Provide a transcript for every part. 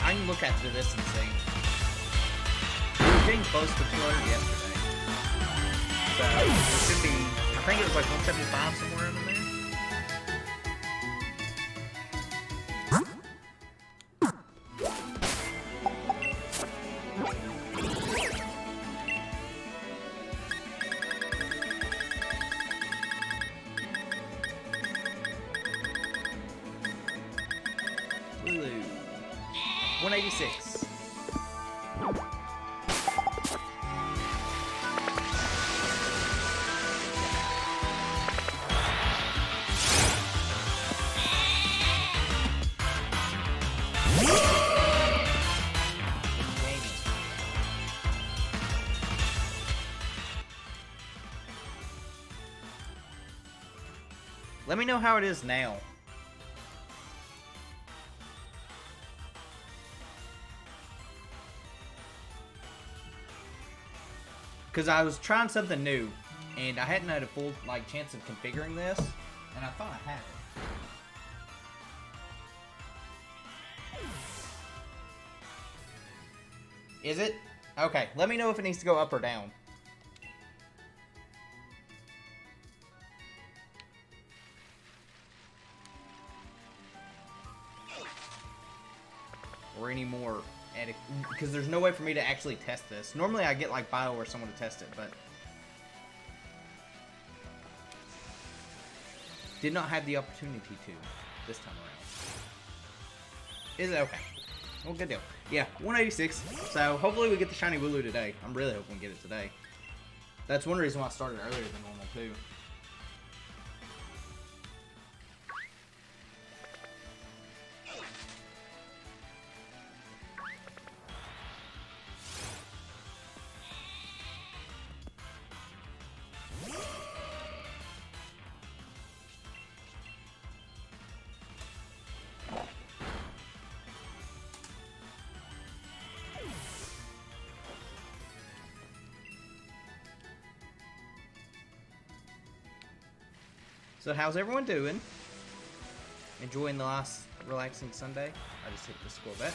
I can look after this and see. We were getting close to 200 yesterday. So, it should be, I think it was like 175 somewhere in there. Wooloo. 186. Let me know how it is now. Because I was trying something new, and I hadn't had a full chance of configuring this, and I thought I had it. Is it? Okay, let me know if it needs to go up or down. Or any more. Because there's no way for me to actually test this. Normally I get Bio or someone to test it, but did not have the opportunity to this time around. Is it okay? Well, good deal. Yeah, 186. So hopefully we get the shiny Wooloo today. I'm really hoping we get it today. That's one reason why I started earlier than normal too. So how's everyone doing? Enjoying the last relaxing Sunday? I just hit the score bet.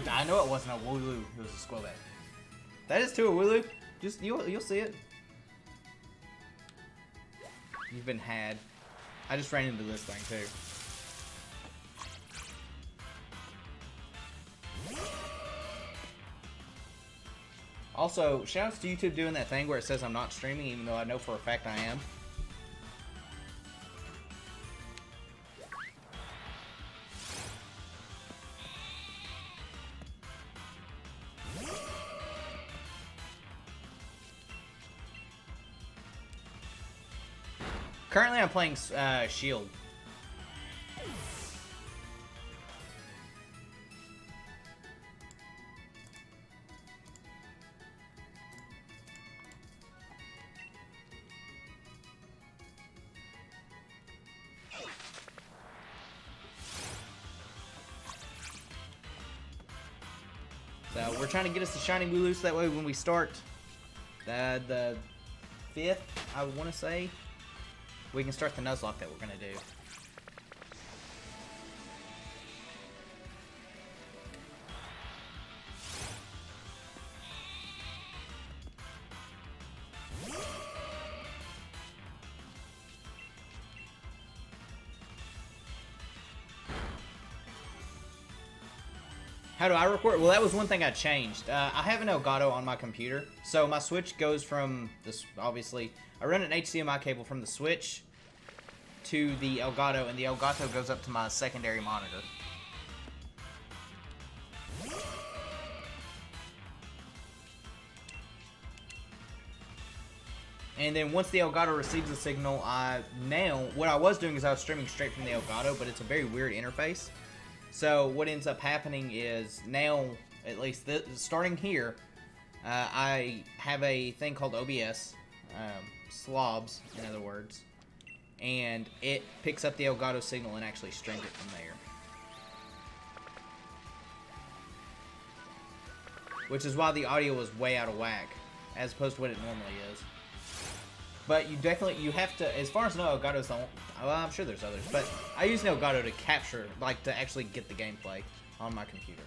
I know it wasn't a Wooloo, it was a Squirrel. That is too a Wooloo. Just you'll see it. You've been had. I just ran into this thing too. Also, shoutouts to YouTube doing that thing where it says I'm not streaming, even though I know for a fact I am. Currently, I'm playing Shield. So we're trying to get us the shiny wooloo so that way when we start the 5th, I want to say, we can start the Nuzlocke that we're going to do. How do I record? Well, that was one thing I changed. I have an Elgato on my computer, so my Switch goes from this. Obviously, I run an HDMI cable from the Switch to the Elgato, and the Elgato goes up to my secondary monitor. And then once the Elgato receives the signal, what I was doing is I was streaming straight from the Elgato, but it's a very weird interface. So what ends up happening is now, at least starting here, I have a thing called OBS, slobs, in other words, and it picks up the Elgato signal and actually streams it from there. Which is why the audio was way out of whack, as opposed to what it normally is. But you have to, as far as I know, Elgato's the only, well, I'm sure there's others, but I use an Elgato to capture, to actually get the gameplay on my computer.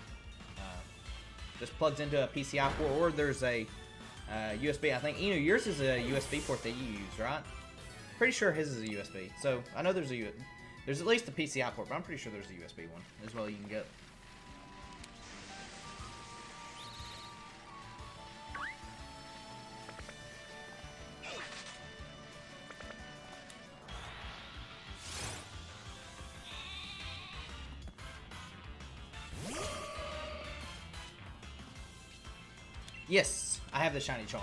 Just plugs into a PCI port, or there's a USB. I think, yours is a USB port that you use, right? Pretty sure his is a USB. So, I know there's at least a PCI port, but I'm pretty sure there's a USB one as well you can get. Yes, I have the shiny charm.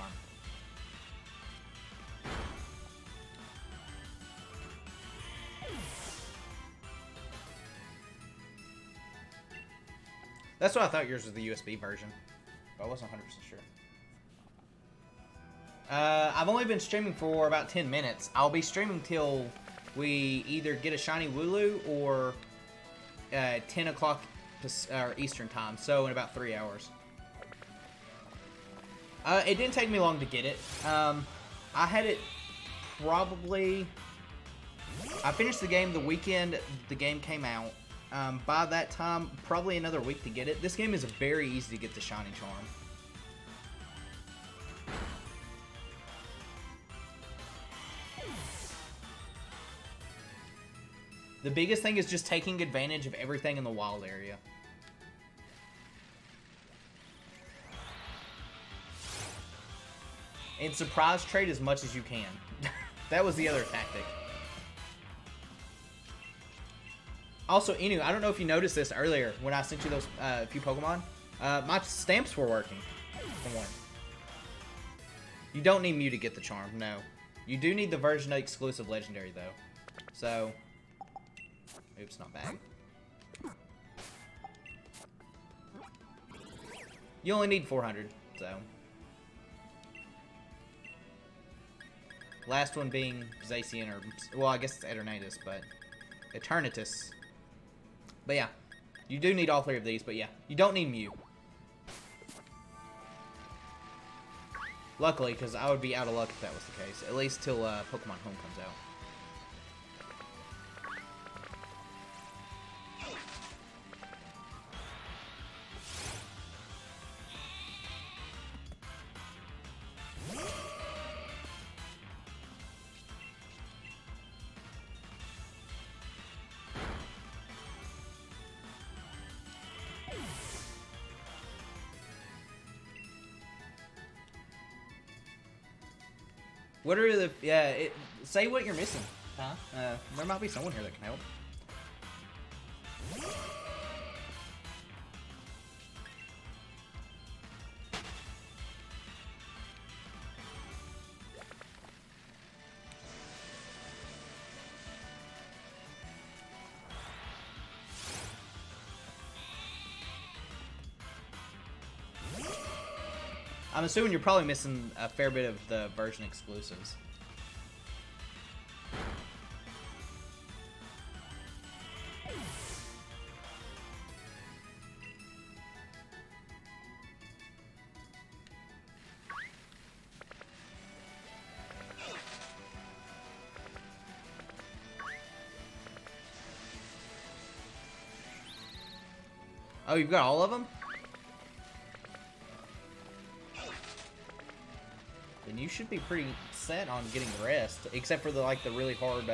That's what I thought yours was the USB version, but I wasn't 100% sure. I've only been streaming for about 10 minutes. I'll be streaming till we either get a shiny wooloo or 10 o'clock Eastern time, so in about 3 hours. It didn't take me long to get it. I had it probably... I finished the game the weekend the game came out. By that time, probably another week to get it. This game is very easy to get the shiny charm. The biggest thing is just taking advantage of everything in the wild area. And surprise trade as much as you can. That was the other tactic. Also, Inu, I don't know if you noticed this earlier when I sent you those few Pokemon. My stamps were working, for one. You don't need Mew to get the charm, no. You do need the version exclusive legendary, though. So, oops, not bad. You only need 400, so. Last one being Zacian, or, well, I guess it's Eternatus, but Eternatus. But yeah, you do need all 3 of these, but yeah, you don't need Mew. Luckily, because I would be out of luck if that was the case, at least till Pokemon Home comes out. What are the... Yeah, say what you're missing. Huh? There might be someone here that can help. I'm assuming you're probably missing a fair bit of the version exclusives. Oh, you've got all of them? Then you should be pretty set on getting the rest, except for the like the really hard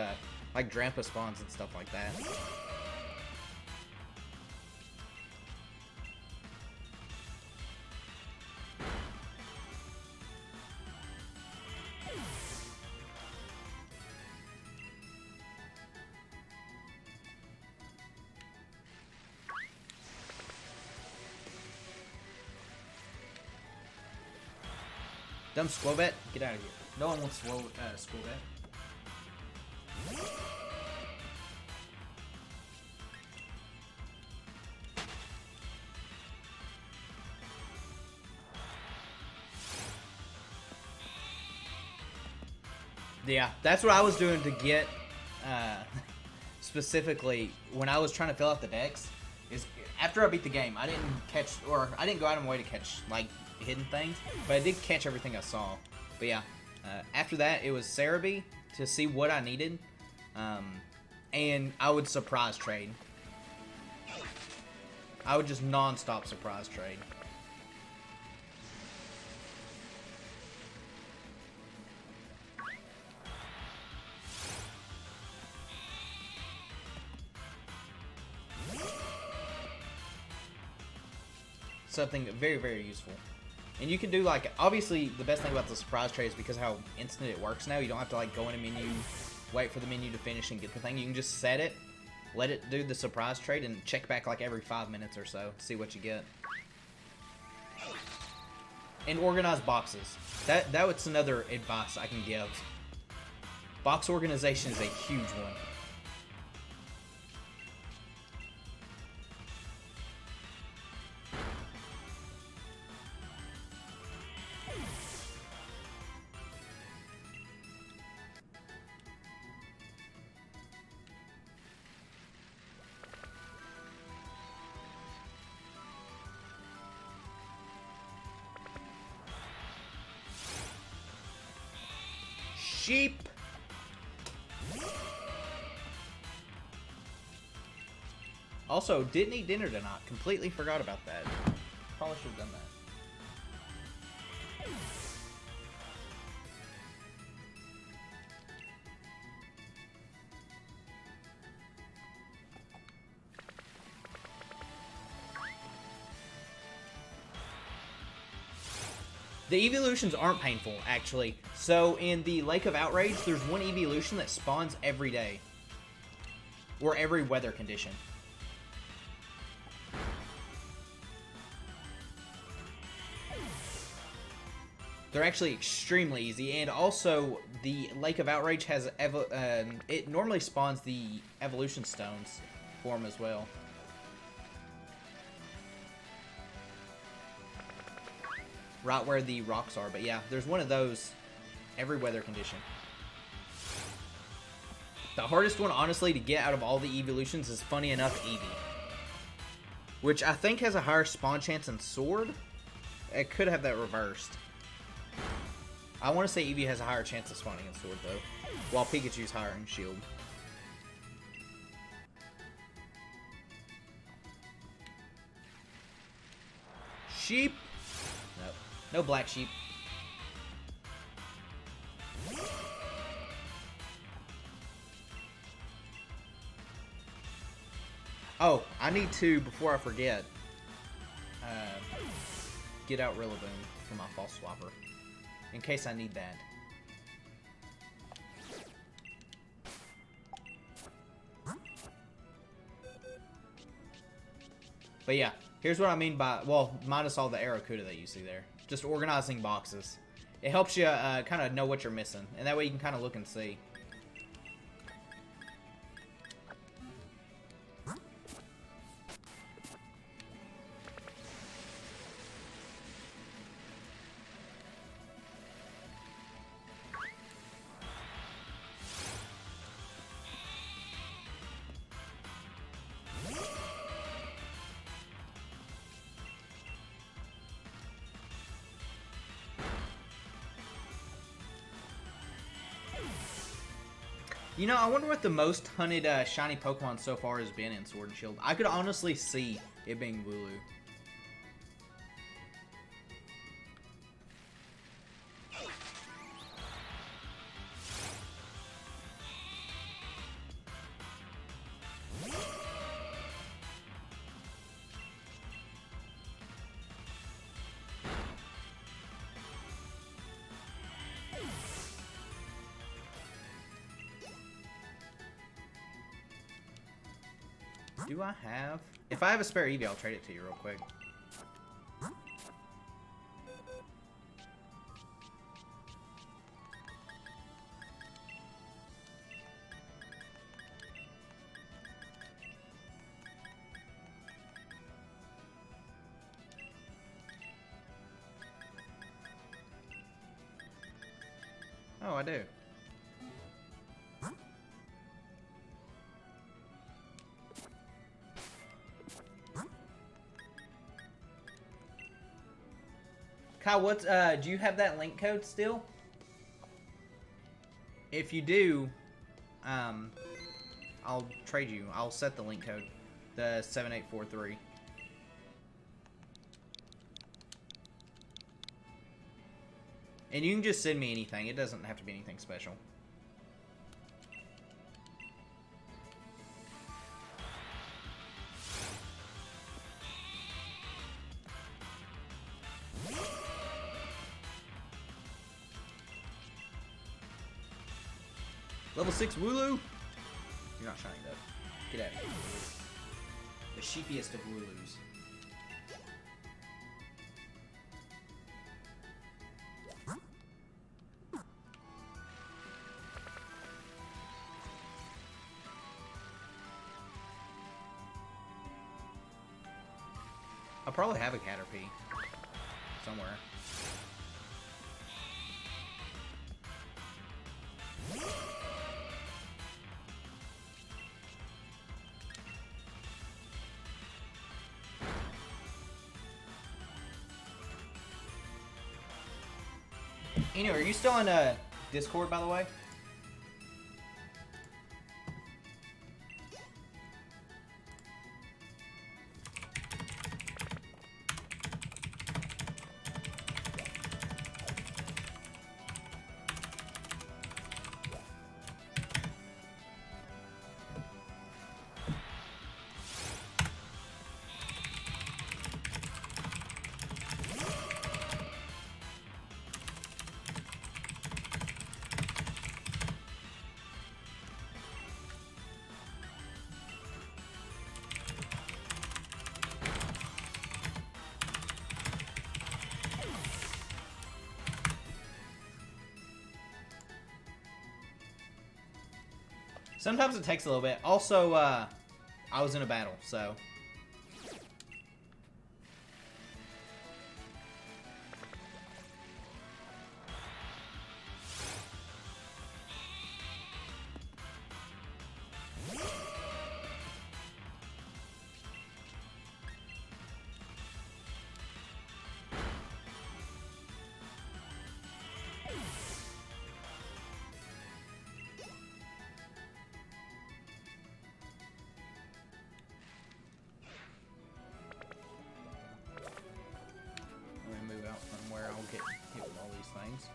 like Drampa spawns and stuff like that. Dumb Squobet, get out of here. No one wants Squobet. Yeah, that's what I was doing to get, specifically, when I was trying to fill out the decks, is after I beat the game, I didn't go out of my way to catch, like, hidden things, but I did catch everything I saw. But yeah, after that, it was Cerebi to see what I needed, and I would surprise trade. I would just non-stop surprise trade. Something very, very useful. And you can do, like, obviously the best thing about the surprise trade is because of how instant it works now. You don't have to, like, go in a menu, wait for the menu to finish and get the thing. You can just set it, let it do the surprise trade, and check back like every 5 minutes or so to see what you get. And organize boxes. That's another advice I can give. Box organization is a huge one. Sheep. Also, didn't eat dinner tonight. Completely forgot about that. Probably should have done that. The evolutions aren't painful, actually. So, in the Lake of Outrage, there's one evolution that spawns every day. Or every weather condition. They're actually extremely easy, and also, the Lake of Outrage has, it normally spawns the evolution stones for them as well. Right where the rocks are, but yeah, there's one of those every weather condition. The hardest one, honestly, to get out of all the evolutions is, funny enough, Eevee. Which I think has a higher spawn chance in Sword. It could have that reversed. I want to say Eevee has a higher chance of spawning in Sword, though. While Pikachu's higher in Shield. Sheep! Nope. No black sheep. Oh, I need to, before I forget, get out Rillaboom for my False Swapper. In case I need that. But yeah, here's what I mean by, well, minus all the Aracuda that you see there. Just organizing boxes. It helps you kind of know what you're missing. And that way you can kind of look and see. You know, I wonder what the most hunted shiny Pokemon so far has been in Sword and Shield. I could honestly see it being wooloo. Do I have... If I have a spare Eevee, I'll trade it to you real quick. Oh, I do. Kyle, what's do you have that link code still? If you do, I'll trade you. I'll set the link code, the 7843. And you can just send me anything. It doesn't have to be anything special. Level 6 wooloo? You're not shiny though. Get out of here. The sheepiest of wooloos. I'll probably have a Caterpie somewhere. Eno, are you still on Discord, by the way? Sometimes it takes a little bit. Also, I was in a battle, so... Get hit with all these things.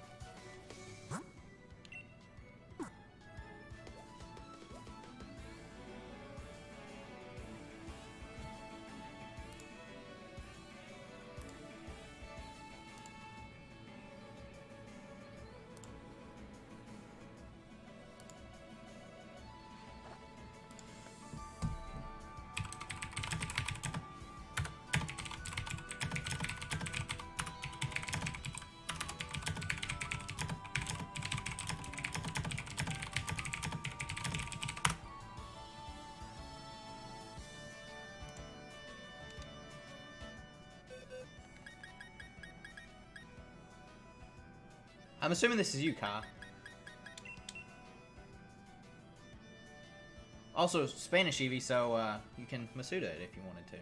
I'm assuming this is you, Ka. Also, Spanish Eevee, so you can Masuda it if you wanted to.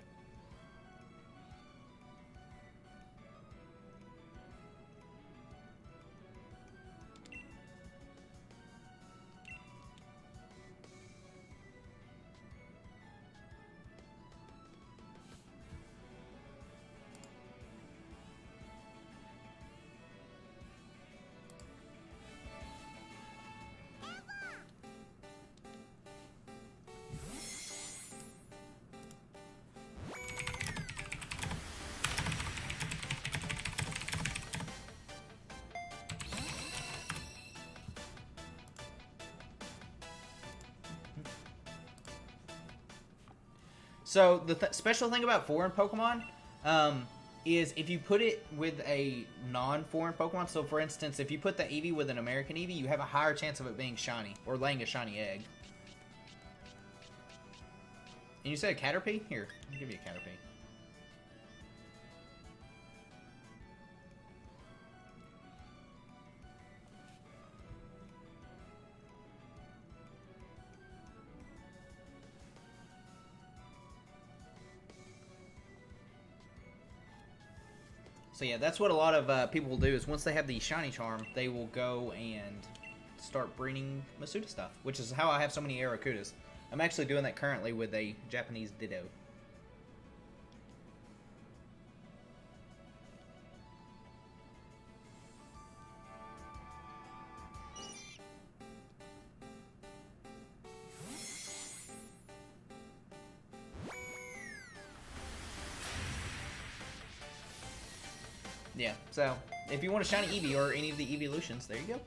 So the special thing about foreign Pokemon is if you put it with a non-foreign Pokemon. So for instance, if you put the Eevee with an American Eevee, you have a higher chance of it being shiny or laying a shiny egg. And you said a Caterpie? Here, I'll give you a Caterpie. So yeah, that's what a lot of people will do is once they have the shiny charm, they will go and start breeding Masuda stuff, which is how I have so many Arakudas. I'm actually doing that currently with a Japanese Ditto. Yeah, so if you want a shiny Eevee or any of the evolutions, there you go.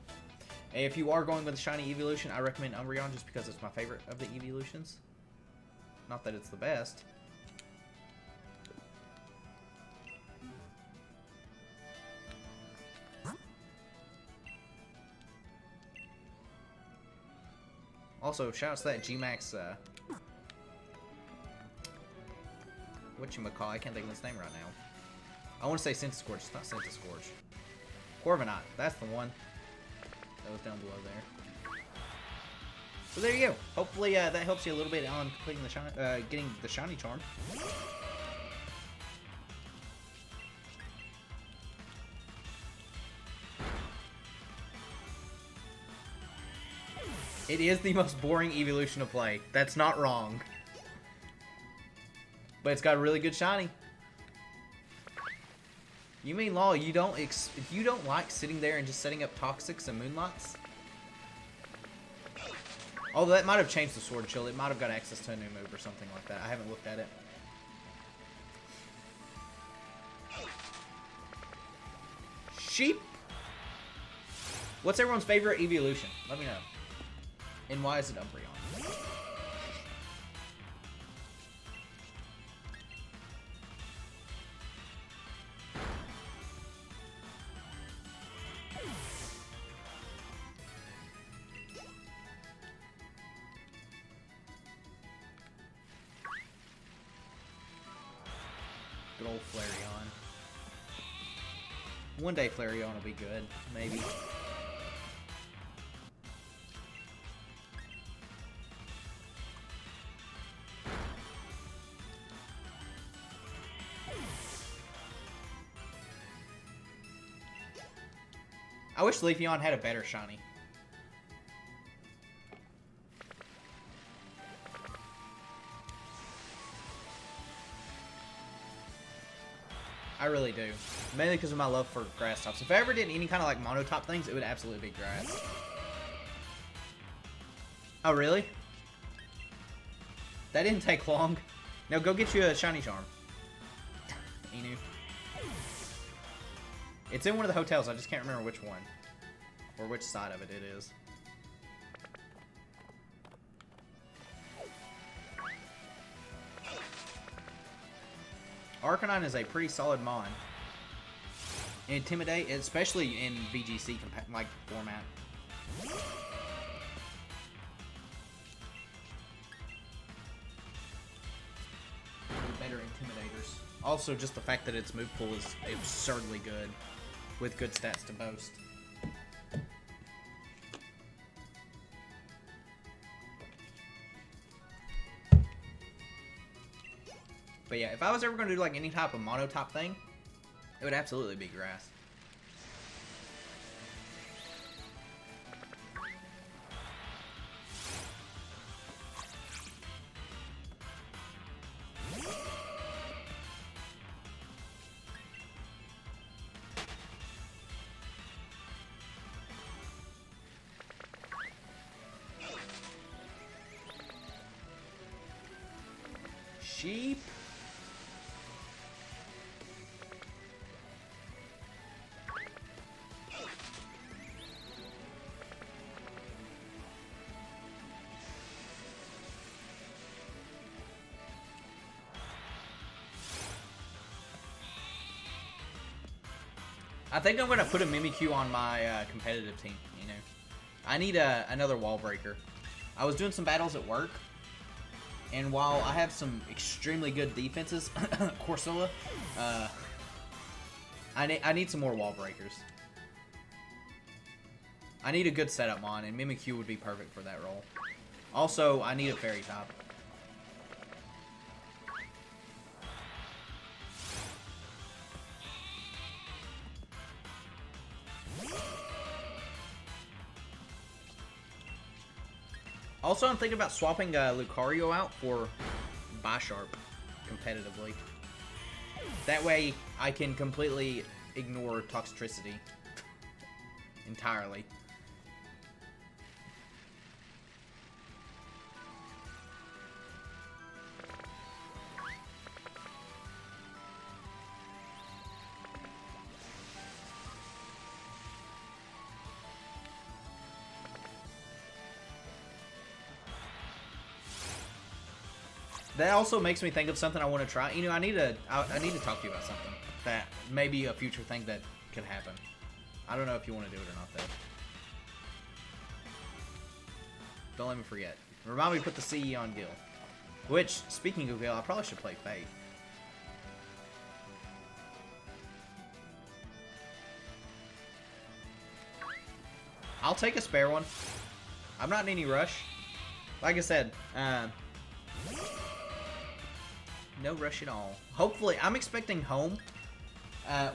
If you are going with the shiny evolution, I recommend Umbreon just because it's my favorite of the evolutions. Not that it's the best. Also, shout out to that G-Max, whatchamacall, I can't think of his name right now. I want to say Centiskorch, it's not Centiskorch. Corviknight, that's the one. That was down below there. So there you go. Hopefully that helps you a little bit on completing the shiny, getting the shiny charm. It is the most boring evolution to play. That's not wrong. But it's got a really good shiny. You mean, Law, you don't like sitting there and just setting up Toxics and Moonlights? Although that might have changed the Sword Chill. It might have got access to a new move or something like that. I haven't looked at it. Sheep! What's everyone's favorite evolution? Let me know. And why is it Umbreon? Good old Flareon. One day Flareon will be good, maybe. I wish Leafeon had a better shiny. I really do. Mainly because of my love for grass types. If I ever did any kind of like mono type things, it would absolutely be grass. Oh, really? That didn't take long. Now go get you a shiny charm. Inu. It's in one of the hotels. I just can't remember which one. Or which side of it it is. Arcanine is a pretty solid mon. Intimidate, especially in VGC like format. Better intimidators. Also, just the fact that its move pool is absurdly good, with good stats to boast. But yeah, if I was ever going to do like any type of mono type thing, it would absolutely be grass. Sheep. I think I'm gonna put a Mimikyu on my competitive team. You know, I need another wall breaker. I was doing some battles at work, and while I have some extremely good defenses, Corsola, I need some more wall breakers. I need a good setup mon, and Mimikyu would be perfect for that role. Also, I need a fairy top. Also, I'm thinking about swapping Lucario out for Bisharp competitively. That way, I can completely ignore Toxtricity entirely. That also makes me think of something I want to try. You know, I need to talk to you about something that may be a future thing that could happen. I don't know if you want to do it or not, though. Don't let me forget. Remind me to put the CE on Gil. Which, speaking of Gil, I probably should play Fate. I'll take a spare one. I'm not in any rush. Like I said, no rush at all. Hopefully, I'm expecting Home.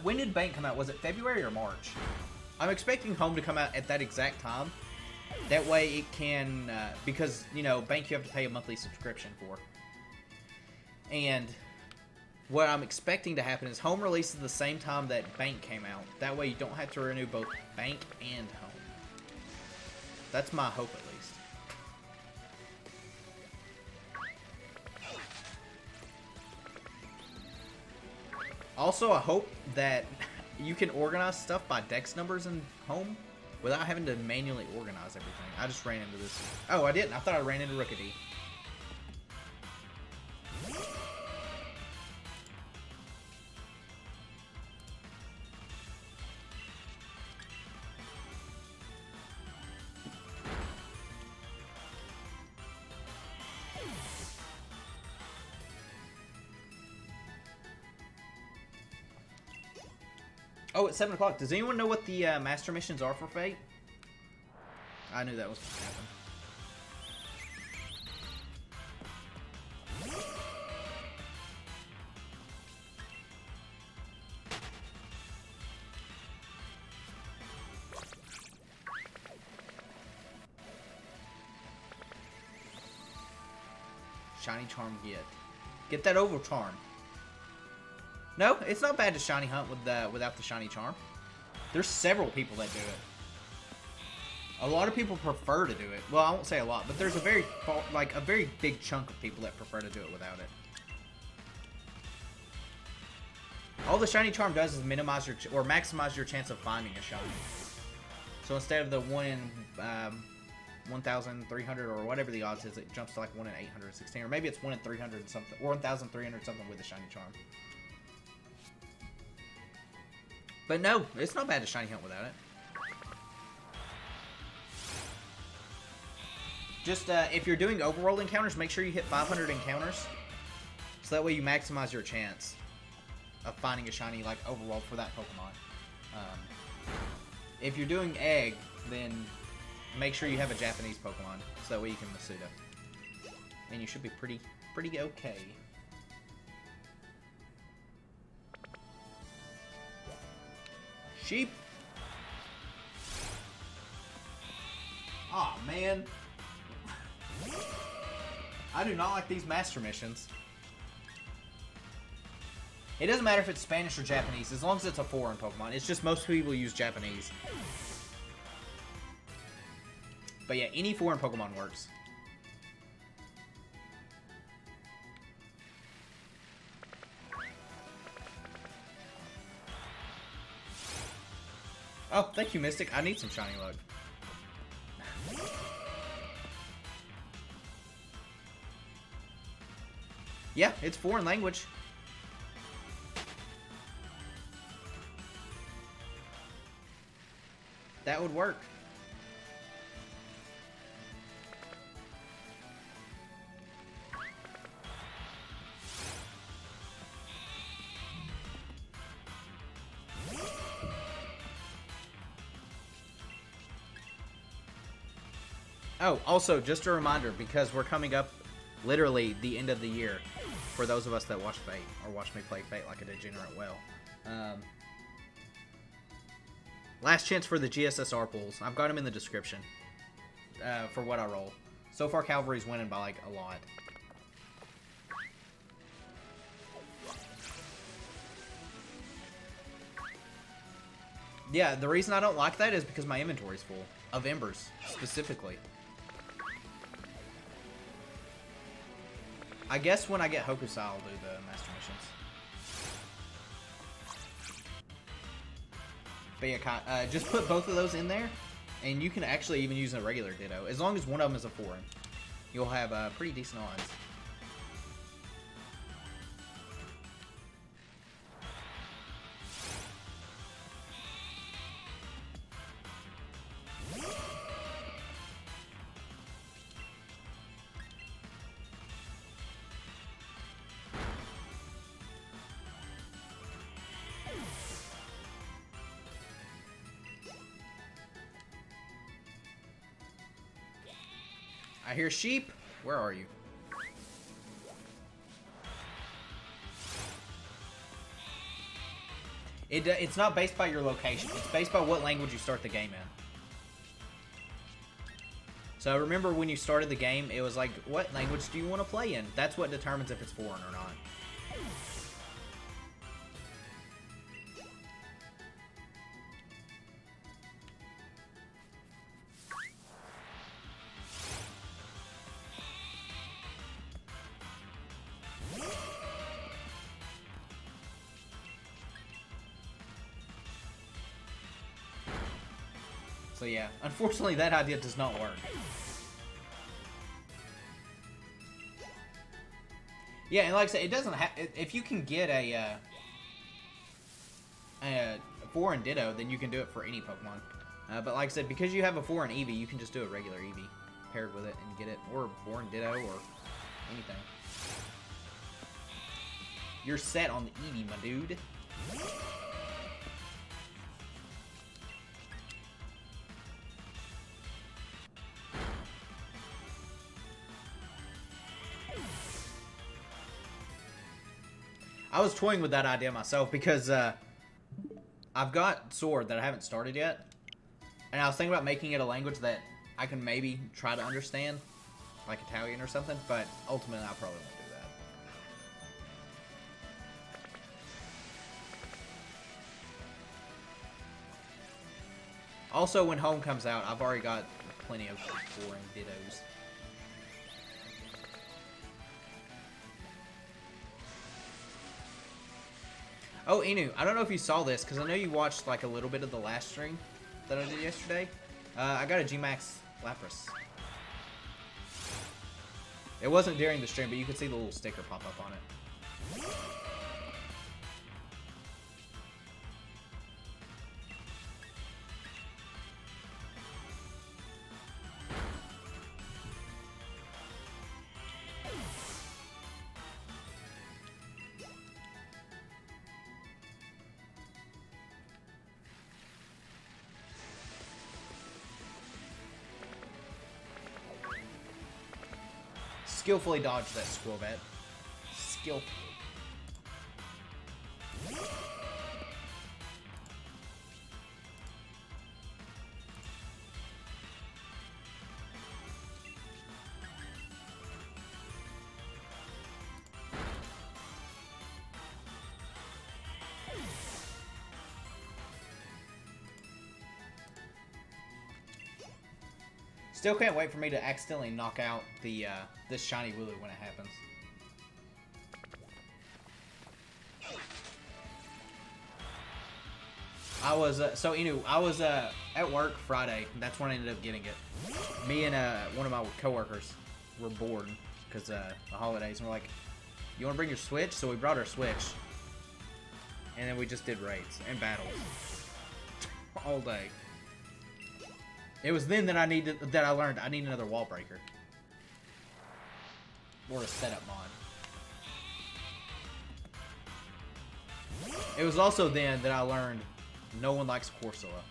When did Bank come out? Was it February or March? I'm expecting Home to come out at that exact time. That way it can, because, you know, Bank you have to pay a monthly subscription for. And what I'm expecting to happen is Home releases the same time that Bank came out. That way you don't have to renew both Bank and Home. That's my hope, at least. Also, I hope that you can organize stuff by dex numbers in Home without having to manually organize everything. I just ran into this. Oh, I didn't. I thought I ran into Rookity. Oh, it's 7 o'clock. Does anyone know what the master missions are for Fate? I knew that was going to happen. Shiny Charm get. Get that Oval Charm. No, it's not bad to shiny hunt with without the shiny charm. There's several people that do it. A lot of people prefer to do it. Well, I won't say a lot, but there's a very big chunk of people that prefer to do it without it. All the shiny charm does is minimize your or maximize your chance of finding a shiny. So instead of the 1 in 1,300 or whatever the odds is, it jumps to like 1 in 816, or maybe it's 1 in 300 something, or 1,300 something with the shiny charm. But no, it's not bad to shiny hunt without it. Just, if you're doing overworld encounters, make sure you hit 500 encounters. So that way you maximize your chance of finding a shiny, like, overworld for that Pokemon. If you're doing egg, then make sure you have a Japanese Pokemon. So that way you can Masuda. And you should be pretty okay. Sheep. Aw, oh, man. I do not like these master missions. It doesn't matter if it's Spanish or Japanese, as long as it's a foreign Pokemon. It's just most people use Japanese. But yeah, any foreign Pokemon works. Oh, thank you, Mystic. I need some shiny luck. Yeah, it's foreign language. That would work. Oh, also, just a reminder, because we're coming up literally the end of the year, for those of us that watch Fate, or watch me play Fate like a degenerate well. Last chance for the GSSR pools. I've got them in the description for what I roll. So far, Calvary's winning by, like, a lot. Yeah, the reason I don't like that is because my inventory's full. Of Embers, specifically. I guess when I get Hokusai, I'll do the Master Missions. But yeah, just put both of those in there, and you can actually even use a regular Ditto. As long as one of them is a foreign, you'll have pretty decent odds. I hear sheep. Where are you? It's not based by your location. It's based by what language you start the game in. So remember when you started the game, it was like, what language do you want to play in? That's what determines if it's foreign or not. So yeah, unfortunately that idea does not work. Yeah, and like I said, it doesn't have. If you can get a foreign Ditto, then you can do it for any Pokemon. But like I said, because you have a foreign Eevee, you can just do a regular Eevee paired with it and get it, or foreign Ditto, or anything. You're set on the Eevee, my dude. I was toying with that idea myself because I've got Sword that I haven't started yet, and I was thinking about making it a language that I can maybe try to understand, like Italian or something, but ultimately I probably won't do that. Also, when Home comes out, I've already got plenty of foreign Dittos. Oh, Inu, I don't know if you saw this, because I know you watched like a little bit of the last stream that I did yesterday. I got a G-Max Lapras. It wasn't during the stream, but you could see the little sticker pop up on it. Skillfully dodged that Squirvet. Skillfully. Still can't wait for me to accidentally knock out the this shiny wooloo when it happens. I was so Inu, I was at work Friday. That's when I ended up getting it. Me and one of my coworkers were bored because the holidays, and we're like, "You want to bring your Switch?" So we brought our Switch, and then we just did raids and battles all day. It was then that I learned I need another wall breaker. Or a setup mod. It was also then that I learned no one likes Corsola.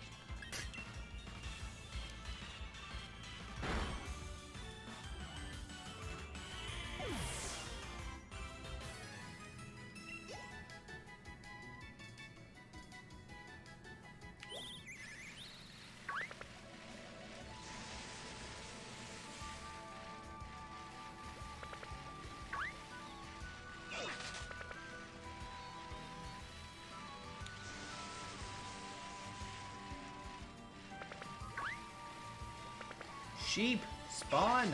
Sheep, spawn!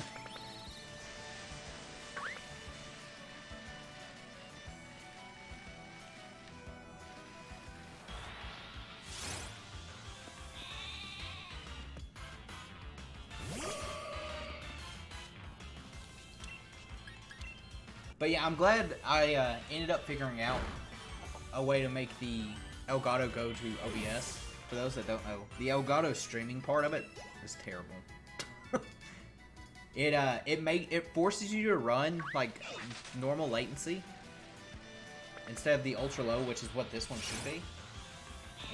But yeah, I'm glad I ended up figuring out a way to make the Elgato go to OBS. For those that don't know, the Elgato streaming part of it is terrible. It forces you to run like normal latency instead of the ultra low, which is what this one should be.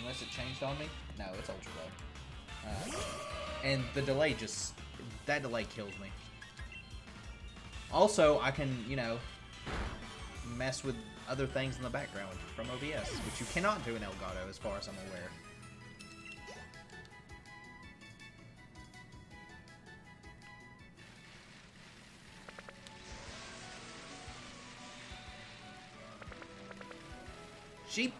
Unless it changed on me. No, it's ultra low. And the delay that delay kills me. Also, I can, you know, mess with other things in the background from OBS, which you cannot do in Elgato as far as I'm aware. Sheep.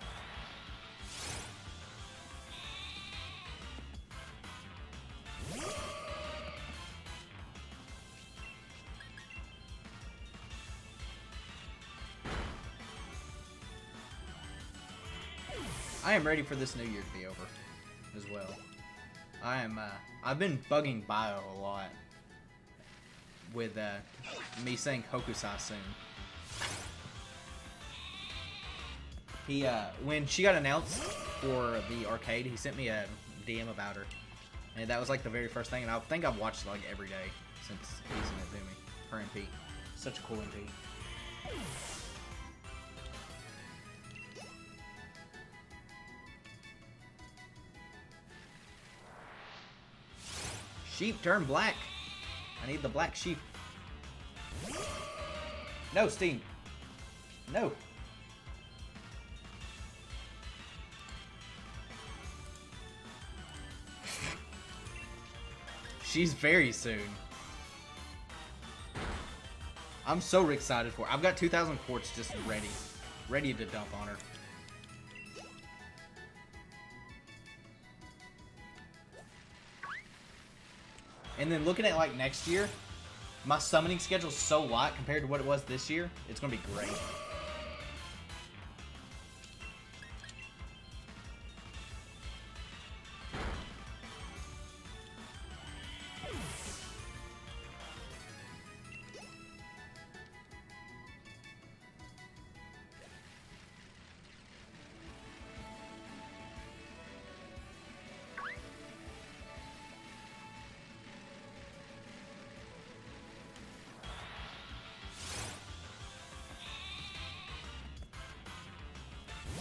I am ready for this new year to be over as well. I've been bugging Bio a lot with me saying Hokusai soon. He, when she got announced for the arcade, he sent me a DM about her. And that was like the very first thing, and I think I've watched it like every day since he's sent it to me. Her MP. Such a cool MP. Sheep turn black. I need the black sheep. No, Steam. No. She's very soon. I'm so excited for it. I've got 2,000 quartz just ready to dump on her. And then looking at like next year, my summoning schedule's so light compared to what it was this year. It's gonna be great.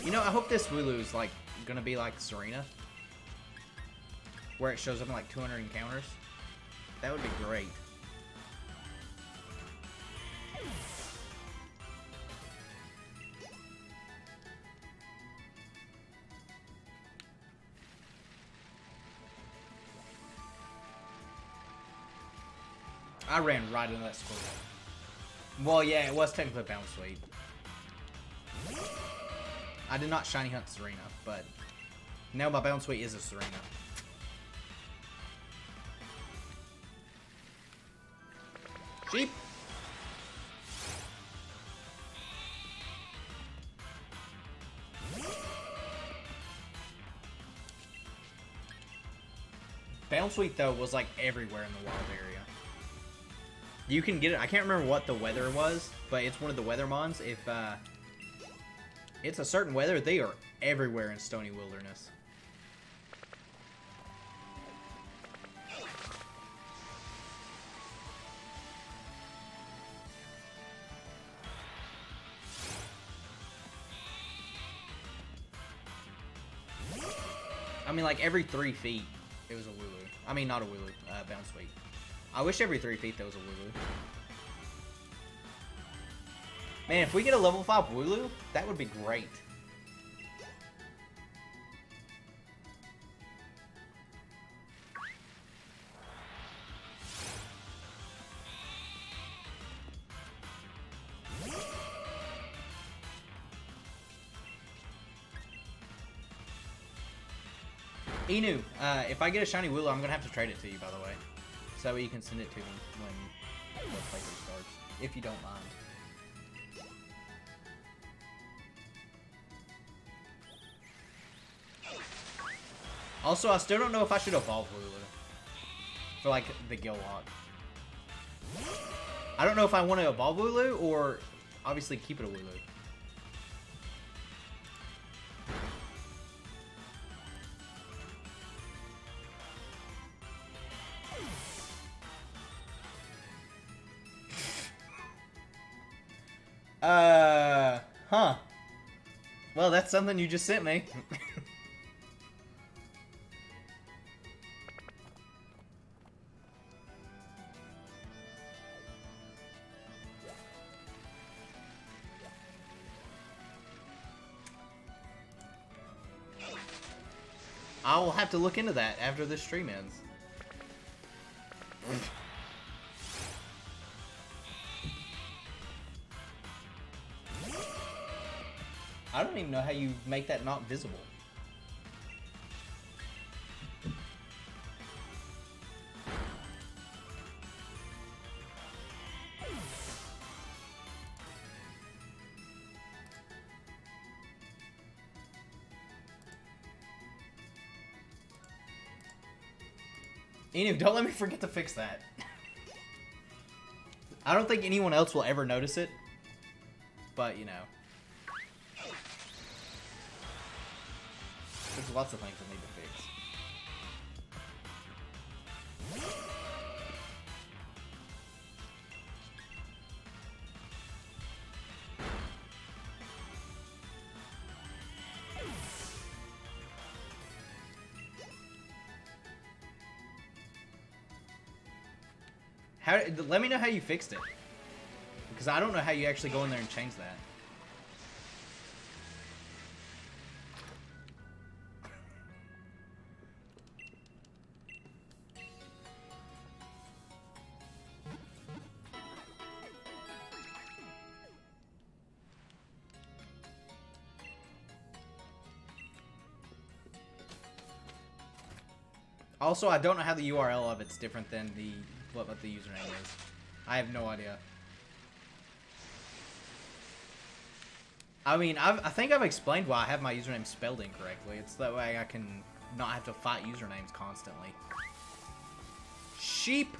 You know, I hope this wooloo is like gonna be like Serena, where it shows up in like 200 encounters. That would be great. I ran right into that squirrel. Well, yeah, it was technically bounce sweep. I did not shiny hunt Serena, but now my bounce weight is a Serena. Sheep! Bounce weight though was like everywhere in the wild area. You can get it. I can't remember what the weather was, but it's one of the weather mons. If it's a certain weather, they are everywhere in Stony Wilderness. I mean, like, every 3 feet, it was a wooloo. I mean, not a wooloo, bounce sweep. I wish every 3 feet there was a wooloo. Man, if we get a level 5 wooloo, that would be great. Inu, if I get a shiny wooloo, I'm gonna have to trade it to you, by the way. So you can send it to me when the playthrough starts, if you don't mind. Also, I still don't know if I should evolve wooloo for, like, the Gil lock. I don't know if I want to evolve wooloo or, obviously, keep it a wooloo. Huh. Well, that's something you just sent me. I will have to look into that after this stream ends. I don't even know how you make that not visible. Enu, don't let me forget to fix that. I don't think anyone else will ever notice it, but you know. There's lots of things I need to fix. Let me know how you fixed it. Because I don't know how you actually go in there and change that. Also, I don't know how the URL of it's different than what the username is. I have no idea. I mean, I think I've explained why I have my username spelled incorrectly. It's that way I can not have to fight usernames constantly. Sheep!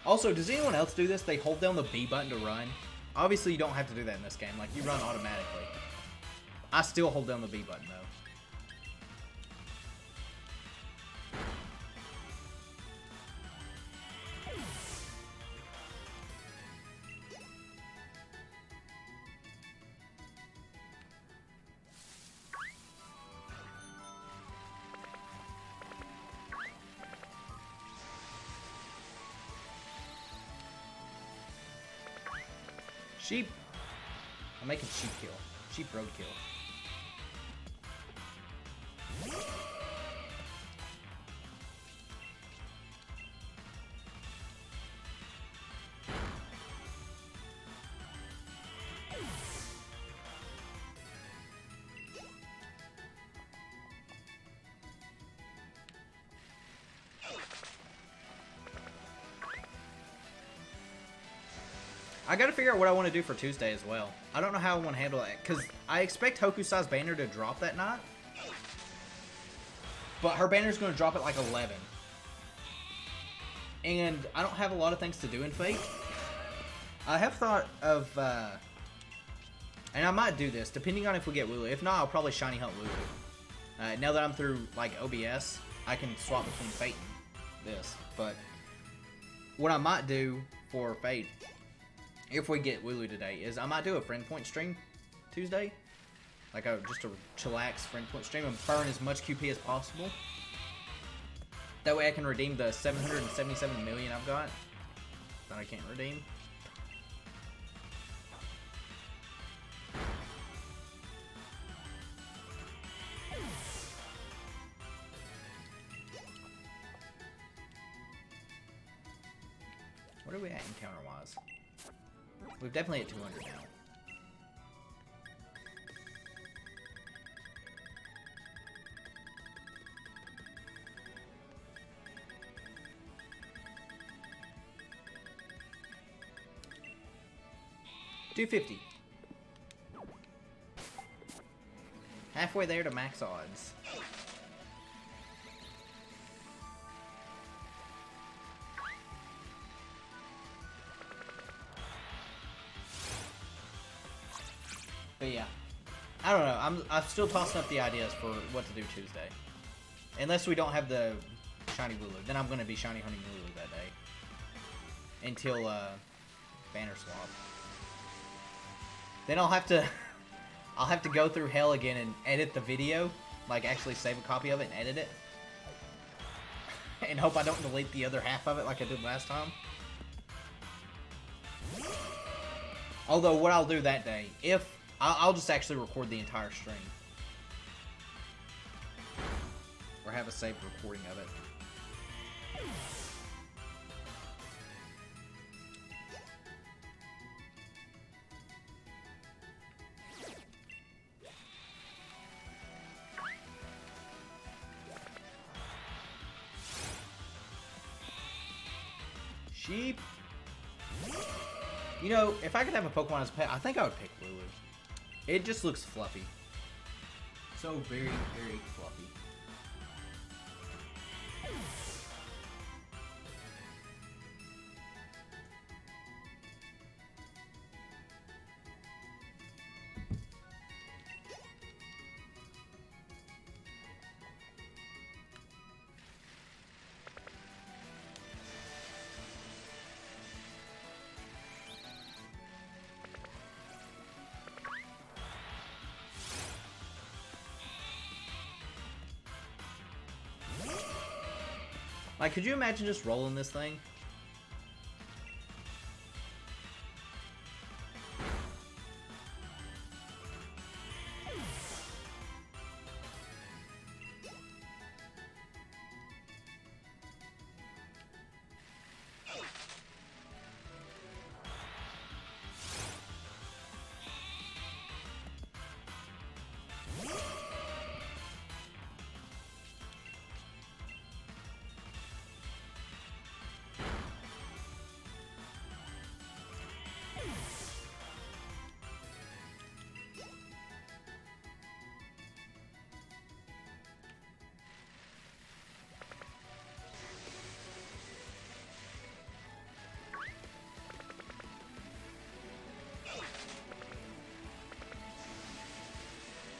Also, does anyone else do this? They hold down the B button to run. Obviously, you don't have to do that in this game. Like, you run automatically. I still hold down the B button, though. Sheep. I'm making sheep kill. Sheep roadkill. I gotta figure out what I want to do for Tuesday as well. I don't know how I want to handle that, because I expect Hokusai's banner to drop that night. But her banner's going to drop at like 11. And I don't have a lot of things to do in Fate. I have thought of, and I might do this, depending on if we get wooloo. If not, I'll probably shiny hunt wooloo. Now that I'm through, like, OBS, I can swap between Fate and this. But what I might do for Fate, if we get wooloo today, is I might do a friend point stream Tuesday. like just a chillax friend point stream and burn as much QP as possible. That way I can redeem the 777 million I've got that I can't redeem. What are we at encounter-wise? We've definitely hit 200 now. $250. Halfway there to max odds. But yeah, I don't know. I'm still tossing up the ideas for what to do Tuesday. Unless we don't have the shiny wooloo, then I'm gonna be shiny hunting wooloo that day until banner swap. Then I'll have to go through hell again and edit the video, like actually save a copy of it and edit it, and hope I don't delete the other half of it like I did last time. Although what I'll do that day, I'll just actually record the entire stream. Or have a saved recording of it. Sheep. You know, if I could have a Pokemon as a pet, I think I would pick wooloo. It just looks fluffy. So very, very fluffy. Like, could you imagine just rolling this thing?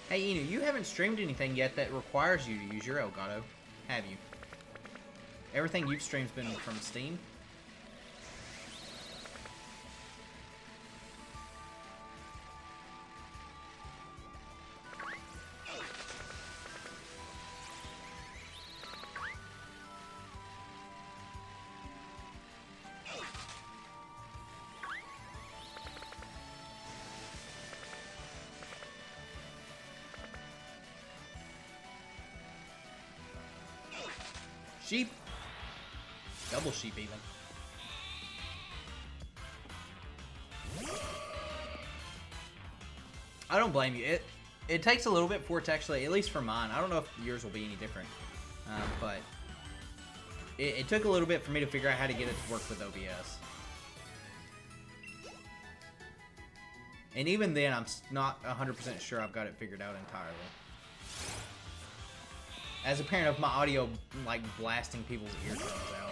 Hey, Inu, you haven't streamed anything yet that requires you to use your Elgato, have you? Everything you've streamed's been from Steam? Sheep. Double sheep, even. I don't blame you. It takes a little bit for it to actually, at least for mine. I don't know if yours will be any different, but it took a little bit for me to figure out how to get it to work with OBS. And even then, I'm not 100% sure I've got it figured out entirely. As a parent of my audio, like, blasting people's eardrums out.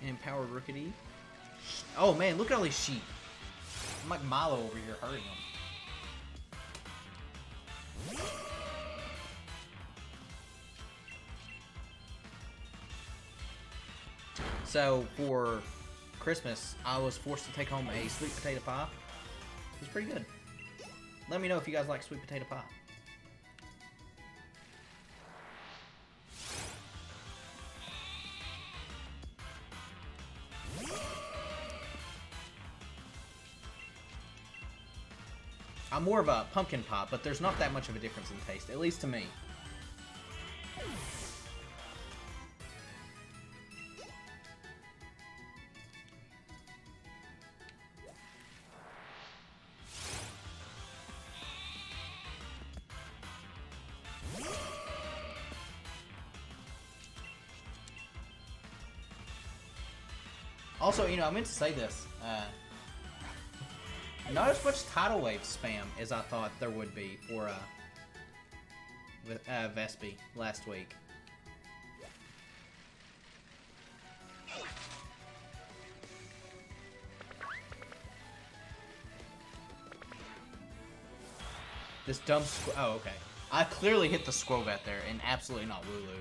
Empowered Rookity. Oh man, look at all these sheep. I'm like Milo over here hurting them. So for Christmas, I was forced to take home a sweet potato pie. It was pretty good. Let me know if you guys like sweet potato pie. I'm more of a pumpkin pie, but there's not that much of a difference in taste, at least to me. Also, you know, I meant to say this. Not as much tidal wave spam as I thought there would be for Vespi last week. This dumb oh, okay. I clearly hit the Squobat there, and absolutely not wooloo.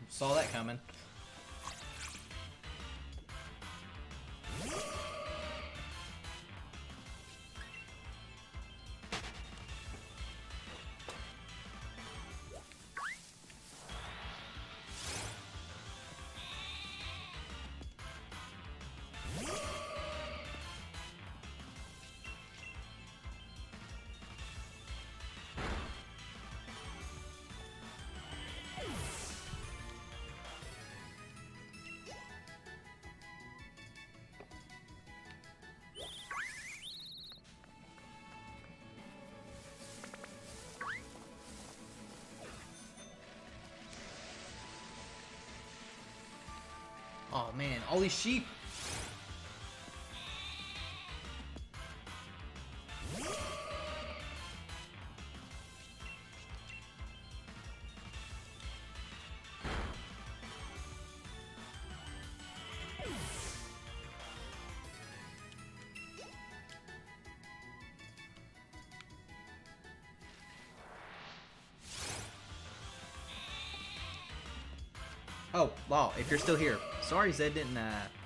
Saw that coming. Oh man, all these sheep. Oh, wow, if you're still here. Sorry Zed didn't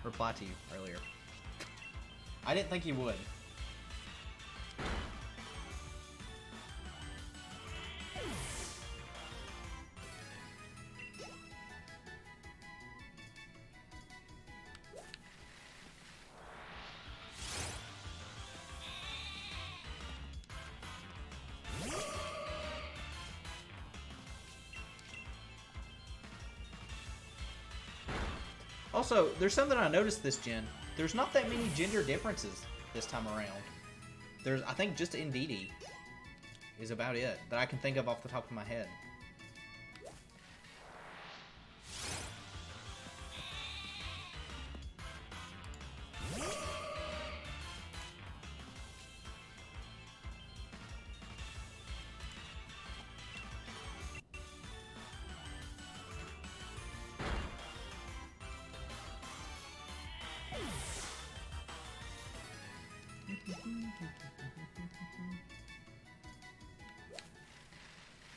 reply to you earlier. I didn't think he would. Also, there's something I noticed this gen. There's not that many gender differences this time around. There's, I think, just Indeedee is about it that I can think of off the top of my head.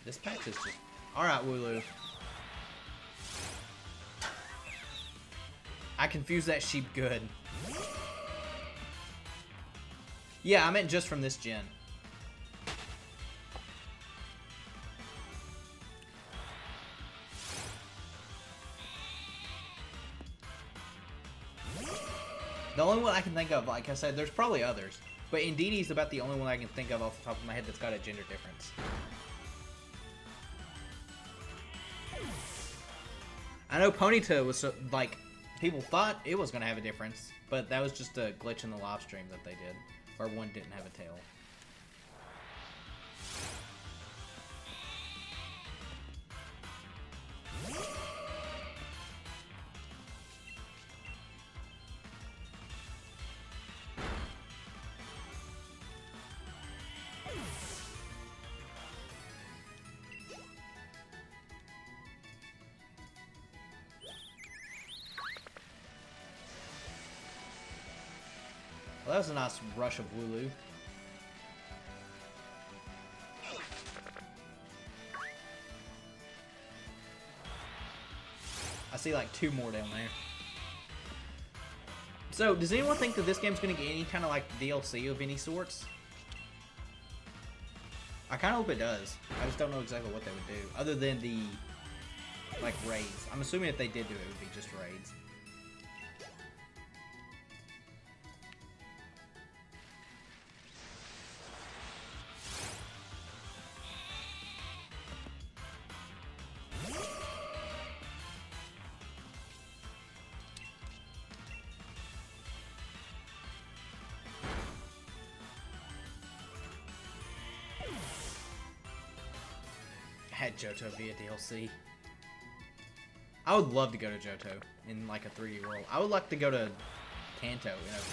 This patch is just... Alright, wooloo. I confused that sheep good. Yeah, I meant just from this gen. The only one I can think of, like I said, there's probably others. But Indeedee's about the only one I can think of off the top of my head that's got a gender difference. I know Ponyta was, like, people thought it was going to have a difference, but that was just a glitch in the live stream that they did, where one didn't have a tail. Well, that was a nice rush of wooloo. I see like 2 more down there. So, does anyone think that this game's going to get any kind of like DLC of any sorts? I kind of hope it does. I just don't know exactly what they would do. Other than the, like, raids. I'm assuming if they did do it, it would be just raids. Had Johto via DLC. I would love to go to Johto in like a 3D world. I would like to go to Kanto.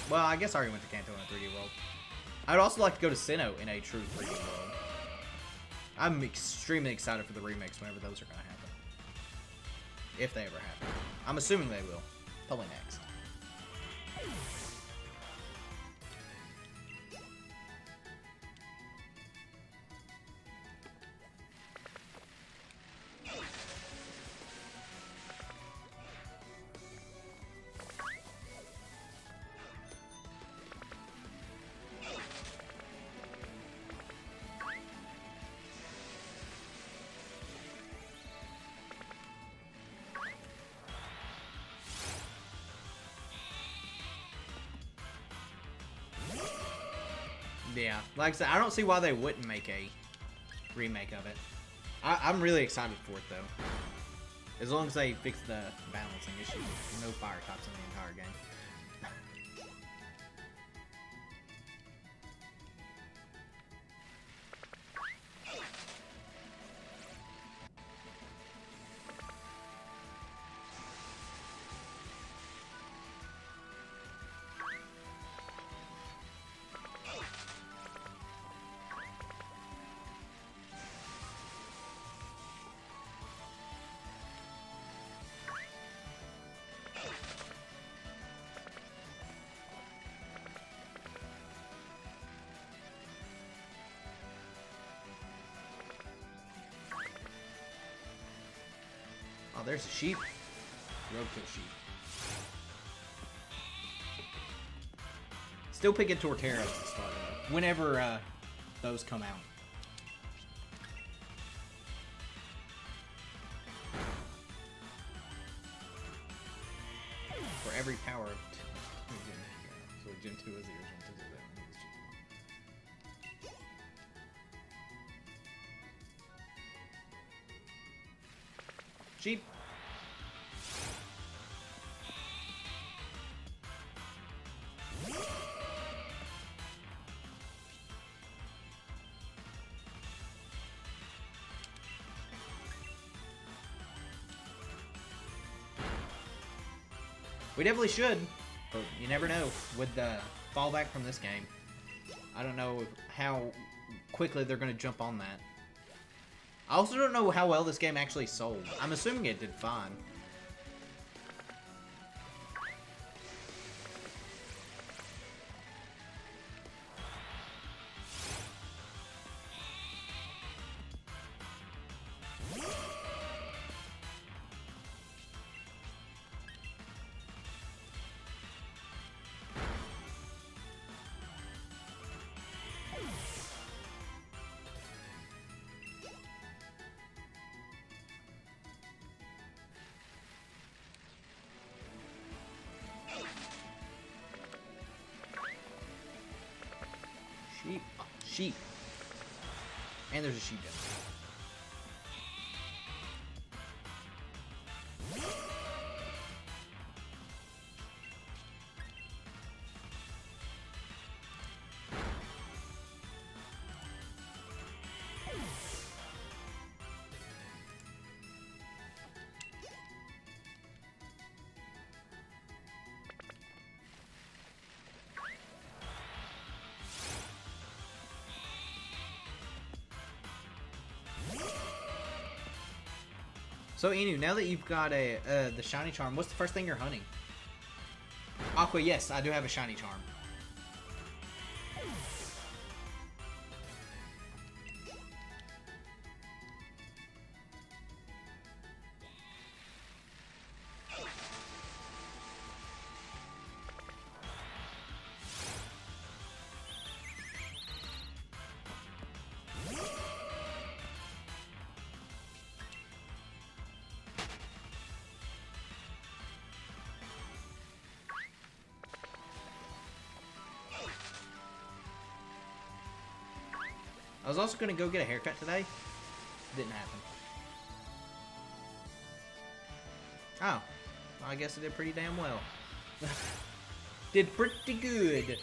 Well, I guess I already went to Kanto in a 3D world. I'd also like to go to Sinnoh in a true 3D world. I'm extremely excited for the remakes whenever those are going to happen. If they ever happen. I'm assuming they will. Probably next. Yeah, like I said, I don't see why they wouldn't make a remake of it. I'm really excited for it, though. As long as they fix the balancing issue. No fire types in the entire game. Oh, there's a sheep. Roadkill sheep. Still picking Torterra as the starter, whenever those come out. For every power of so Gen 2 is the original. Sheep. We definitely should, but you never know with the fallback from this game. I don't know how quickly they're going to jump on that. I also don't know how well this game actually sold. I'm assuming it did fine. Sheep. Oh, sheep. And there's a sheep down there. So Inu, now that you've got the shiny charm, what's the first thing you're hunting? Aqua, yes, I do have a shiny charm. I was also going to go get a haircut today. Didn't happen. Oh. Well, I guess I did pretty damn well. Did pretty good.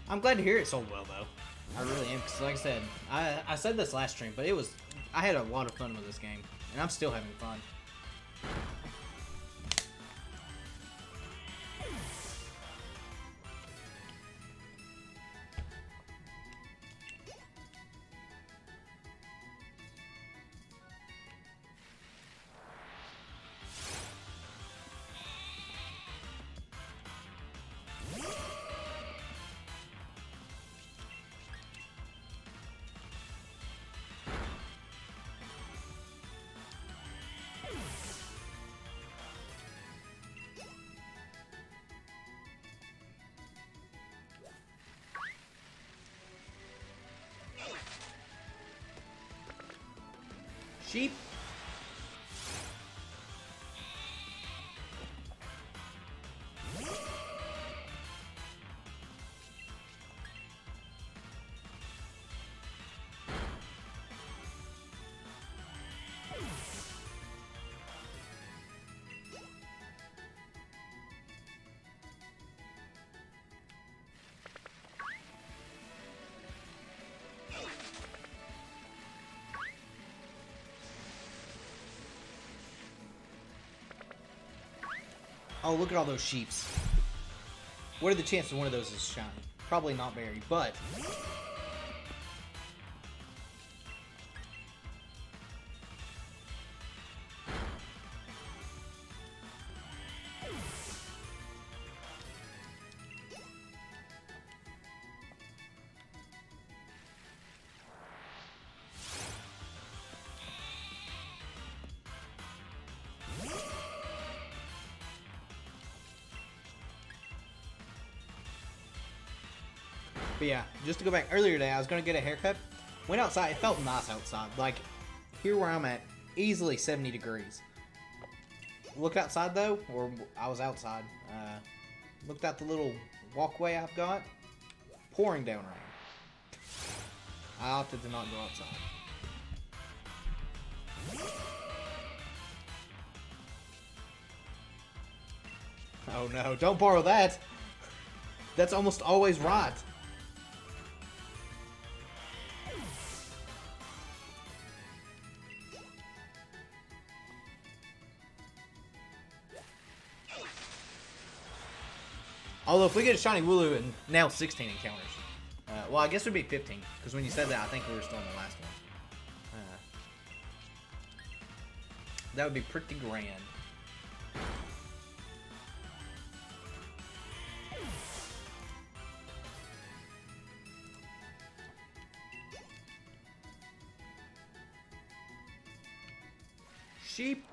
I'm glad to hear it sold well, though. I really am, because like I said, I said this last stream, but I had a lot of fun with this game, and I'm still having fun. Sheep. Oh, look at all those sheeps. What are the chances one of those is shiny? Probably not very, but... But yeah, just to go back earlier today, I was going to get a haircut. Went outside. It felt nice outside. Like, here where I'm at, easily 70 degrees. Looked outside, though, or I was outside. Looked out the little walkway I've got. Pouring down rain. I opted to not go outside. Oh no, don't borrow that! That's almost always right. Although if we get a shiny wooloo and now 16 encounters. Well, I guess it would be 15, because when you said that, I think we were still in the last one. That would be pretty grand. Sheep.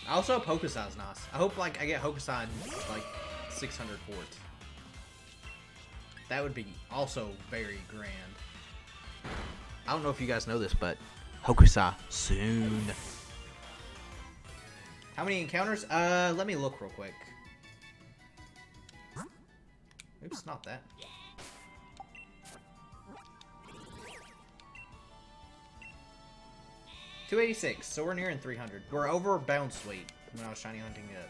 I also hope Hokusai's nice. I hope like I get Hokusai like 600 quartz. That would be also very grand. I don't know if you guys know this, but Hokusai soon. How many encounters? Let me look real quick. Oops, not that. $286, so we're nearing 300. We're over Bound Sweet when I was shiny hunting it.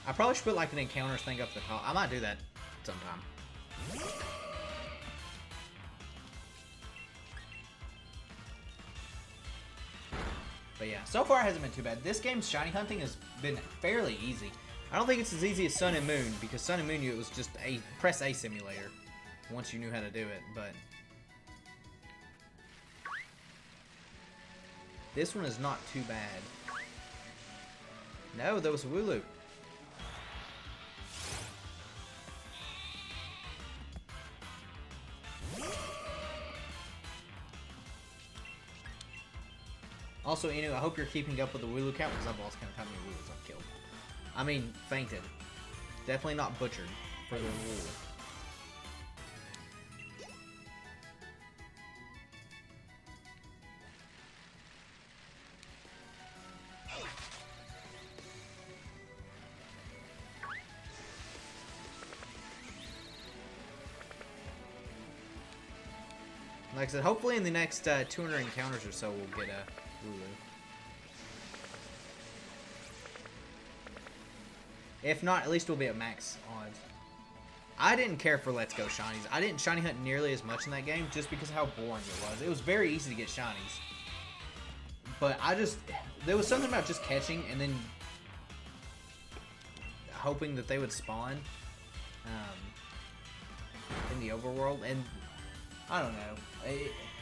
I probably should put like an encounters thing up the top. I might do that sometime. But yeah, so far it hasn't been too bad. This game's shiny hunting has been fairly easy. I don't think it's as easy as Sun and Moon, because Sun and Moon, it was just a press A simulator once you knew how to do it, but this one is not too bad. No, that was a wooloo. Also, Inu, I hope you're keeping up with the wooloo count, because I've lost count of how many wooloos I've killed. I mean, fainted. Definitely not butchered for the wool. Like I said, hopefully in the next 200 encounters or so, we'll get a wooloo. If not, at least we'll be at max odds. I didn't care for Let's Go shinies. I didn't shiny hunt nearly as much in that game just because of how boring it was. It was very easy to get shinies. But there was something about just catching and then hoping that they would spawn in the overworld. And I don't know.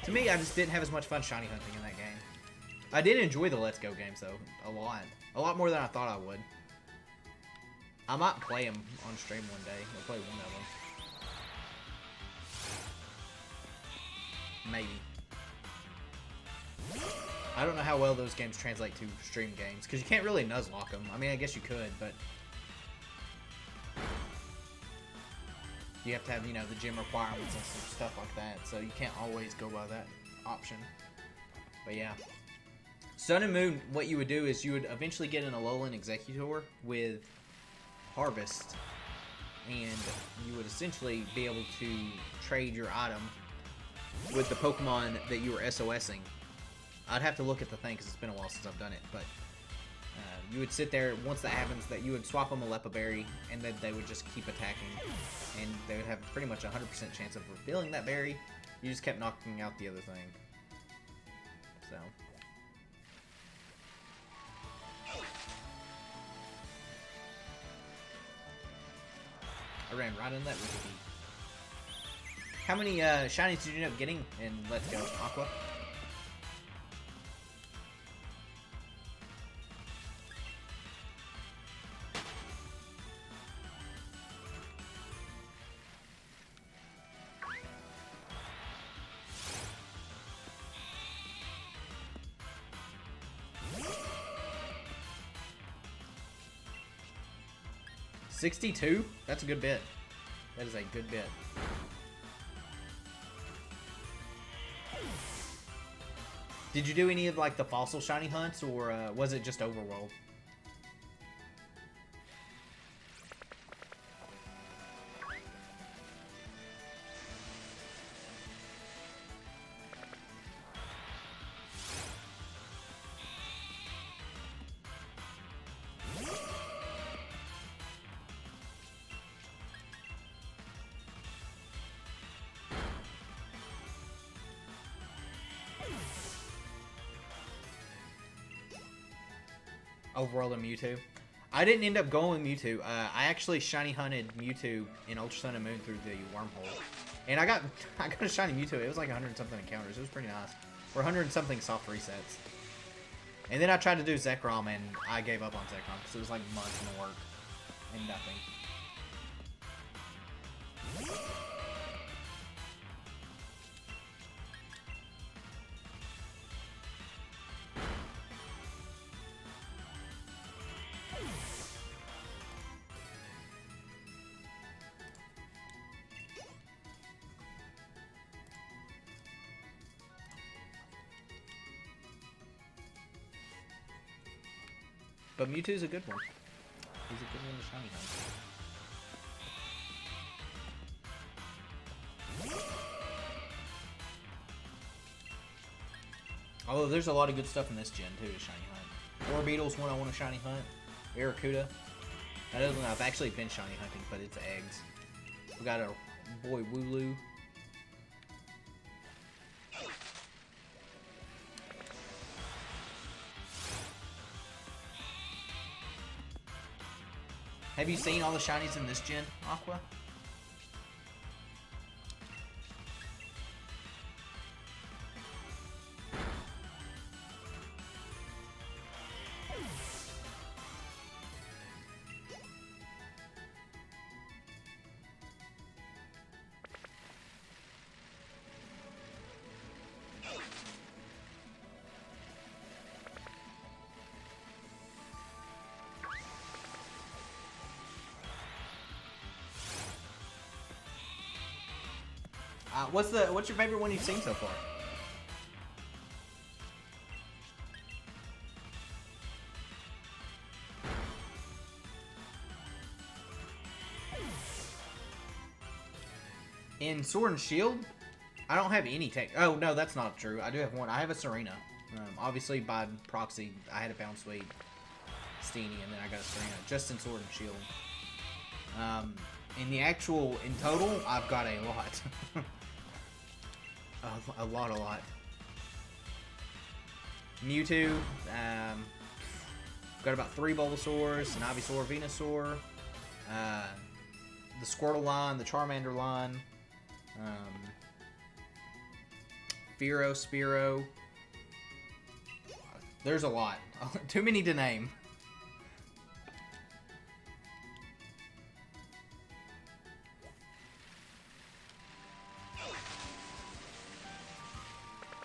To me, I just didn't have as much fun shiny hunting in that game. I did enjoy the Let's Go games, though, a lot. A lot more than I thought I would. I might play them on stream one day. I'll play one of them. Maybe. I don't know how well those games translate to stream games, because you can't really nuzlocke them. I mean, I guess you could, but you have to have, you know, the gym requirements and stuff like that, so you can't always go by that option. But yeah. Sun and Moon, what you would do is you would eventually get an Alolan Executor with Harvest, and you would essentially be able to trade your item with the Pokemon that you were SOSing. I'd have to look at the thing because it's been a while since I've done it, but you would sit there, once that happens, that you would swap them a Leppa Berry, and then they would just keep attacking, and they would have pretty much a 100% chance of revealing that berry. You just kept knocking out the other thing. So I ran right in that with the beat. How many shinies did you end up getting in Let's Go Aqua? $62? That's a good bit. That is a good bit. Did you do any of like the fossil shiny hunts, or was it just overworld? Overworld and Mewtwo. I didn't end up going with Mewtwo. I actually shiny hunted Mewtwo in Ultra Sun and Moon through the wormhole, and I got a shiny Mewtwo. It was like 100 something encounters. It was pretty nice. Or 100 something soft resets. And then I tried to do Zekrom, and I gave up on Zekrom because it was like months in the work and nothing. But Mewtwo's a good one. He's a good one to shiny hunt. Although there's a lot of good stuff in this gen too to shiny hunt. Orbeetle's one I want to shiny hunt. Barracuda. That doesn't know. I've actually been shiny hunting, but it's eggs. We got a boy wooloo. Have you seen all the shinies in this gen, Aqua? What's your favorite one you've seen so far? In Sword and Shield, I don't have any tech. Oh no, that's not true. I do have one. I have a Serena. Obviously by proxy, I had a Bounsweet, Steenie, and then I got a Serena. Just in Sword and Shield. In total, I've got a lot. A lot. Mewtwo, got about 3 Bulbasaurs, an Ivysaur, Venusaur, the Squirtle line, the Charmander line, Fearow, Spearow. There's a lot. Too many to name.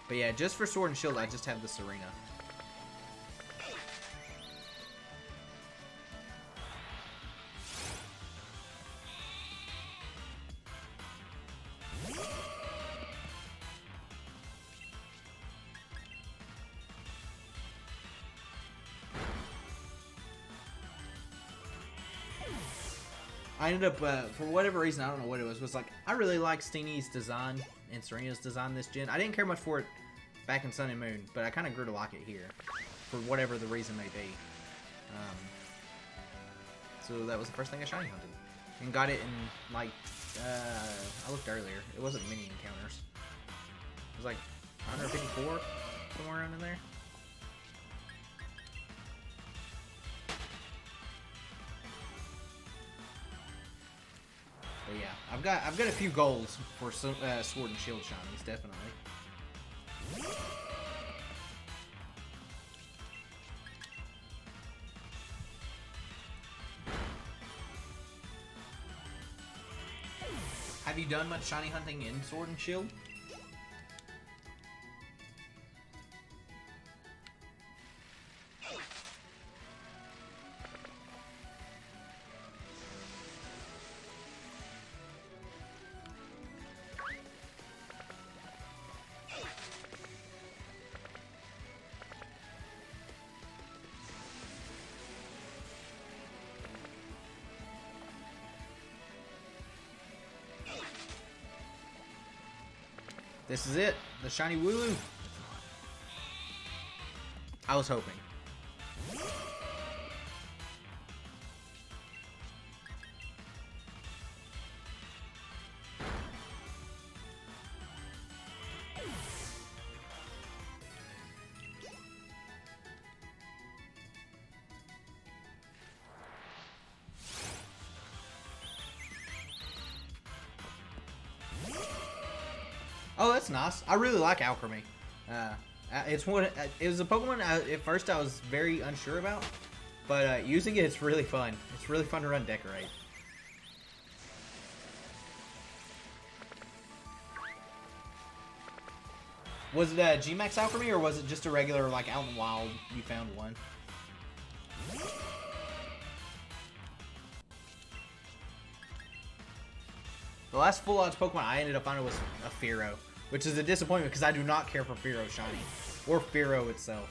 But yeah, just for Sword and Shield, I just have the Serena. I ended up, for whatever reason, I don't know what it was like, I really like Steenie's design and Serena's design this gen. I didn't care much for it back in Sun and Moon, but I kind of grew to like it here, for whatever the reason may be. So that was the first thing I shiny hunted. And got it in, like, I looked earlier, it wasn't many encounters. It was like 154, somewhere around in there. But yeah, I've got a few goals for some, Sword and Shield shinies, definitely. Have you done much shiny hunting in Sword and Shield? This is it, the shiny wooloo. I was hoping. Oh, that's nice. I really like Alchemy. It's one. It was a Pokemon at first I was very unsure about, but using it, it's really fun. It's really fun to run Decorate. Was it a G-Max Alchemy, or was it just a regular, like, out in the wild, you found one? The last full odds Pokemon I ended up finding was a Fearow, which is a disappointment because I do not care for Fearow shiny, or Fearow itself.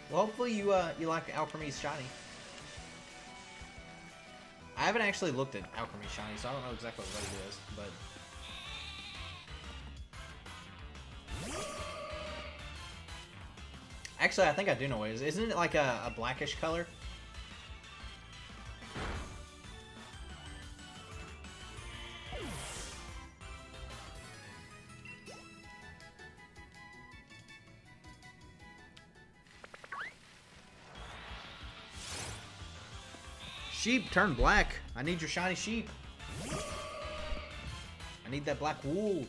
Well, hopefully you like Alchemy's shiny. I haven't actually looked at Alchemy shiny, so I don't know exactly what it is, but Actually, I think I do know what it is. Isn't it like a blackish color? Sheep, turn black. I need your shiny sheep. I need that black wool.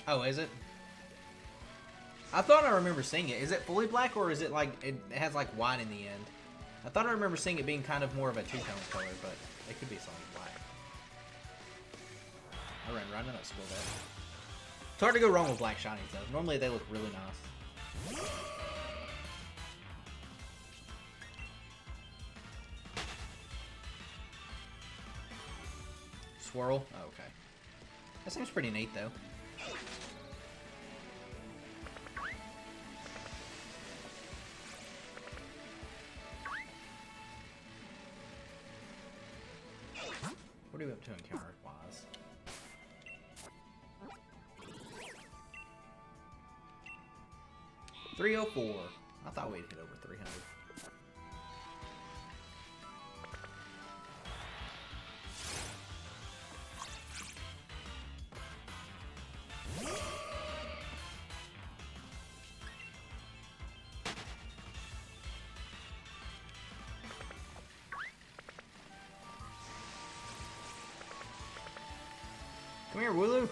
Oh, is it? I thought I remember seeing it. Is it fully black or is it like it has like white in the end? I thought I remember seeing it being kind of more of a two-tone color, but it could be something black. I ran right into that school there. It's hard to go wrong with black shinies though. Normally they look really nice. Swirl? Oh, okay. That seems pretty neat though. What are we up to encounter-wise? $304. I thought we'd hit over 300. Come here, wooloo.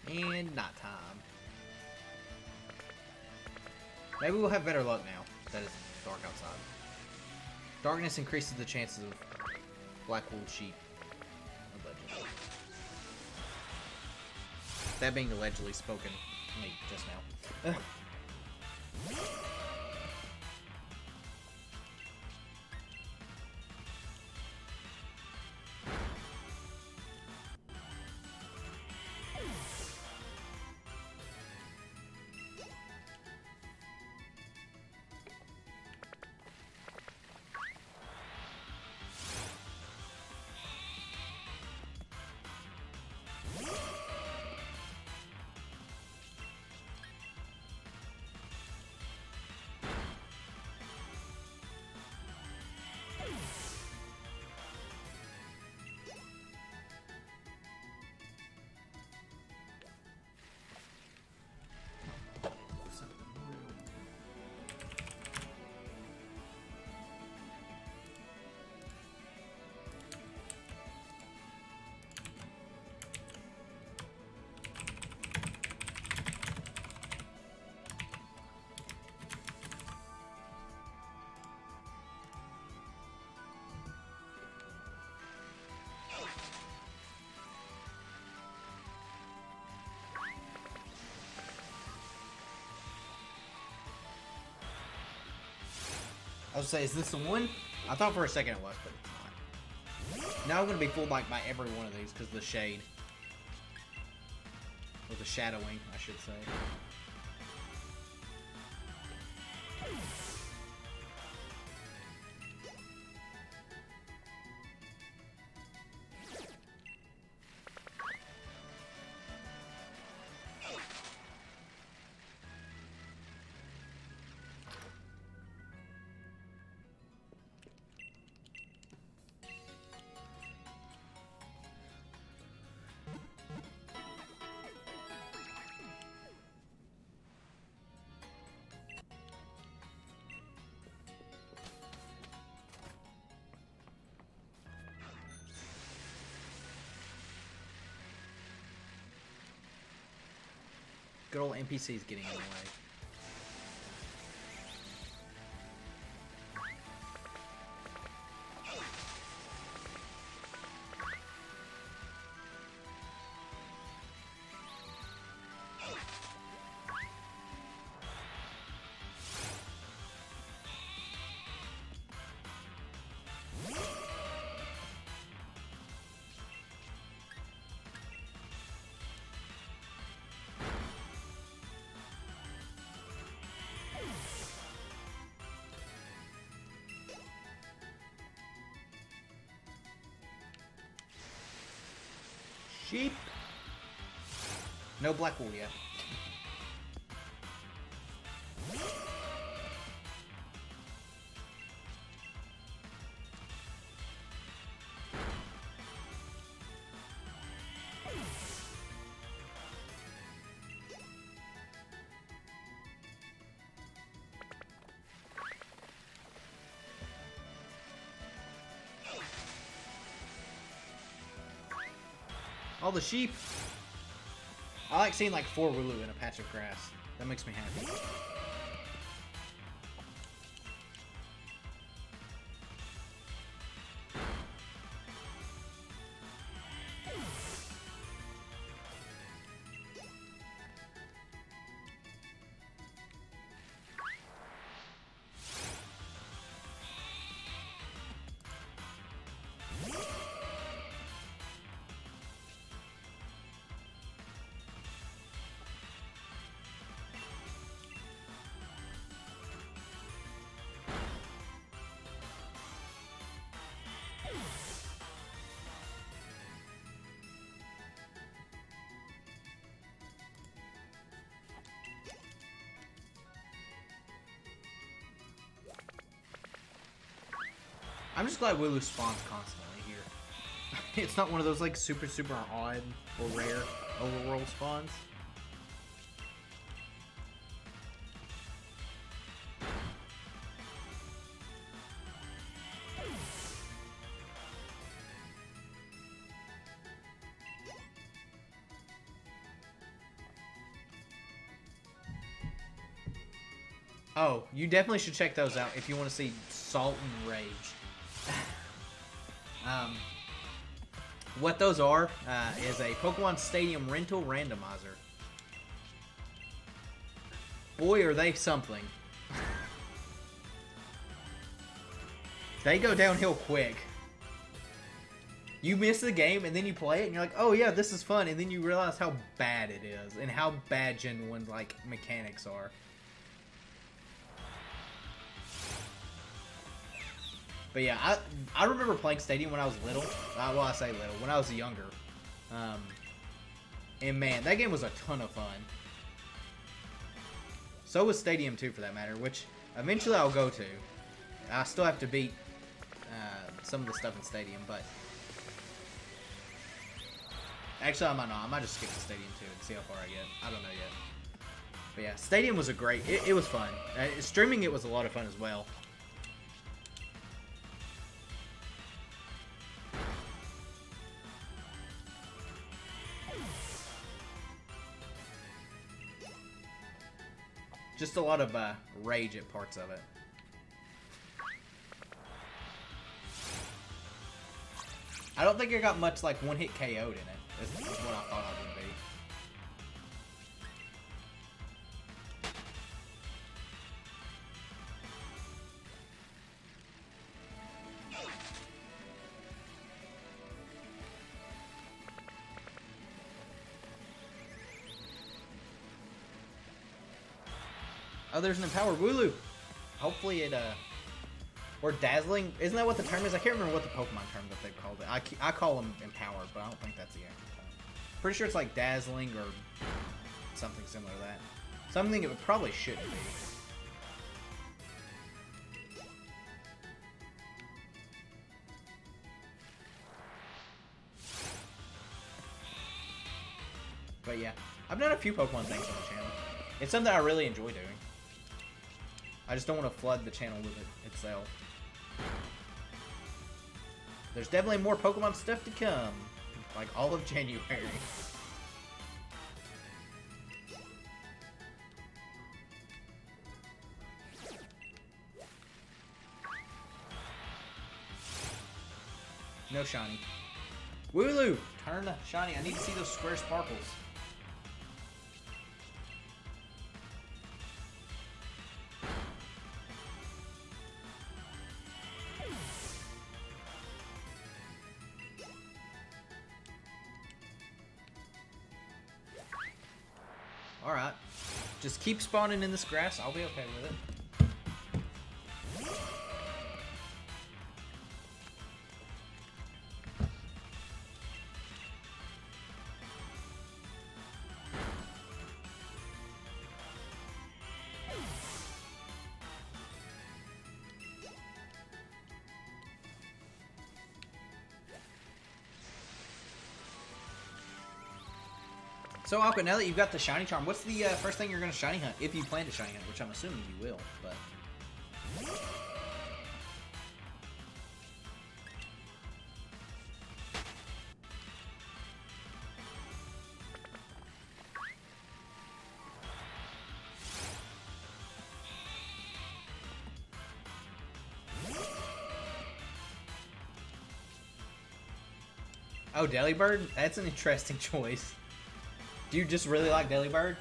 And not time. Maybe we'll have better luck now that it's dark outside. Darkness increases the chances of black wool sheep. Allegedly. That being allegedly spoken to me just now. I was gonna say, is this the one? I thought for a second it was, but it's not. Now I'm gonna be fooled like by every one of these because of the shade. Or the shadowing, I should say. Good old NPCs getting in the way. Sheep. No black wool yet. All the sheep. I like seeing like 4 wooloo in a patch of grass. That makes me happy. I'm just glad wooloo spawns constantly here. It's not one of those like super odd or rare overworld spawns. Oh, you definitely should check those out if you want to see Salt and Rage. What those are is a Pokemon Stadium rental randomizer. Boy, are they something. They go downhill quick. You miss the game and then you play it and you're like, oh yeah, this is fun, and then you realize how bad it is and how bad Gen 1 like mechanics are. But yeah, I remember playing Stadium when I was little. Well, I say little, when I was younger. And man, that game was a ton of fun. So was Stadium 2 for that matter, which eventually I'll go to. I still have to beat some of the stuff in Stadium, but... Actually, I might not. I might just skip to Stadium 2 and see how far I get. I don't know yet. But yeah, Stadium was a great... It was fun. Streaming it was a lot of fun as well. Just a lot of rage at parts of it. I don't think I got much like one-hit KO'd in it. Is what I thought I would be. Oh, there's an empowered wooloo. Hopefully it, or dazzling. Isn't that what the term is? I can't remember what the Pokemon term that they've called it. I call them empowered, but I don't think that's the actual term. Pretty sure it's like dazzling or something similar to that. Something it probably shouldn't be. But yeah, I've done a few Pokemon things on the channel. It's something I really enjoy doing. I just don't want to flood the channel with it itself. There's definitely more Pokemon stuff to come. Like all of January. No shiny. Wooloo! Turn shiny. I need to see those square sparkles. Alright. Just keep spawning in this grass. I'll be okay with it. So, Aqua, now that you've got the shiny charm, what's the first thing you're going to shiny hunt? If you plan to shiny hunt, which I'm assuming you will, but... Oh, Delibird? That's an interesting choice. Do you just really like Delibird?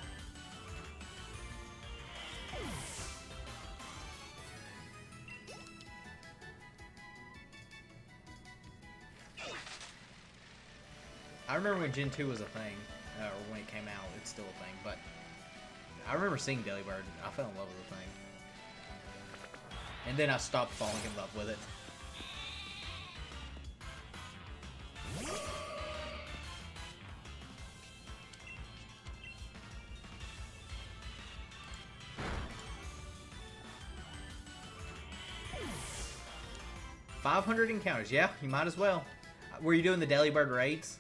I remember when Gen 2 was a thing, or when it came out, it's still a thing, but I remember seeing Delibird. I fell in love with the thing. And then I stopped falling in love with it. $500 encounters. Yeah, you might as well. Were you doing the Delibird raids?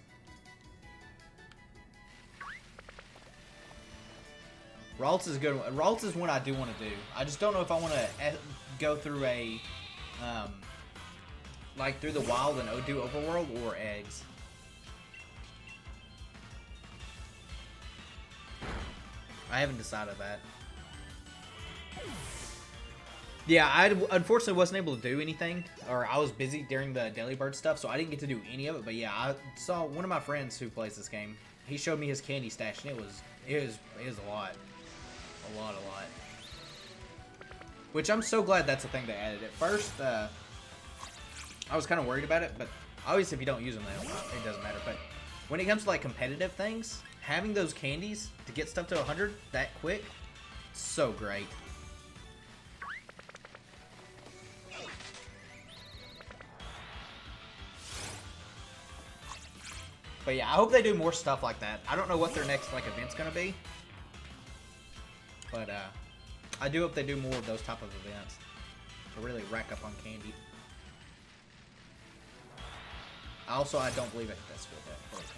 Ralts is a good one. Ralts is one I do want to do. I just don't know if I want to go through a, like through the wild and do overworld or eggs. I haven't decided that. Yeah, I unfortunately wasn't able to do anything, or I was busy during the Delibird stuff, so I didn't get to do any of it. But yeah, I saw one of my friends who plays this game. He showed me his candy stash, and it was a lot. A lot. Which I'm so glad that's a thing they added. At first, I was kind of worried about it, but obviously if you don't use them, it doesn't matter. But when it comes to like competitive things, having those candies to get stuff to 100 that quick, so great. But yeah, I hope they do more stuff like that. I don't know what their next like event's gonna be. But I do hope they do more of those type of events to really rack up on candy. Also, I don't believe I hit that skill deck. Okay.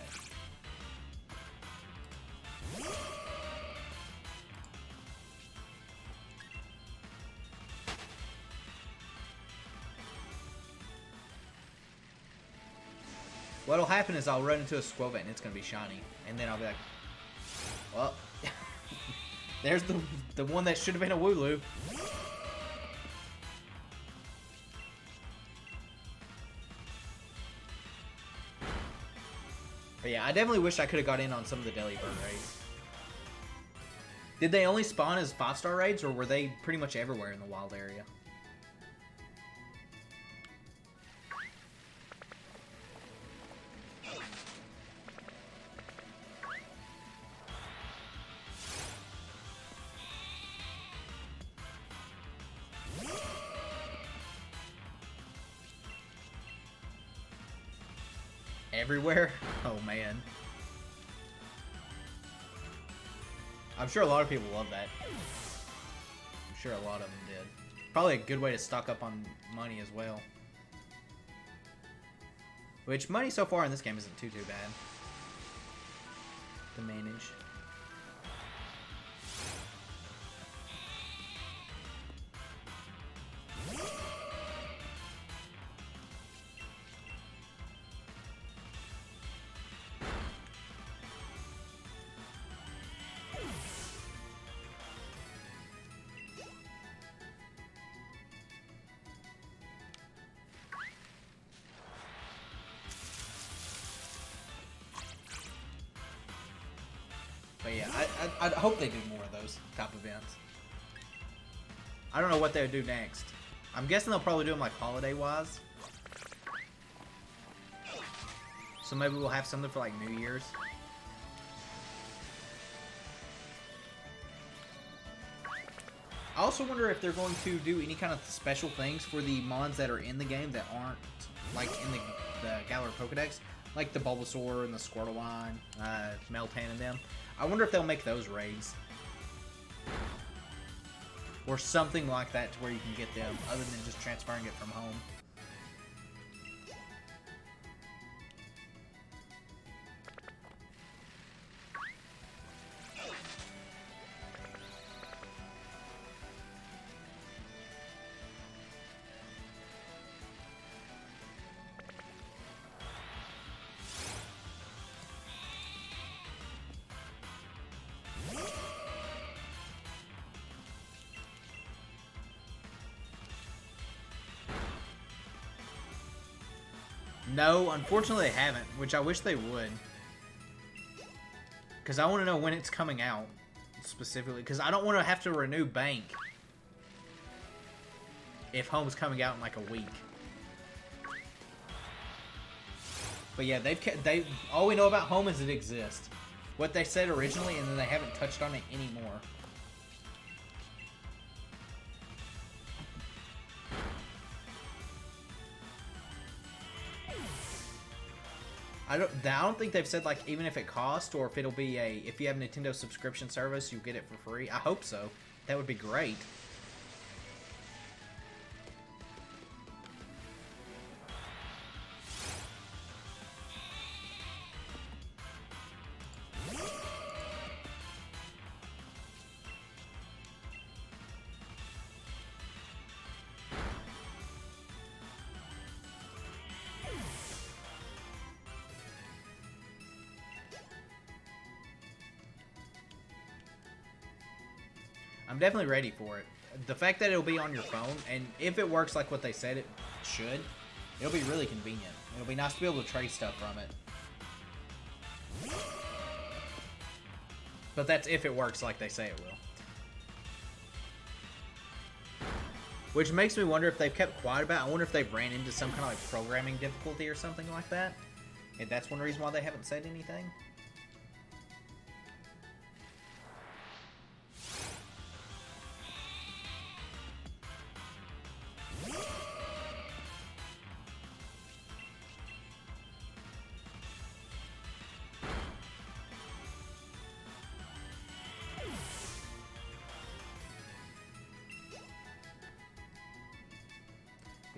What'll happen is I'll run into a Squelvet and it's gonna be shiny, and then I'll be like, well. There's the one that should have been a wooloo. But yeah, I definitely wish I could have got in on some of the Delibird raids. Did they only spawn as 5-star raids, or were they pretty much everywhere in the wild area? Everywhere? Oh man. I'm sure a lot of people love that. I'm sure a lot of them did. Probably a good way to stock up on money as well. Which money so far in this game isn't too bad to manage. But yeah, I hope they do more of those type events. I don't know what they would do next. I'm guessing they'll probably do them like holiday-wise. So maybe we'll have something for like New Year's. I also wonder if they're going to do any kind of special things for the mons that are in the game that aren't like in the Galar Pokedex. Like the Bulbasaur and the Squirtle, Meltan and them. I wonder if they'll make those raids. Or something like that to where you can get them, other than just transferring it from home. No, unfortunately they haven't, which I wish they would. Because I want to know when it's coming out, specifically. Because I don't want to have to renew Bank if Home's coming out in like a week. But yeah, all we know about Home is it exists. What they said originally, and then they haven't touched on it anymore. I don't think they've said like even if it costs or if it'll be if you have a Nintendo subscription service you get it for free. I hope so. That would be great. I'm definitely ready for it. The fact that it'll be on your phone, and if it works like what they said it should, it'll be really convenient. It'll be nice to be able to trade stuff from it. But that's if it works like they say it will. Which makes me wonder if they've kept quiet about it. I wonder if they've ran into some kind of like programming difficulty or something like that. And that's one reason why they haven't said anything.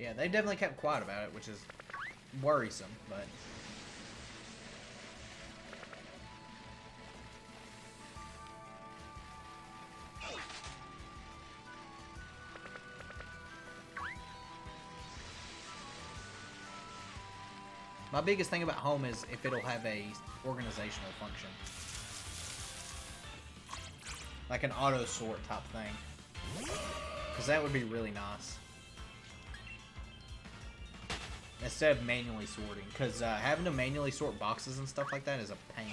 Yeah, they definitely kept quiet about it, which is worrisome, but... My biggest thing about Home is if it'll have a organizational function. Like an auto sort type thing. Because that would be really nice. Instead of manually sorting. Because having to manually sort boxes and stuff like that is a pain.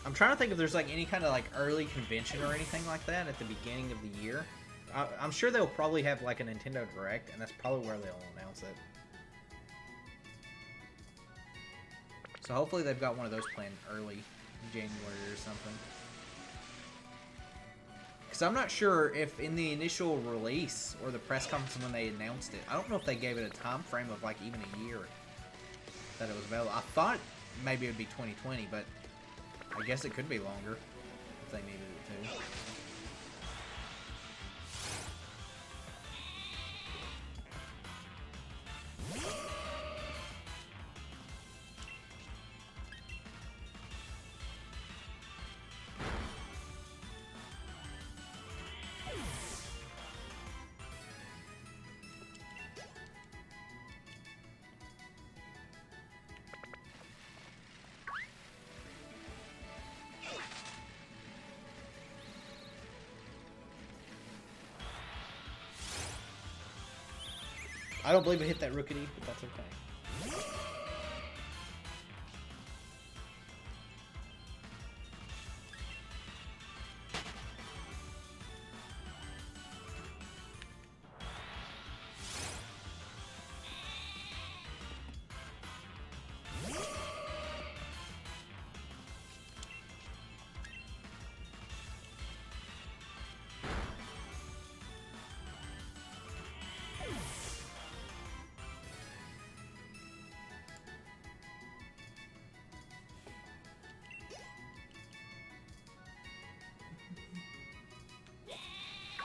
I'm trying to think if there's like any kind of like early convention or anything like that at the beginning of the year. I'm sure they'll probably have like a Nintendo Direct, and that's probably where they'll announce it. So hopefully they've got one of those planned early January or something. Because I'm not sure if in the initial release or the press conference when they announced it, I don't know if they gave it a time frame of like even a year that it was available. I thought maybe it would be 2020, but I guess it could be longer if they needed it to. I don't believe it hit that Rookity, but that's okay.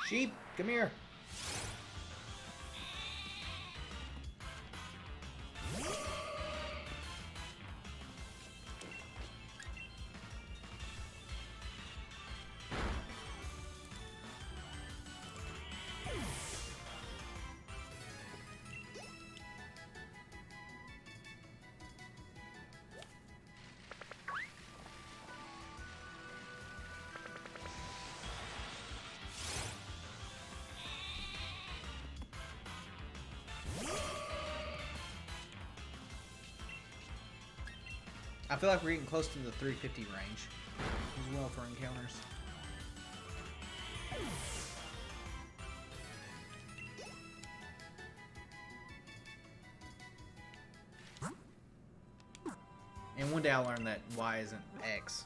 Sheep, come here. I feel like we're getting close to the 350 range as well for encounters. And one day I'll learn that Y isn't X.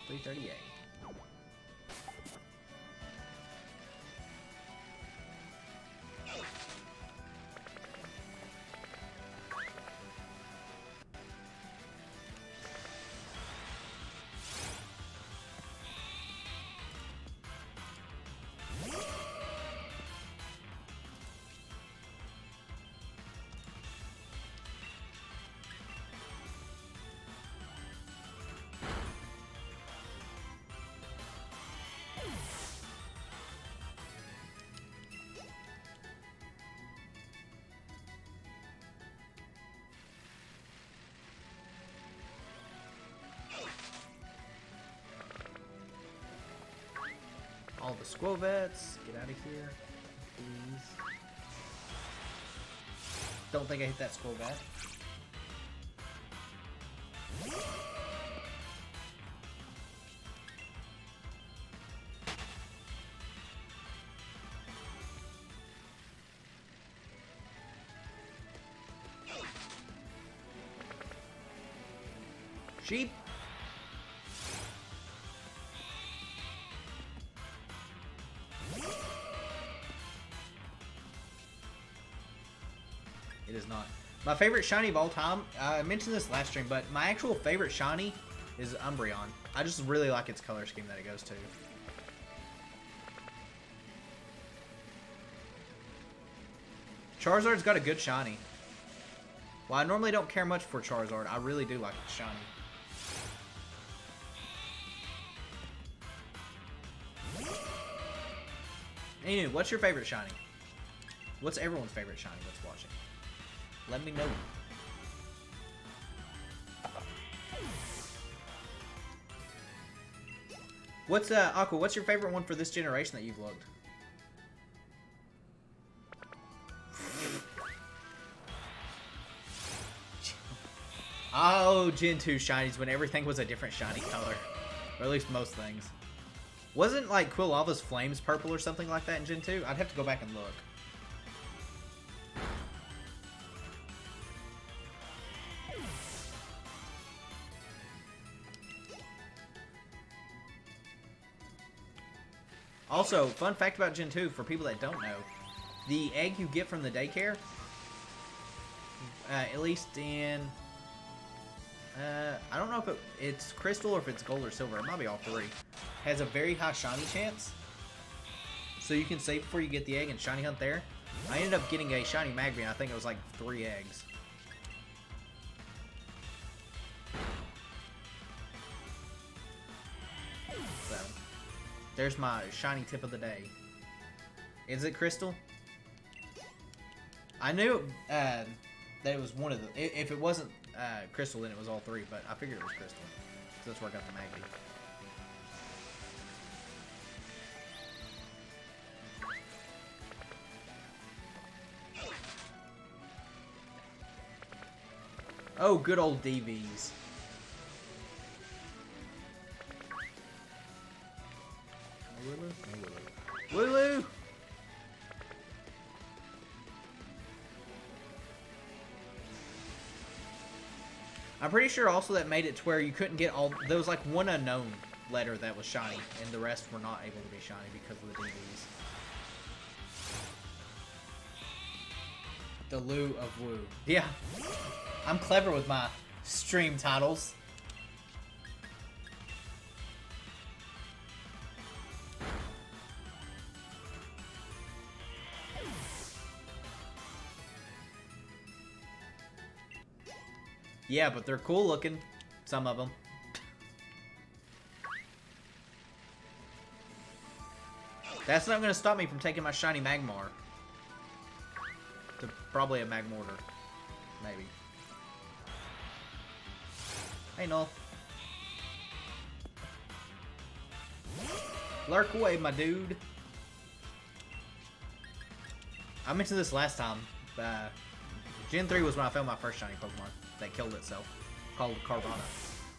338. All the Squovets, get out of here, please. Don't think I hit that Squovet. Sheep. It is not. My favorite shiny of all time, I mentioned this last stream, but my actual favorite shiny is Umbreon. I just really like its color scheme that it goes to. Charizard's got a good shiny. Well, I normally don't care much for Charizard. I really do like its shiny. Anyway, what's your favorite shiny? What's everyone's favorite shiny that's watching? Let me know. What's Aqua, what's your favorite one for this generation that you've looked? Oh, Gen 2 shinies when everything was a different shiny color. Or at least most things. Wasn't like Quilava's Flames purple or something like that in Gen 2? I'd have to go back and look. Also, fun fact about Gen 2, for people that don't know, the egg you get from the daycare, at least in... I don't know if it's crystal or if it's gold or silver. It might be all three. Has a very high shiny chance. So you can save before you get the egg and shiny hunt there. I ended up getting a shiny Magby. I think it was like 3 eggs. So, there's my shiny tip of the day. Is it crystal? I knew that it was one of the... If it wasn't crystal, then it was all 3, but I figured it was crystal. So that's where I got the Magby. Oh, good old DVs. Wooloo! I'm pretty sure also that made it to where you couldn't get all... There was like one unknown letter that was shiny, and the rest were not able to be shiny because of the DVs. The Loo of Woo. Yeah. I'm clever with my stream titles. Yeah, but they're cool looking. Some of them. That's not going to stop me from taking my shiny Magmar. To probably a Magmortar. Maybe. Hey, Null. Lurk away, my dude. I mentioned this last time. Gen 3 was when I found my first shiny Pokemon that killed itself, called Carvana,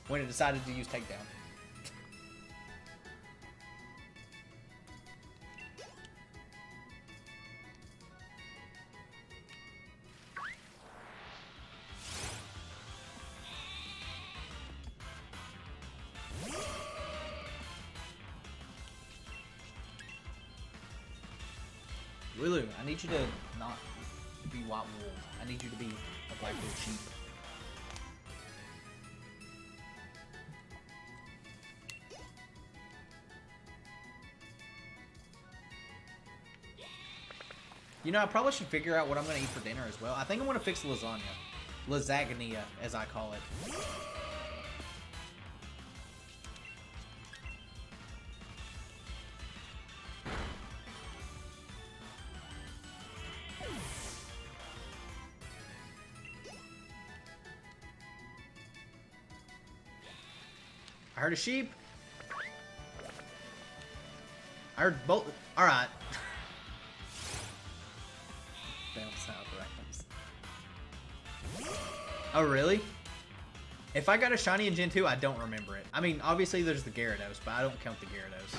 when it decided to use Takedown. Wooloo, I need you to not be white wool. I need you to be a black wool sheep. You know, I probably should figure out what I'm going to eat for dinner as well. I think I want to fix lasagna. Lasagna, as I call it. I heard a sheep. I heard both. Alright. Oh, really? If I got a shiny in Gen 2, I don't remember it. I mean, obviously there's the Gyarados, but I don't count the Gyarados.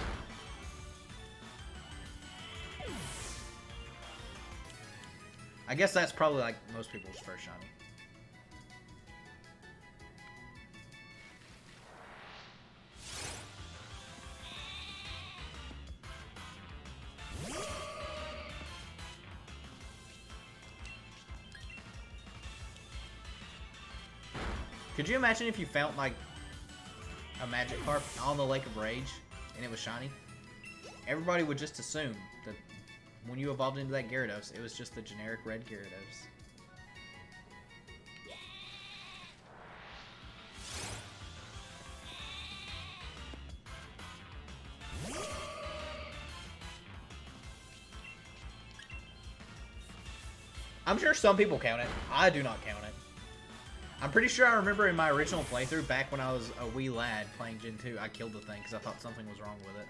I guess that's probably like most people's first shiny. Could you imagine if you found, like, a Magikarp on the Lake of Rage, and it was shiny? Everybody would just assume that when you evolved into that Gyarados, it was just the generic red Gyarados. I'm sure some people count it. I do not count it. I'm pretty sure I remember in my original playthrough, back when I was a wee lad playing Gen 2, I killed the thing because I thought something was wrong with it.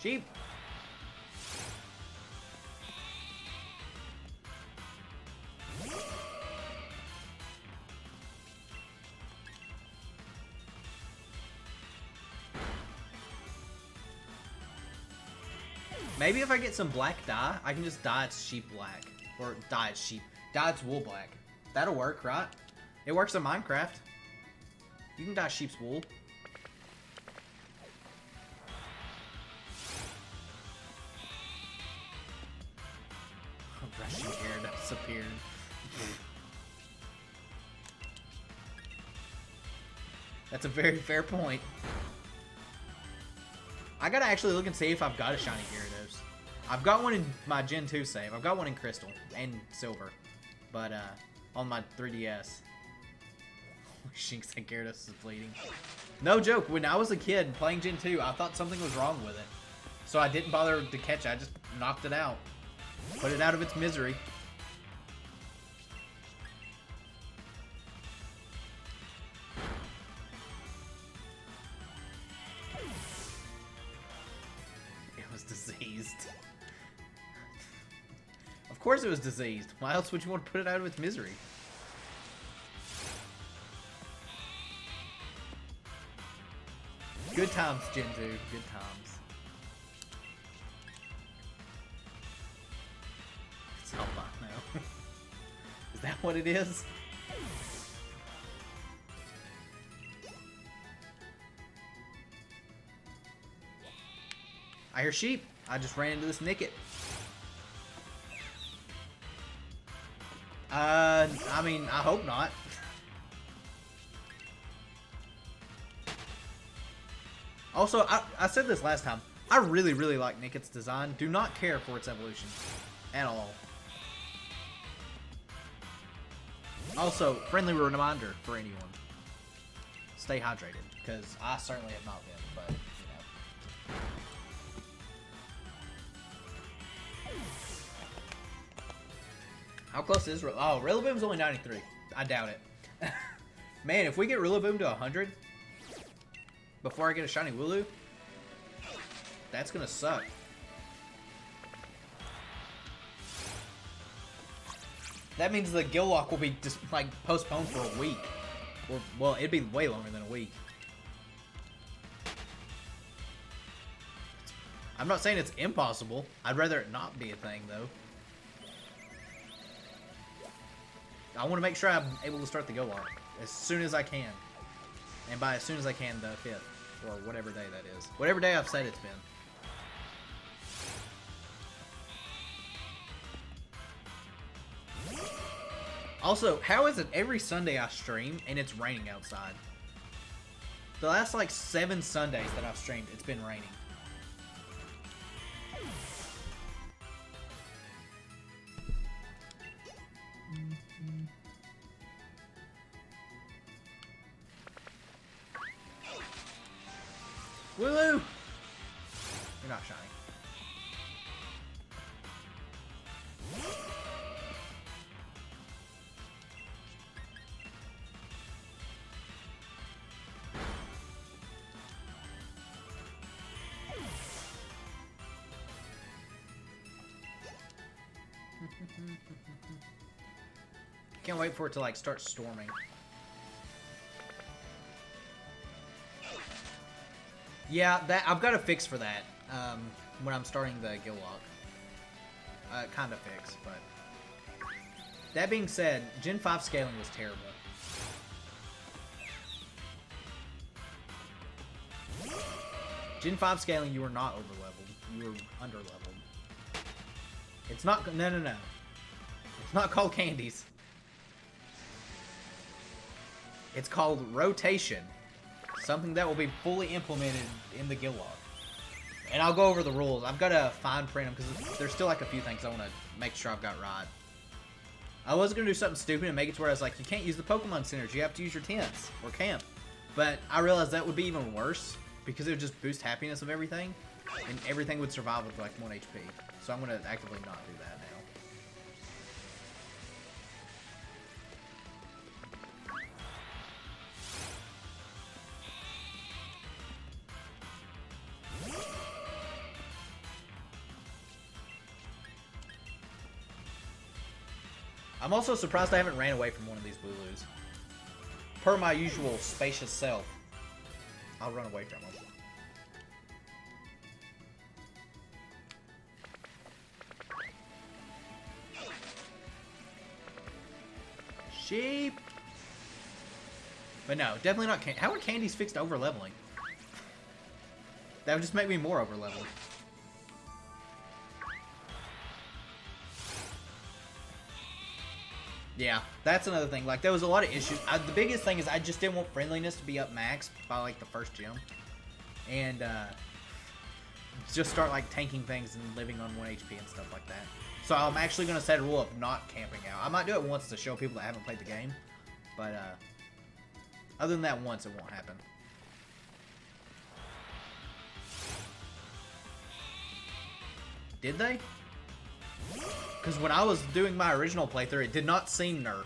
Sheep! Maybe if I get some black dye, I can just dye its sheep black. Or dye its sheep. Dye its wool black. That'll work, right? It works in Minecraft. You can dye sheep's wool. Russian Gyarados appeared. That's a very fair point. I gotta actually look and see if I've got a shiny Gyarados. I've got one in my Gen 2 save. I've got one in Crystal and Silver. But, on my 3DS. Holy shinks, that Gyarados is bleeding. No joke, when I was a kid playing Gen 2, I thought something was wrong with it. So I didn't bother to catch it. I just knocked it out. Put it out of its misery. It was diseased. Of course it was diseased. Why else would you want to put it out of its misery? Good times, Gen 2. Good times. It's albino. Is that what it is? I hear sheep. I just ran into this Nickit. I mean, I hope not. Also, I said this last time. I really, really like Nickit's design. Do not care for its evolution. At all. Also, friendly reminder for anyone. Stay hydrated. Because I certainly have not been, but, you know. How close is oh, Rillaboom's only 93. I doubt it. Man, if we get Rillaboom to 100 before I get a shiny wooloo, that's gonna suck. That means the Gillock will be just like postponed for a week. Or, well, it'd be way longer than a week. I'm not saying it's impossible. I'd rather it not be a thing, though. I want to make sure I'm able to start the Gillock as soon as I can. And by as soon as I can, the 5th. Or whatever day that is. Whatever day I've said it's been. Also, how is it every Sunday I stream and it's raining outside? The last like 7 Sundays that I've streamed, it's been raining. Wooloo! You're not shiny. Can't wait for it to like start storming. Yeah, that I've got a fix for that. When I'm starting the Gillock. Kind of fix, but that being said, Gen 5 scaling was terrible. Gen 5 scaling, you were not over leveled. You were under leveled. It's not. No. It's not called candies. It's called rotation. Something that will be fully implemented in the Gillock. And I'll go over the rules. I've got to fine print them because there's still like a few things I want to make sure I've got right. I was going to do something stupid and make it to where I was like, you can't use the Pokemon Centers. You have to use your tents or camp. But I realized that would be even worse because it would just boost happiness of everything. And everything would survive with like 1 HP. So I'm going to actively not do that now. I'm also surprised I haven't ran away from one of these wooloos. Per my usual spacious self, I'll run away from them. Sheep! But no, definitely not candy. How are candies fixed over leveling? That would just make me more over leveled. Yeah, that's another thing. Like, there was a lot of issues. The biggest thing is I just didn't want friendliness to be up max by, like, the first gym. And, just start, like, tanking things and living on 1 HP and stuff like that. So I'm actually going to set a rule of not camping out. I might do it once to show people that haven't played the game. But, other than that once, it won't happen. Did they? Because when I was doing my original playthrough, it did not seem nerfed.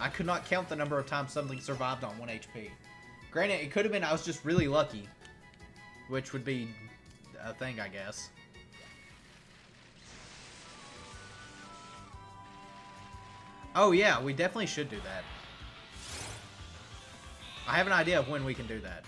I could not count the number of times something survived on 1 HP. Granted, it could have been I was just really lucky. Which would be a thing, I guess. Oh yeah, we definitely should do that. I have an idea of when we can do that.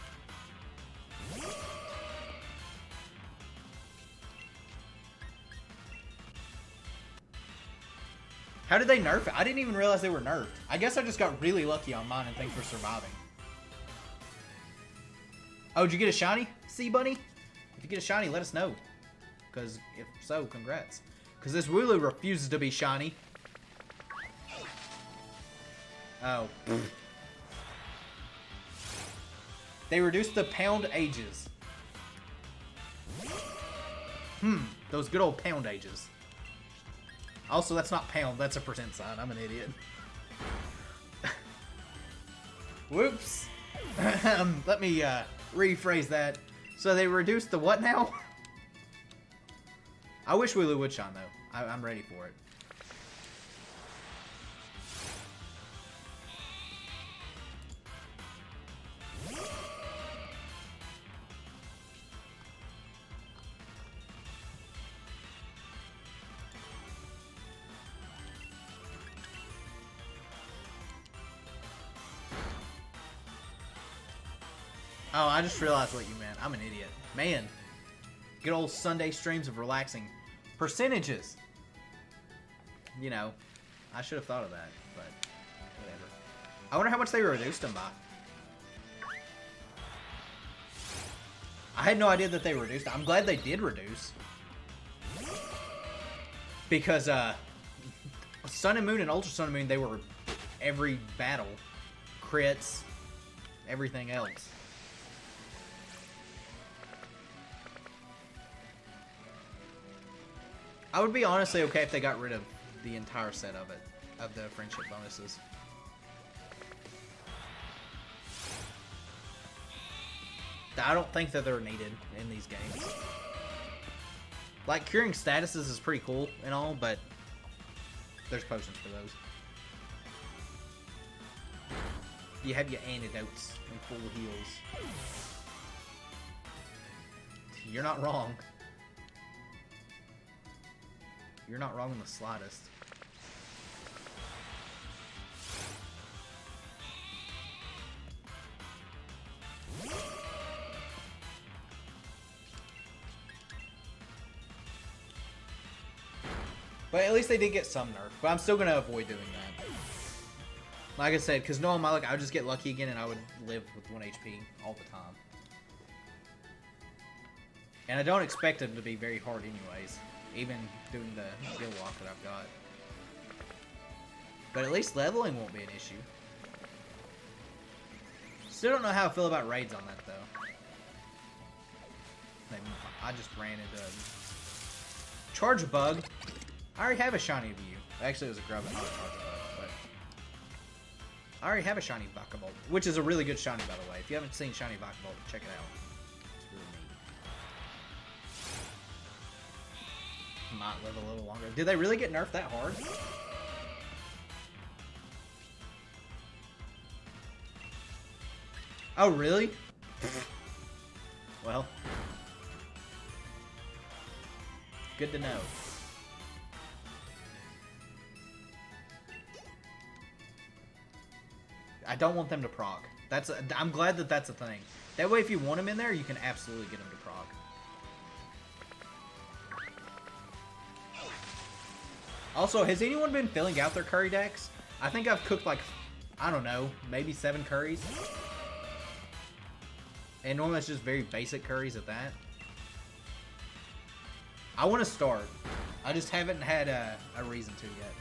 How did they nerf it? I didn't even realize they were nerfed. I guess I just got really lucky on mine and thanks for surviving. Oh, did you get a shiny? Sea Bunny? If you get a shiny, let us know. Because if so, congrats. Because this wooloo refuses to be shiny. Oh. They reduced the pound ages. Those good old pound ages. Also, that's not pound, that's a percent sign. I'm an idiot. Whoops. Let me rephrase that. So they reduced the what now? I wish wooloo would shine though. I'm ready for it. Oh, I just realized what you meant. I'm an idiot. Man. Good old Sunday streams of relaxing. Percentages. You know, I should have thought of that, but whatever. I wonder how much they reduced them by. I had no idea that they reduced. I'm glad they did reduce. Because, Sun and Moon and Ultra Sun and Moon, they were every battle. Crits. Everything else. I would be honestly okay if they got rid of the entire set of it, of the friendship bonuses. I don't think that they're needed in these games. Like, curing statuses is pretty cool and all, but there's potions for those. You have your antidotes and full heals. You're not wrong. You're not wrong in the slightest. But at least they did get some nerf. But I'm still going to avoid doing that. Like I said, because knowing my luck, I would just get lucky again and I would live with 1 HP all the time. And I don't expect them to be very hard anyways. Even doing the skill walk that I've got. But at least leveling won't be an issue. Still don't know how I feel about raids on that though. I just ran into a charge bug. I already have a shiny of you. Actually, it was a grub and not a charge bug, but I already have a shiny Vakavolt, which is a really good shiny, by the way. If you haven't seen shiny Vakavolt, check it out. It's really neat. Might live a little longer. Did they really get nerfed that hard? Oh, really? Well, good to know. I don't want them to proc. I'm glad that that's a thing. That way, if you want them in there, you can absolutely get them to proc. Also, has anyone been filling out their curry decks? I think I've cooked like, I don't know, maybe 7 curries. And normally it's just very basic curries at that. I want to start. I just haven't had a reason to yet.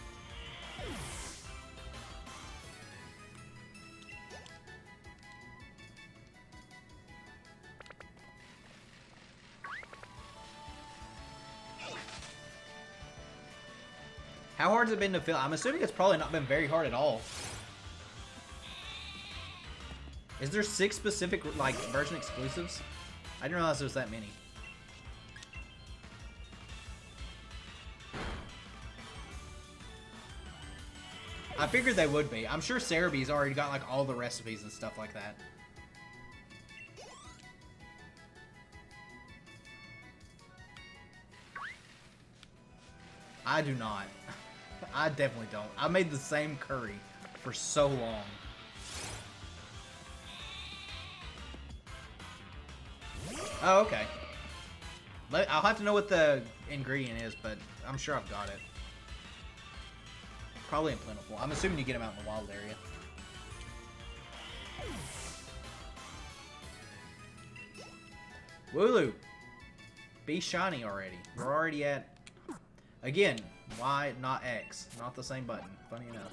How hard has it been to fill? I'm assuming it's probably not been very hard at all. Is there 6 specific, like, version exclusives? I didn't realize there was that many. I figured they would be. I'm sure Cerebee's already got, like, all the recipes and stuff like that. I do not. I definitely don't. I made the same curry for so long. Oh, okay. I'll have to know what the ingredient is, but I'm sure I've got it. Probably in Plentiful. I'm assuming you get them out in the wild area. Wooloo! Be shiny already. We're already at... Again, Y, not X. Not the same button. Funny enough.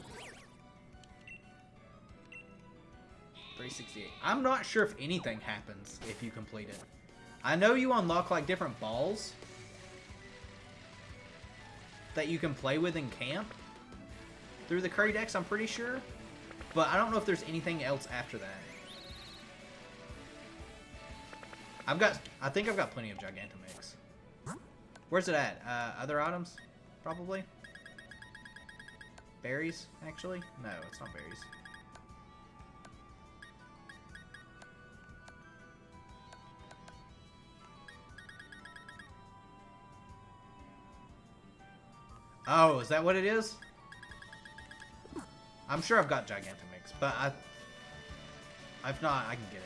368. I'm not sure if anything happens if you complete it. I know you unlock, like, different balls that you can play with in camp through the curry decks, I'm pretty sure. But I don't know if there's anything else after that. I think I've got plenty of Gigantomix. Where's it at? Other items? Probably? Berries, actually? No, it's not berries. Oh, is that what it is? I'm sure I've got Gigantomix, but if not, I can get it.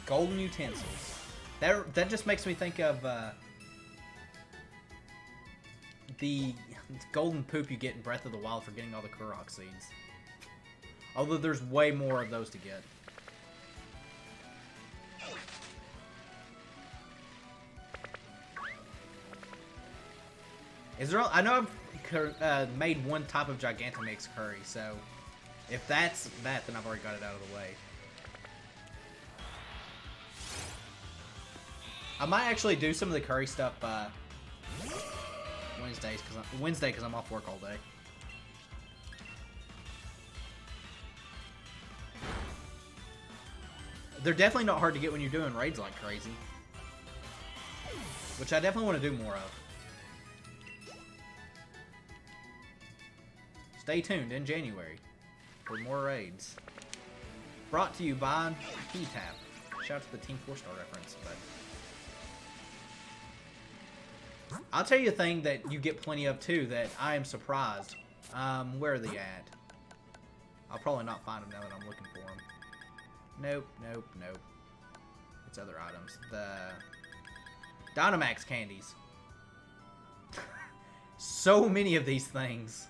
Golden utensils. That just makes me think of the golden poop you get in Breath of the Wild for getting all the Korok seeds. Although there's way more of those to get. Is there? I know I've made one type of Gigantomix curry, so if that's that, then I've already got it out of the way. I might actually do some of the curry stuff Wednesday because I'm off work all day. They're definitely not hard to get when you're doing raids like crazy, which I definitely want to do more of. Stay tuned in January for more raids. Brought to you by VTap. Shout out to the Team 4-star reference, but I'll tell you a thing that you get plenty of too that I am surprised. Where are they at? I'll probably not find them now that I'm looking for them. Nope, nope, nope. It's other items. The Dynamax candies. So many of these things.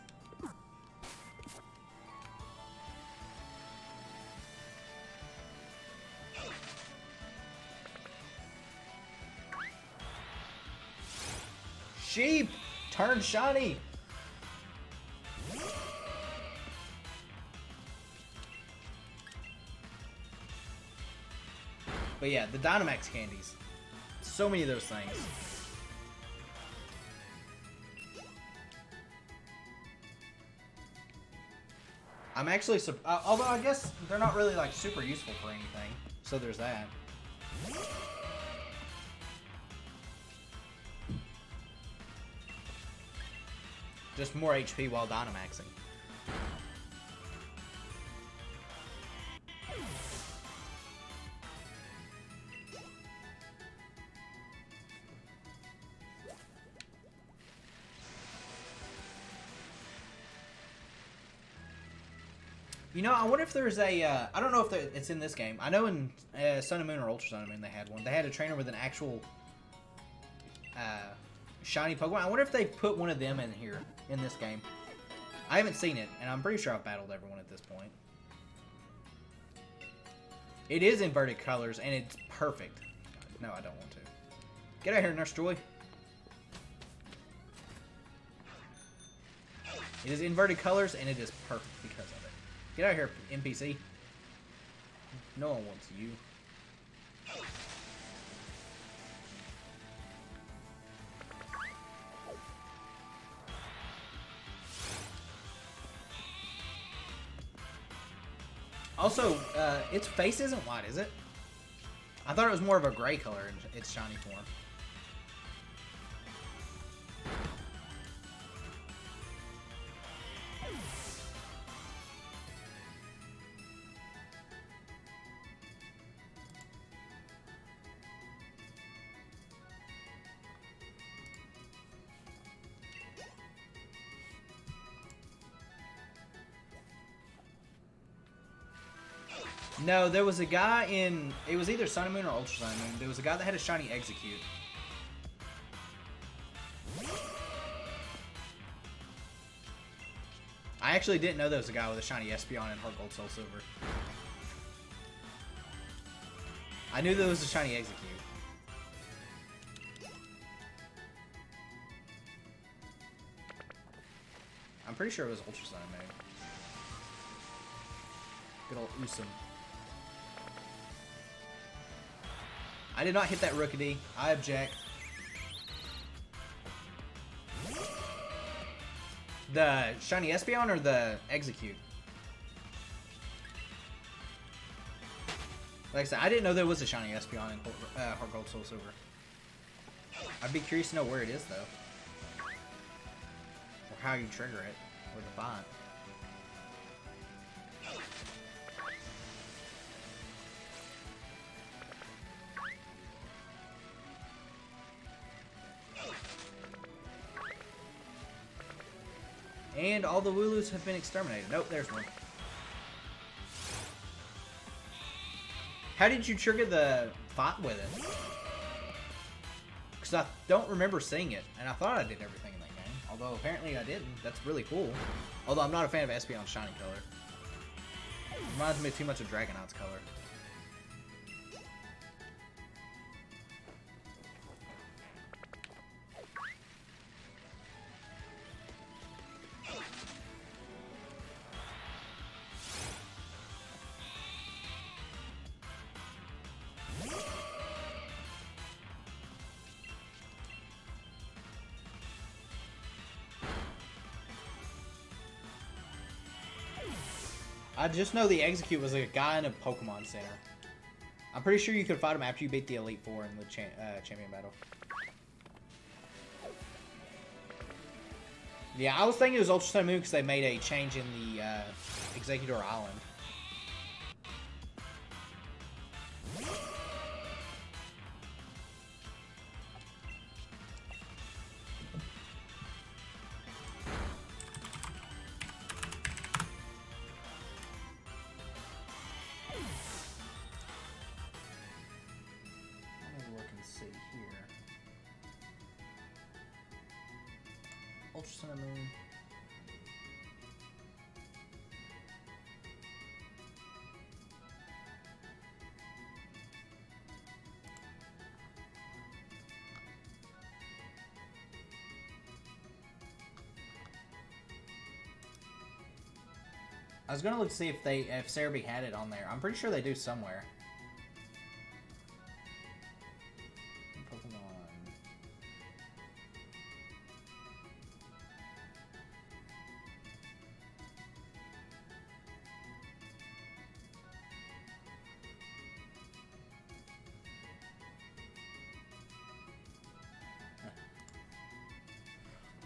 Sheep! Turn shiny! But yeah, the Dynamax candies. So many of those things. I'm actually, although I guess they're not really like super useful for anything. So there's that. Just more HP while Dynamaxing. You know, I wonder if there's a. I don't know if it's in this game. I know in Sun and Moon or Ultra Sun and Moon they had one. They had a trainer with an actual shiny Pokemon. I wonder if they put one of them in here in this game. I haven't seen it, and I'm pretty sure I've battled everyone at this point. It is inverted colors, and it's perfect. No, I don't want to. Get out of here, Nurse Joy. It is inverted colors, and it is perfect because of it. Get out of here, NPC. No one wants you. Also, its face isn't white, is it? I thought it was more of a gray color in its shiny form. No, there was a guy in... It was either Sun and Moon or Ultra Sun and Moon. There was a guy that had a shiny Execute. I actually didn't know there was a guy with a shiny Espeon in Heart Gold Soul Silver. I knew there was a shiny Execute. I'm pretty sure it was Ultra Sun and Moon. Good old Usum. I did not hit that Rookity. I object. The shiny Espeon or the Execute? Like I said, I didn't know there was a shiny Espeon in Heart Gold Soul Silver. I'd be curious to know where it is, though. Or how you trigger it. Or the font. And all the wooloos have been exterminated. Nope, there's one. How did you trigger the fight with it? Because I don't remember seeing it, and I thought I did everything in that game. Although apparently I didn't. That's really cool. Although I'm not a fan of Espeon's shiny color. It reminds me too much of Dragonite's color. I just know the Execute was a guy in a Pokemon Center. I'm pretty sure you could fight him after you beat the Elite Four in the champion battle. Yeah, I was thinking it was Ultra Sun and Moon because they made a change in the Executor Island. Ultra Sun and Moon. I was gonna look to see if Cerebi had it on there. I'm pretty sure they do somewhere. Pokemon.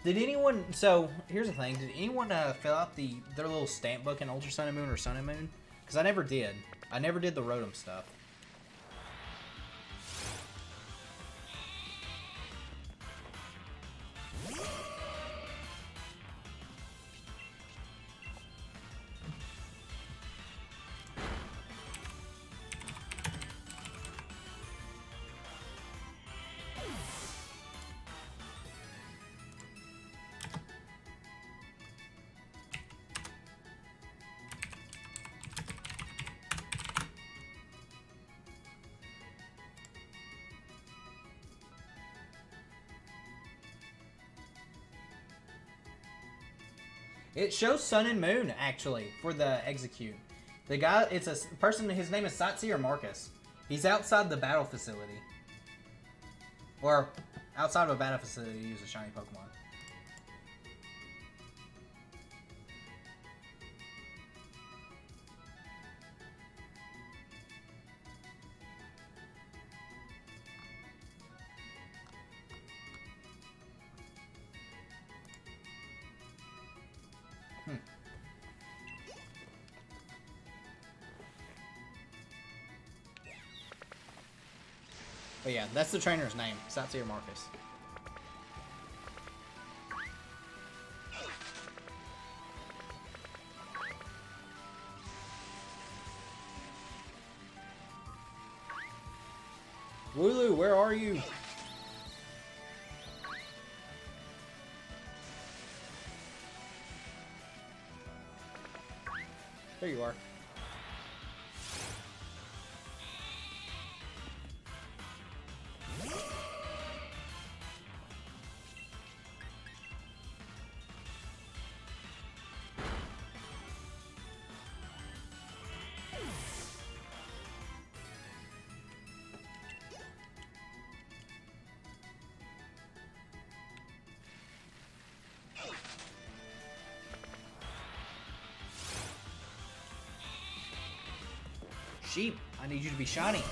Did anyone? So here's the thing. Did anyone fill out their little stamp book in Ultra Sun and Moon or Sun and Moon? Because I never did. I never did the Rotom stuff. It shows Sun and Moon, actually, for the execute. The guy, it's a person, his name is Satsi or Marcus. He's outside the battle facility. Or, outside of a battle facility to use a shiny Pokemon. But yeah, that's the trainer's name, Satsi or Marcus. Wooloo, where are you? There you are. Sheep, I need you to be shiny.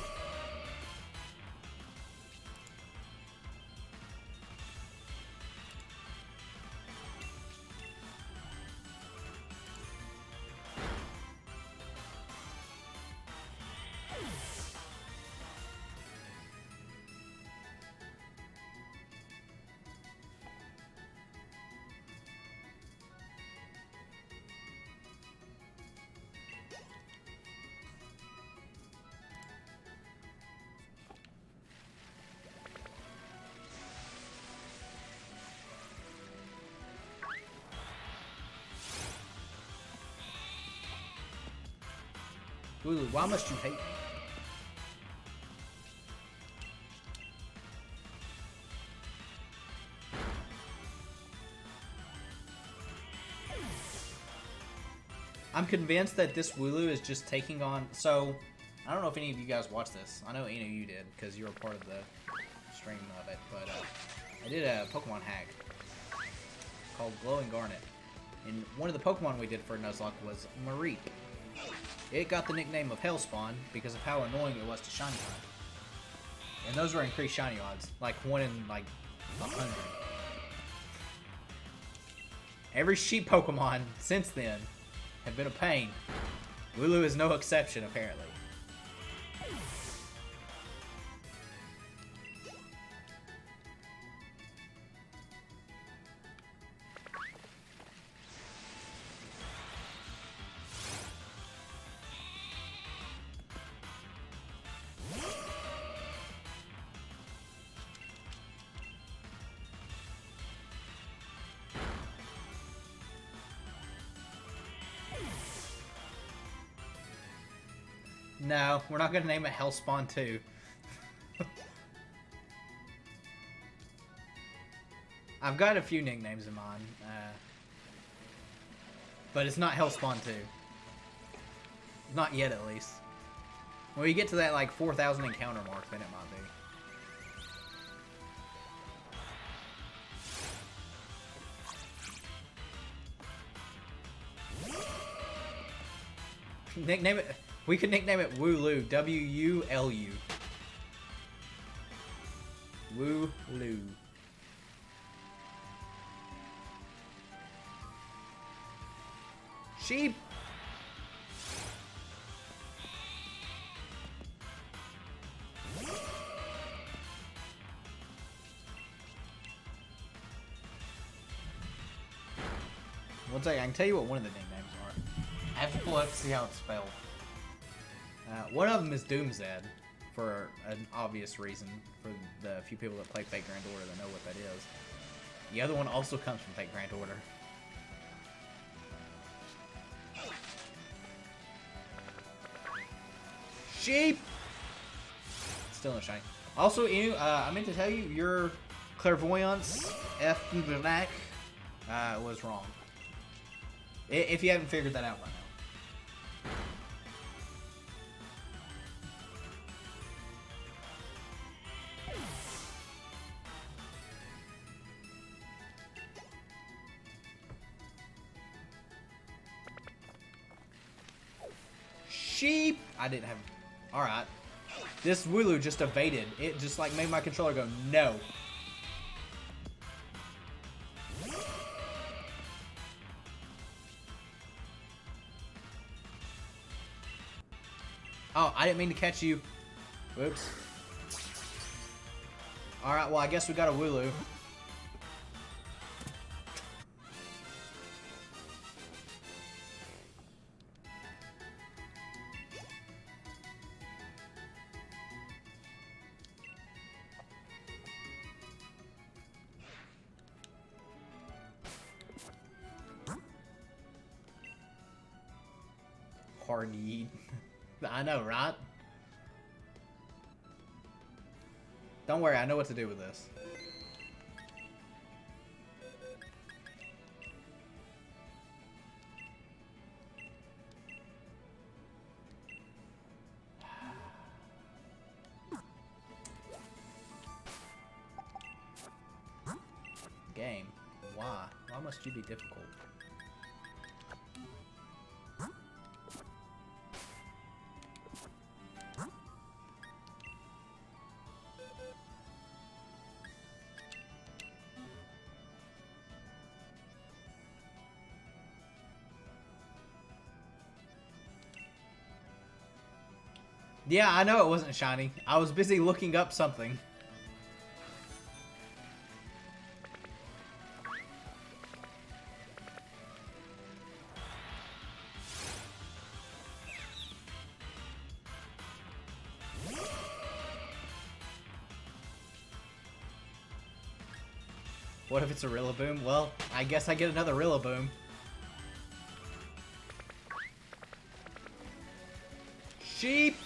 Wooloo, why must you hate me? I'm convinced that this Wooloo is just taking on... So, I don't know if any of you guys watched this. I know any of you did, because you were part of the stream of it. But I did a Pokemon hack called Glowing Garnet. And one of the Pokemon we did for Nuzlocke was Mareep. It got the nickname of Hellspawn because of how annoying it was to shiny hunt. And those were increased shiny odds. Like 1 in, like, 100. Every sheep Pokemon since then have been a pain. Wooloo is no exception, apparently. No, we're not going to name it Hellspawn 2. I've got a few nicknames in mind. But it's not Hellspawn 2. Not yet, at least. When you get to that, like, 4,000 encounter mark, then it might be. Nickname it... We could nickname it Wooloo. W-U-L-U. Wooloo. Sheep! One second, I can tell you what one of the nicknames are. I have to pull it up to see how it's spelled. One of them is Doomzed, for an obvious reason, for the few people that play Fate Grand Order that know what that is. The other one also comes from Fate Grand Order. Sheep! Still no shiny. Also, Inu, I meant to tell you, your clairvoyance, F black, was wrong. If you haven't figured that out by now. Sheep! I didn't have... Alright. This wooloo just evaded. It just like made my controller go, no. Oh, I didn't mean to catch you. Whoops. Alright, well I guess we got a wooloo. Hard to eat. I know, right? Don't worry, I know what to do with this. Game. Why? Why must you be difficult? Yeah, I know it wasn't shiny. I was busy looking up something. What if it's a Rillaboom? Well, I guess I get another Rillaboom. Sheep!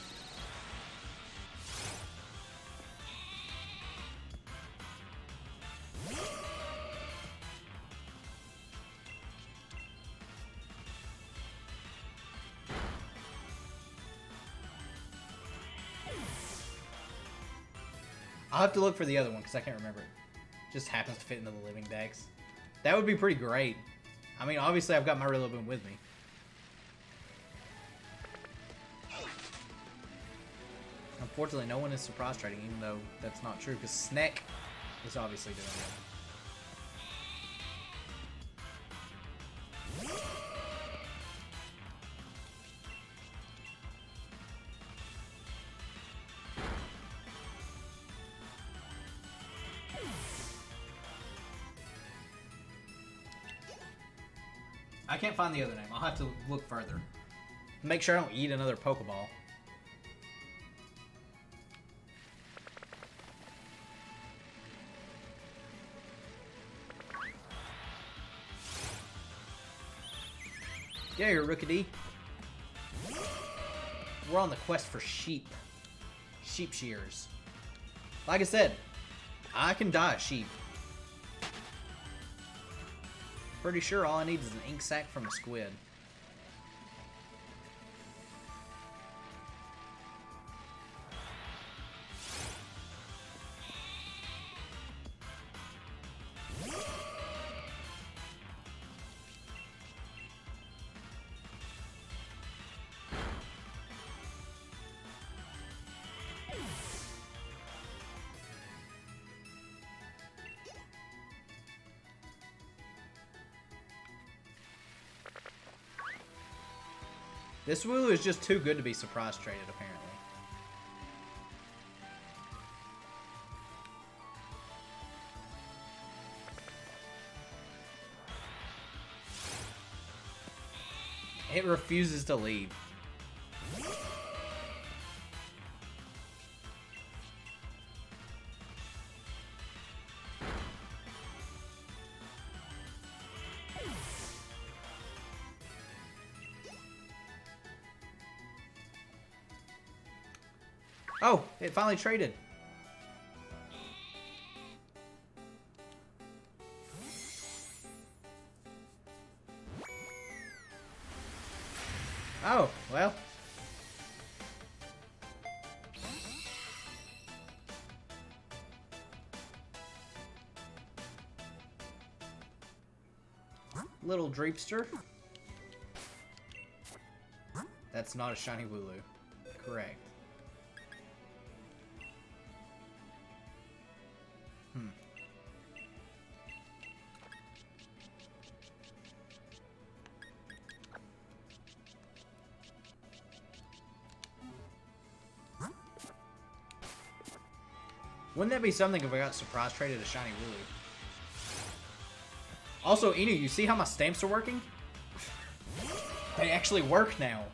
I'll have to look for the other one because I can't remember it. Just happens to fit into the living dex. That would be pretty great. I mean, obviously I've got my Rillaboom with me. Unfortunately, no one is surprise trading, even though that's not true, because Sneck is obviously doing it. I can't find the other name. I'll have to look further. Make sure I don't eat another Pokeball. Yeah, you're Rookity. We're on the quest for sheep. Sheep shears. Like I said, I can dye a sheep. Pretty sure all I need is an ink sac from a squid. This wooloo is just too good to be surprise traded, apparently. It refuses to leave. Oh, it finally traded. Oh, well. Little Dreepster. That's not a shiny wooloo. Correct. Wouldn't that be something if I got surprise traded a shiny wooloo? Also, Inu, you see how my stamps are working? They actually work now.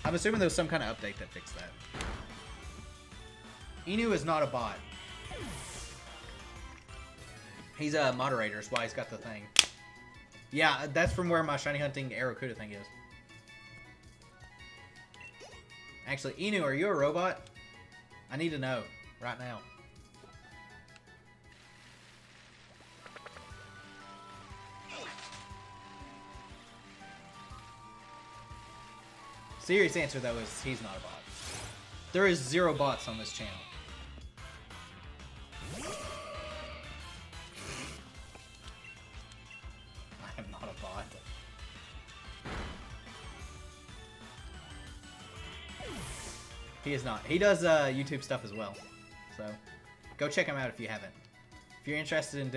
I'm assuming there was some kind of update that fixed that. Inu is not a bot. He's a moderator, is why he's got the thing. Yeah, that's from where my shiny hunting Aracuda thing is. Actually, Inu, are you a robot? I need to know right now. Serious answer though is he's not a bot. There is 0 bots on this channel. I am not a bot. He is not. He does YouTube stuff as well. So go check him out if you haven't. If you're interested in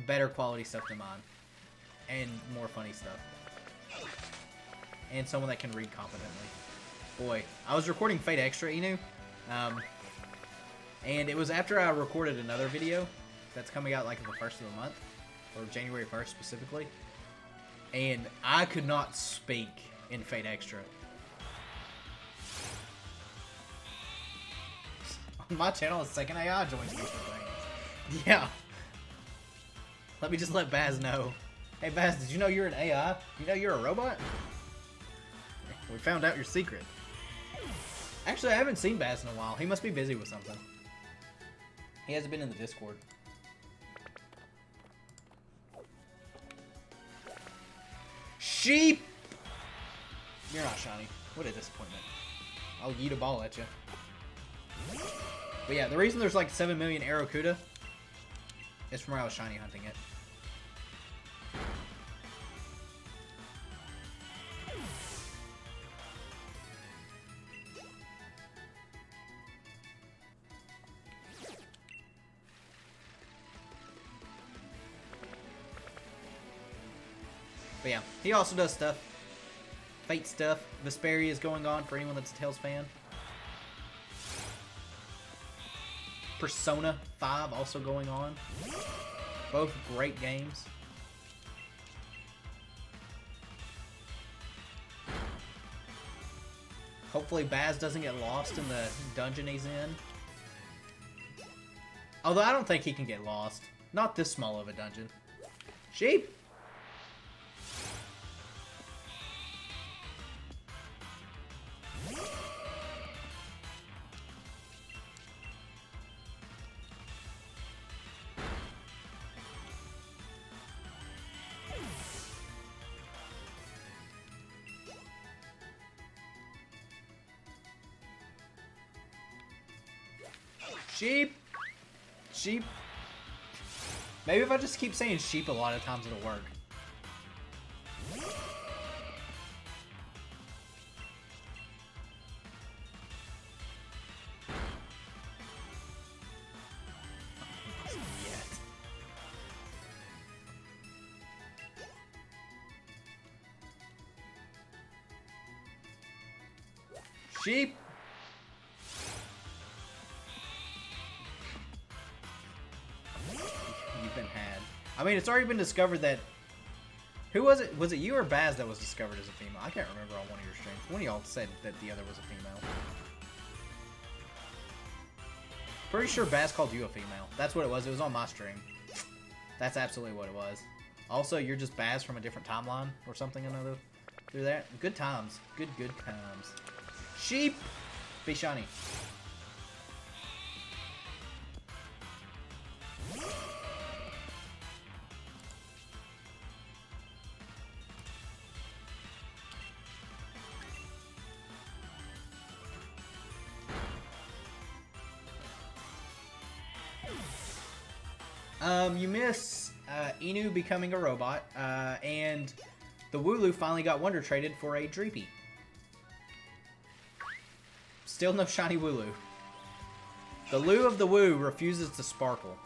better quality stuff than mine. And more funny stuff. And someone that can read competently. Boy, I was recording Fate Extra, Inu. And it was after I recorded another video that's coming out like the first of the month. Or January 1st specifically. And I could not speak in Fate Extra. On my channel, a second AI joins me for things. Yeah. Let me just let Baz know. Hey Baz, did you know you're an AI? You know you're a robot? We found out your secret. Actually, I haven't seen Baz in a while. He must be busy with something. He hasn't been in the Discord. Sheep! You're not shiny. What a disappointment. I'll yeet a ball at you. But yeah, the reason there's like 7 million Aracuda is from where I was shiny hunting it. But yeah, he also does stuff. Fate stuff. Vesperia is going on for anyone that's a Tails fan. Persona 5 also going on. Both great games. Hopefully Baz doesn't get lost in the dungeon he's in. Although I don't think he can get lost. Not this small of a dungeon. Sheep! Sheep! Sheep. Maybe if I just keep saying sheep a lot of times it'll work. Sheep! You've been had. I mean, it's already been discovered that... Who was it? Was it you or Baz that was discovered as a female? I can't remember on one of your streams. One of y'all said that the other was a female. Pretty sure Baz called you a female. That's what it was. It was on my stream. That's absolutely what it was. Also, you're just Baz from a different timeline or something another through that. Good times. Good times. Sheep! Be shiny. You miss Inu becoming a robot, and the wooloo finally got Wonder Traded for a Dreepy. Still no shiny wooloo. The Loo of the Woo refuses to sparkle.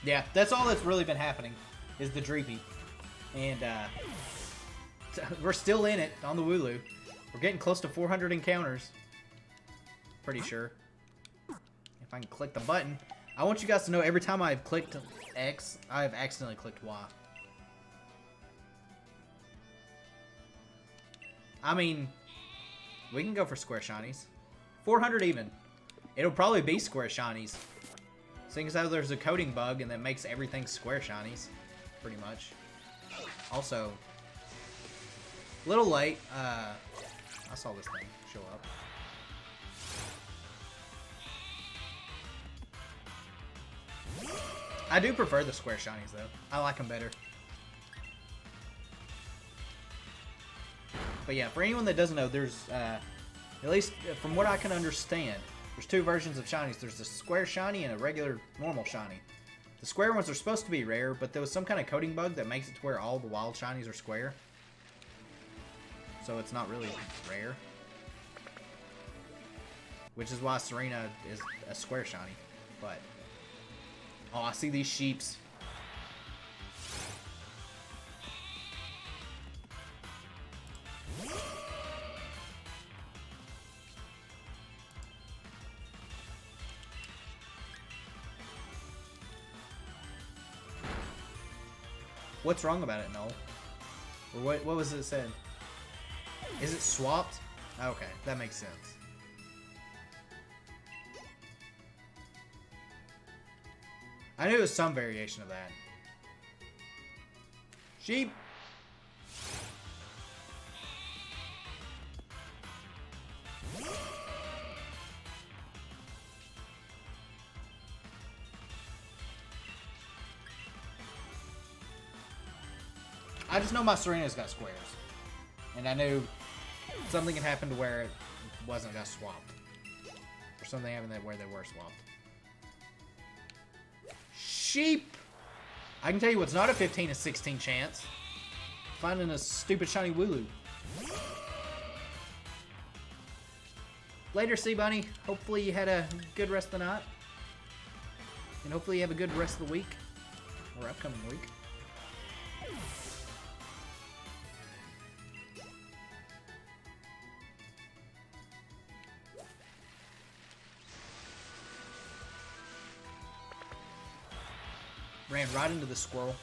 Yeah, that's all that's really been happening, is the Dreepy. And, we're still in it on the wooloo. We're getting close to 400 encounters. Pretty sure. If I can click the button. I want you guys to know every time I've clicked X, I've accidentally clicked Y. I mean, we can go for square shinies. 400 even. It'll probably be square shinies. Seeing as how there's a coding bug and that makes everything square shinies. Pretty much. Also, a little late. I saw this thing show up. I do prefer the square shinies though. I like them better. But yeah, for anyone that doesn't know, there's, at least from what I can understand, there's two versions of shinies. There's the square shiny and a regular normal shiny. The square ones are supposed to be rare, but there was some kind of coding bug that makes it to where all the wild shinies are square. So it's not really rare. Which is why Serena is a square shiny. But, oh, I see these sheeps. What's wrong about it, Noel? Or what was it said? Is it swapped? Okay, that makes sense. I knew it was some variation of that. Sheep! I just know my Serena's got squares. And I knew something had happened to where it wasn't got swapped. Or something happened where they were swapped. Sheep! I can tell you what's not a 15 to 16 chance. Finding a stupid shiny wooloo. Later, Sea Bunny. Hopefully you had a good rest of the night. And hopefully you have a good rest of the week. Or upcoming week. Ran right into the squirrel.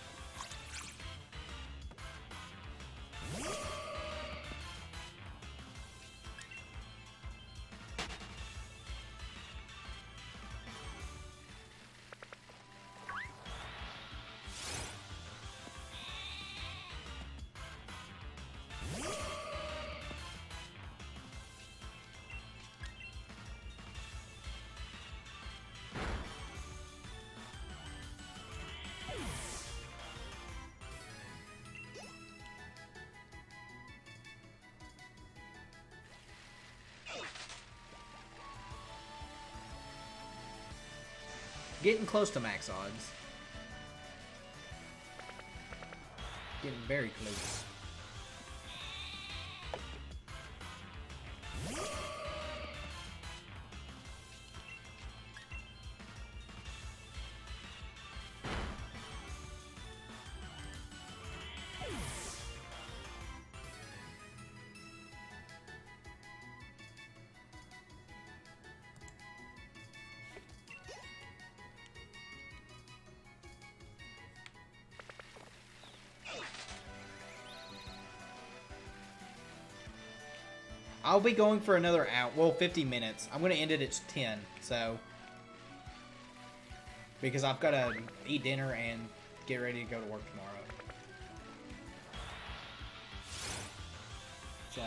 Getting close to max odds. Getting very close. I'll be going for another hour. Well, 50 minutes. I'm going to end it at 10, so. Because I've got to eat dinner and get ready to go to work tomorrow. So.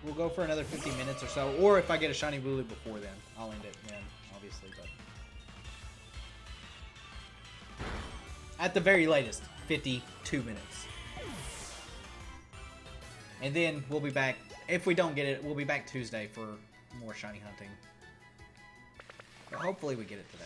we'll go for another 50 minutes or so. Or if I get a shiny wooloo before then, I'll end it then, obviously. But at the very latest, 52 minutes. And then we'll be back. If we don't get it, we'll be back Tuesday for more shiny hunting. But hopefully we get it today.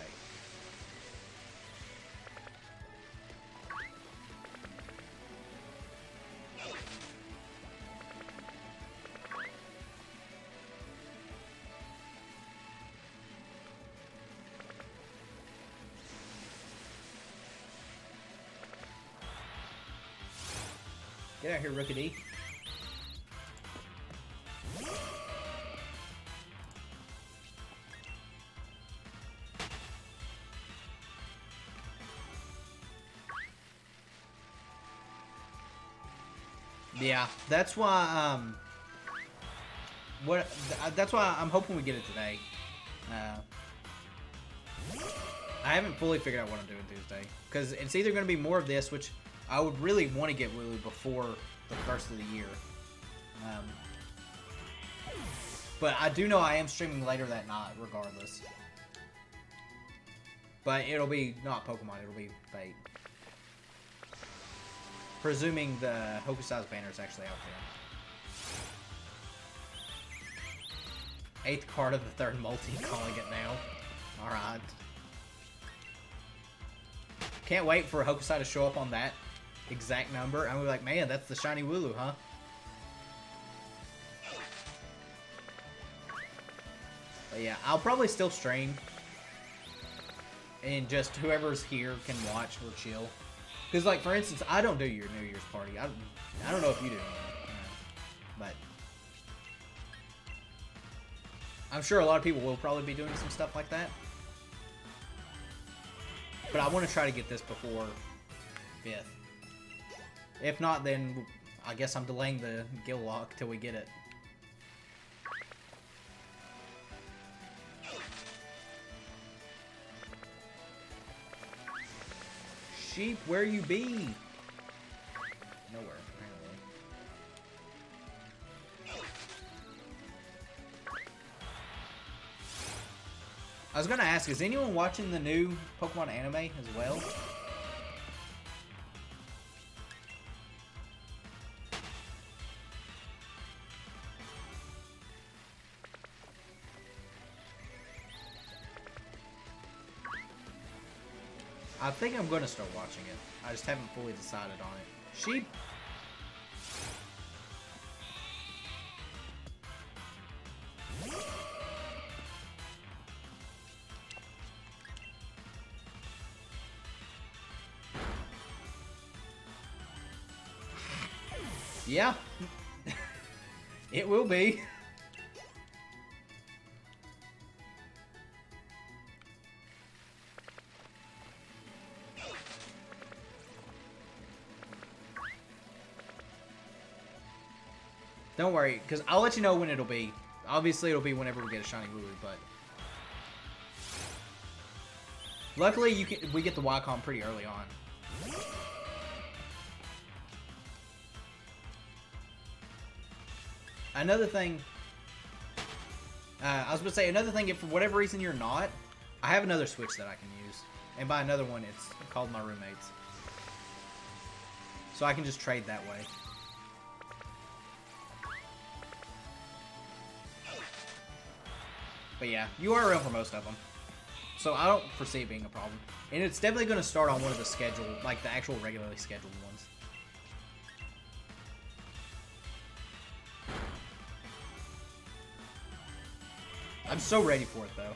Get out here, Rookie D. Yeah, that's why, that's why I'm hoping we get it today. I haven't fully figured out what I'm doing Tuesday, because it's either going to be more of this, which I would really want to get wooloo before the first of the year. But I do know I am streaming later that night, regardless. But it'll be not Pokemon, it'll be Fate. Presuming the Hokusai's banner is actually out there. 8th card of the 3rd multi, calling it now. Alright. Can't wait for Hokusai to show up on that exact number. And we're like, man, that's the shiny wooloo, huh? But yeah, I'll probably still stream. And just whoever's here can watch or chill. Because, like, for instance, I don't do your New Year's party. I don't know if you do. But I'm sure a lot of people will probably be doing some stuff like that. But I want to try to get this before 5th. If not, then I guess I'm delaying the guild lock till we get it. Sheep, where you be? Nowhere, apparently. I was gonna ask, is anyone watching the new Pokemon anime as well? I think I'm going to start watching it. I just haven't fully decided on it. Sheep? Yeah. It will be. Don't worry, because I'll let you know when it'll be. Obviously, it'll be whenever we get a shiny wooloo, but luckily, we get the Wacom pretty early on. Another thing, I was going to say, another thing, if for whatever reason you're not, I have another Switch that I can use. And by another one, it's called my roommate's. So I can just trade that way. But yeah, URL for most of them. So I don't foresee it being a problem. And it's definitely going to start on one of the scheduled, like the actual regularly scheduled ones. I'm so ready for it, though.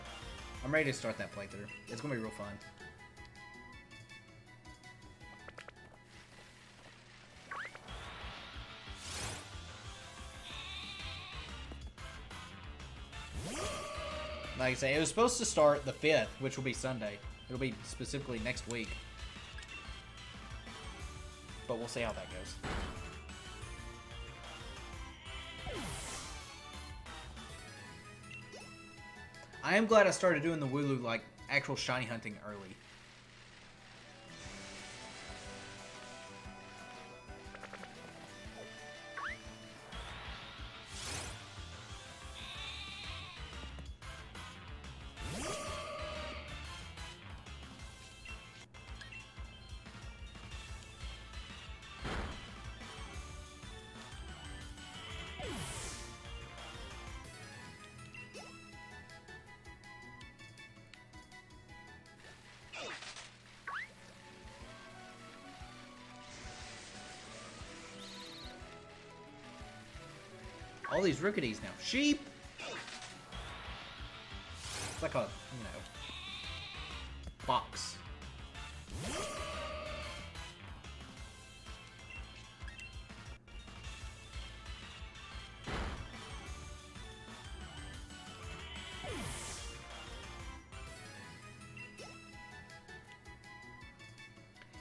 I'm ready to start that playthrough. It's going to be real fun. Like I say, it was supposed to start the 5th, which will be Sunday. It'll be specifically next week. But we'll see how that goes. I am glad I started doing the wooloo, like, actual shiny hunting early. all these rookities now. Sheep! It's like a, you know, box.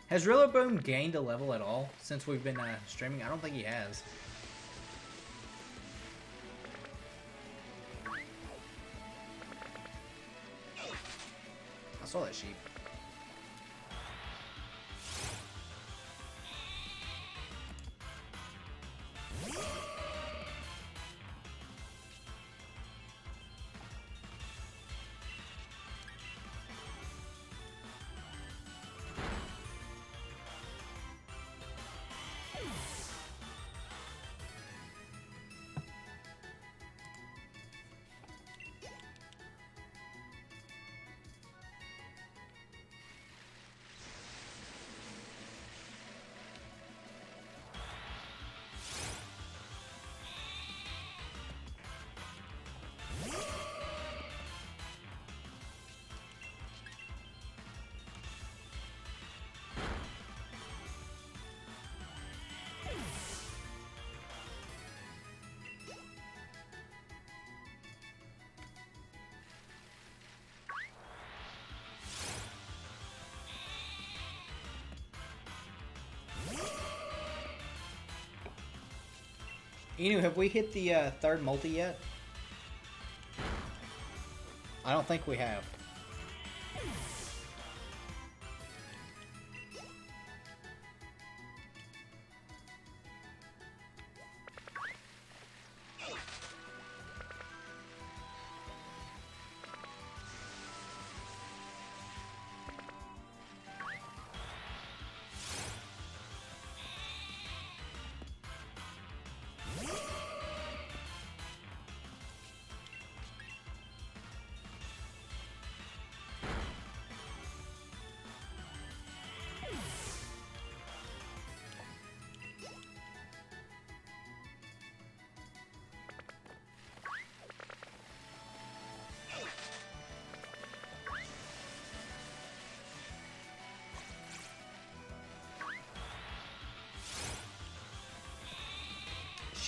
Has Rillaboom gained a level at all since we've been streaming? I don't think he has. I saw that sheep. Inu, have we hit the third multi yet? I don't think we have.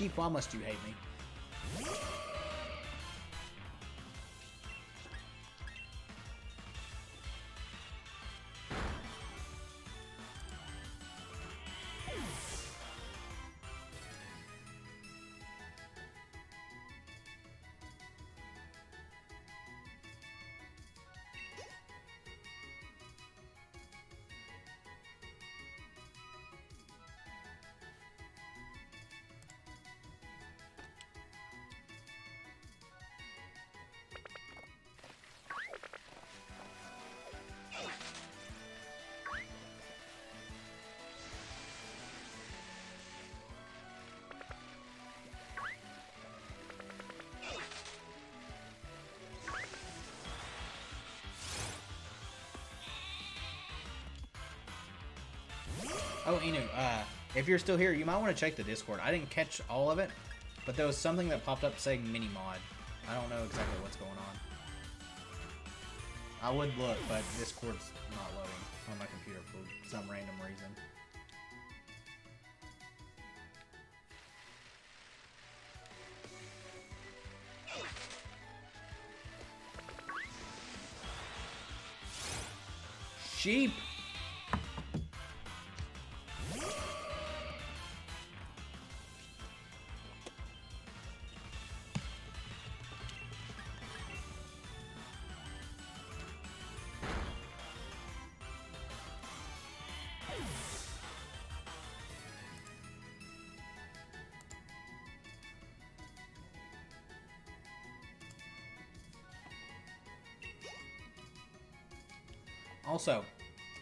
Sheep, why must you hate me? Oh, Inu, if you're still here, you might want to check the Discord. I didn't catch all of it, but there was something that popped up saying mini mod. I don't know exactly what's going on. I would look, but Discord's not loading on my computer for some random reason. Sheep! Also,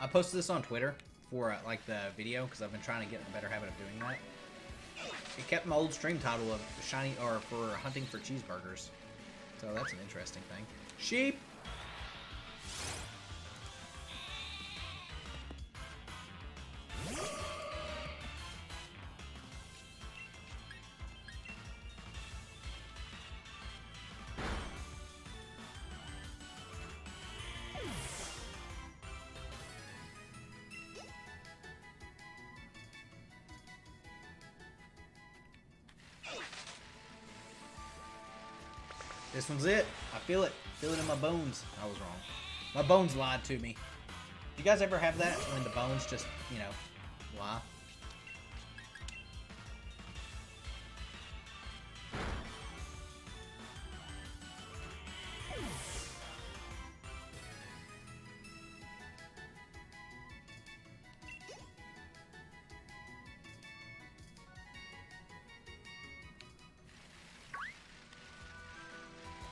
I posted this on Twitter for like the video because I've been trying to get in a better habit of doing that. It kept my old stream title of shiny or for hunting for cheeseburgers, so that's an interesting thing. Sheep. This one's it. I feel it. Feel it in my bones. I was wrong. My bones lied to me. Do you guys ever have that when the bones just, you know, lie?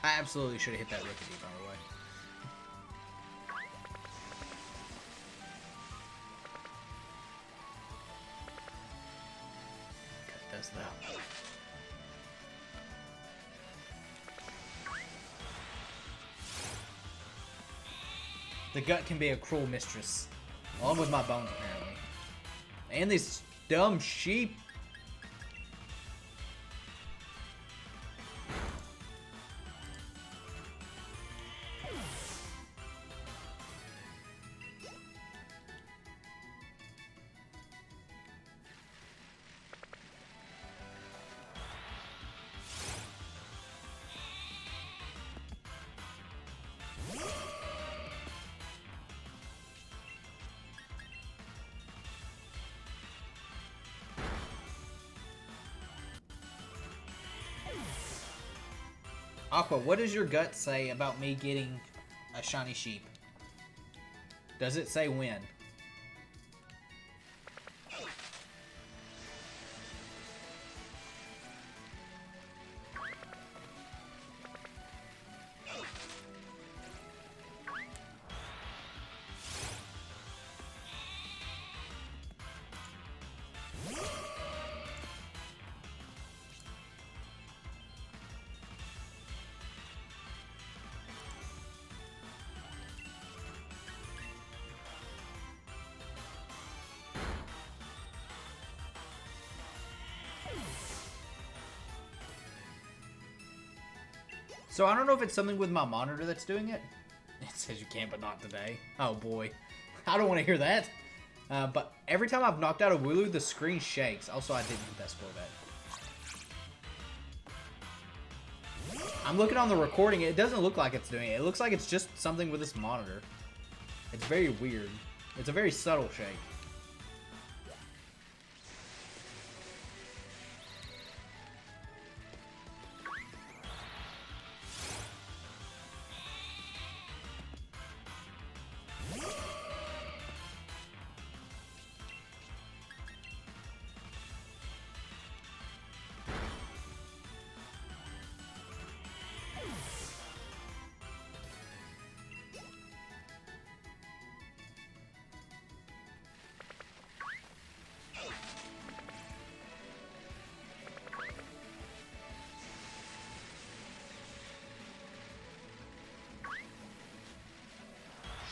I absolutely should have hit that rickety, by the way. Cut this though. The gut can be a cruel mistress. Along with my bones, apparently. And these dumb sheep. Aqua, what does your gut say about me getting a shiny sheep? Does it say when? So I don't know if it's something with my monitor that's doing it. It says you can, but not today. Oh boy. I don't want to hear that. But every time I've knocked out a wooloo, the screen shakes. Also, I didn't hit that spoil bet. I'm looking on the recording. It doesn't look like it's doing it. It looks like it's just something with this monitor. It's very weird. It's a very subtle shake.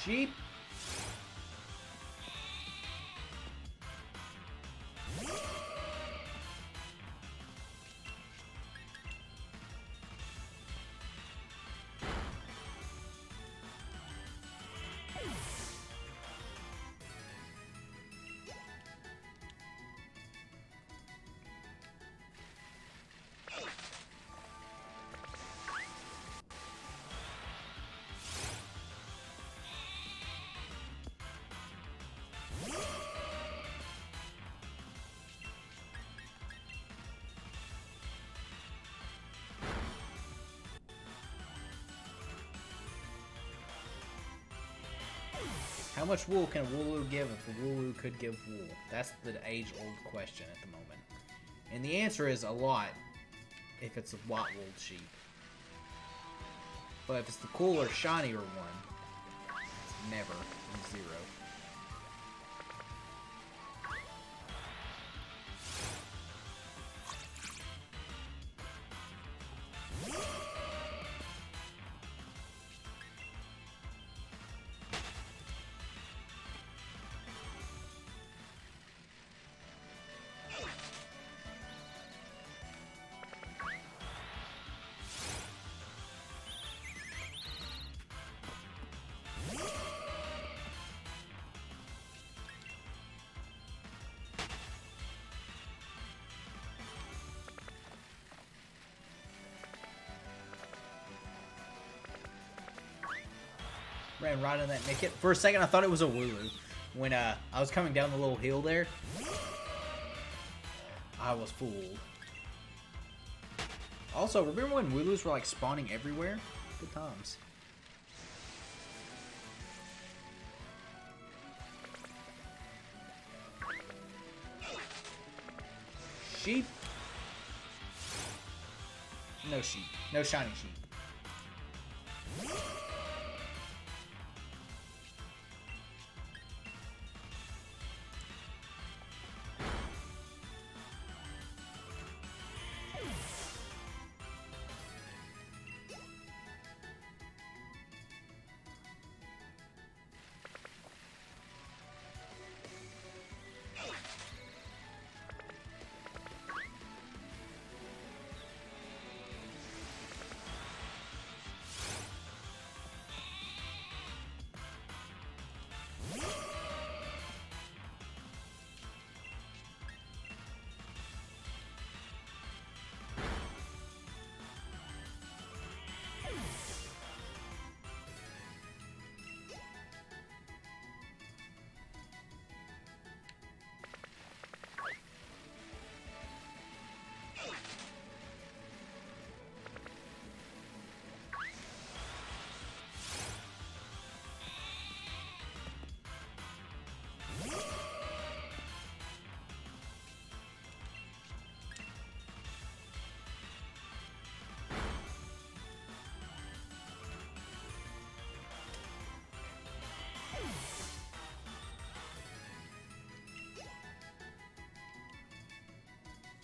Sheep. How much wool can a wooloo give if a wooloo could give wool? That's the age-old question at the moment. And the answer is a lot if it's a white-wooled sheep. But if it's the cooler, shinier one, it's never zero. Ran right in that Nickit. For a second, I thought it was a wooloo. When I was coming down the little hill there, I was fooled. Also, remember when wooloos were like spawning everywhere? Good times. Sheep? No sheep. No shiny sheep.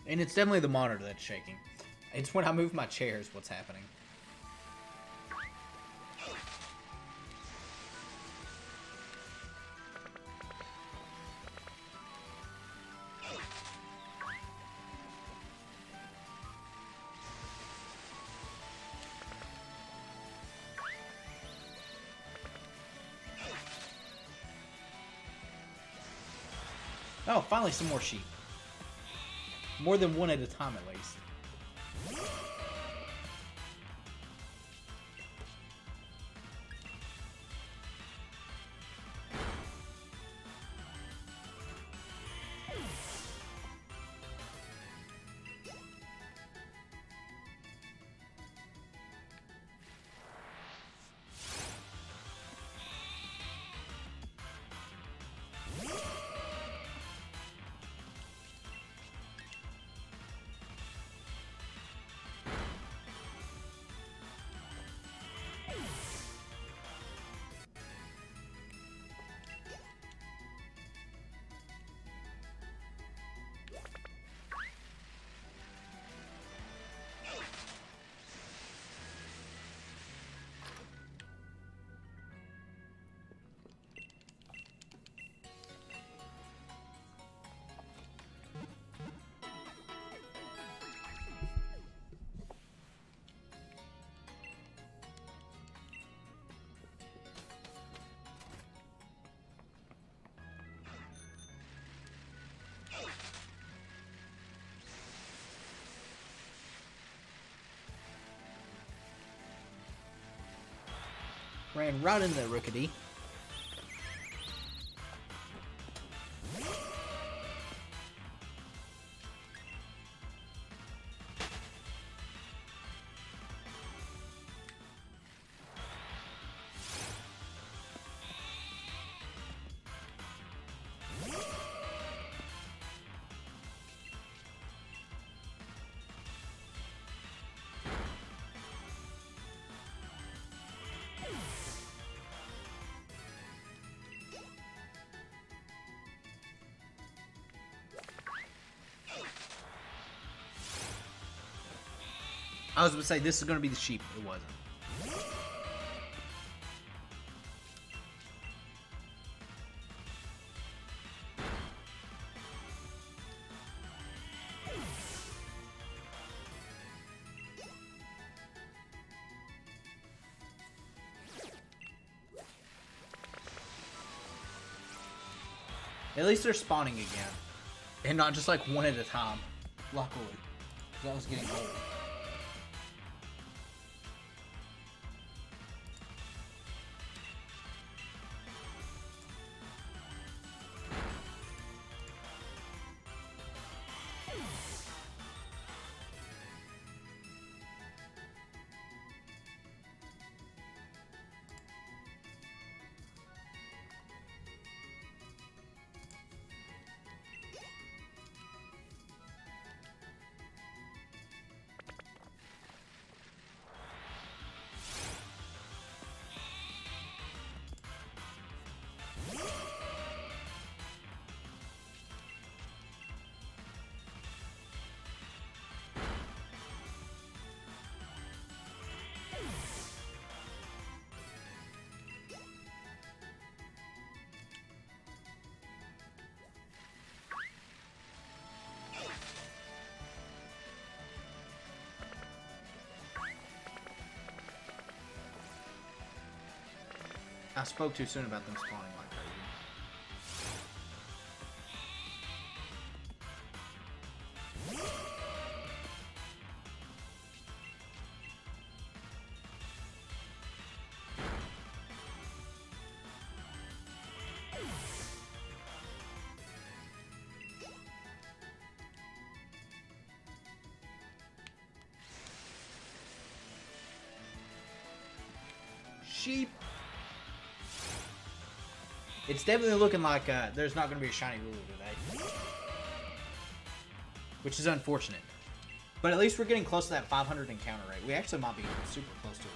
And it's definitely the monitor that's shaking. It's when I move my chairs what's happening. Oh, finally some more sheep. More than one at a time, at least. Ran right in there, Rookity. I was going to say, this is going to be the sheep. It wasn't. At least they're spawning again. And not just like one at a time. Luckily. Because I was getting old. I spoke too soon about them spawning like crazy. Sheep. It's definitely looking like there's not going to be a shiny wooloo today. Which is unfortunate. But at least we're getting close to that 500 encounter rate. We actually might be super close to it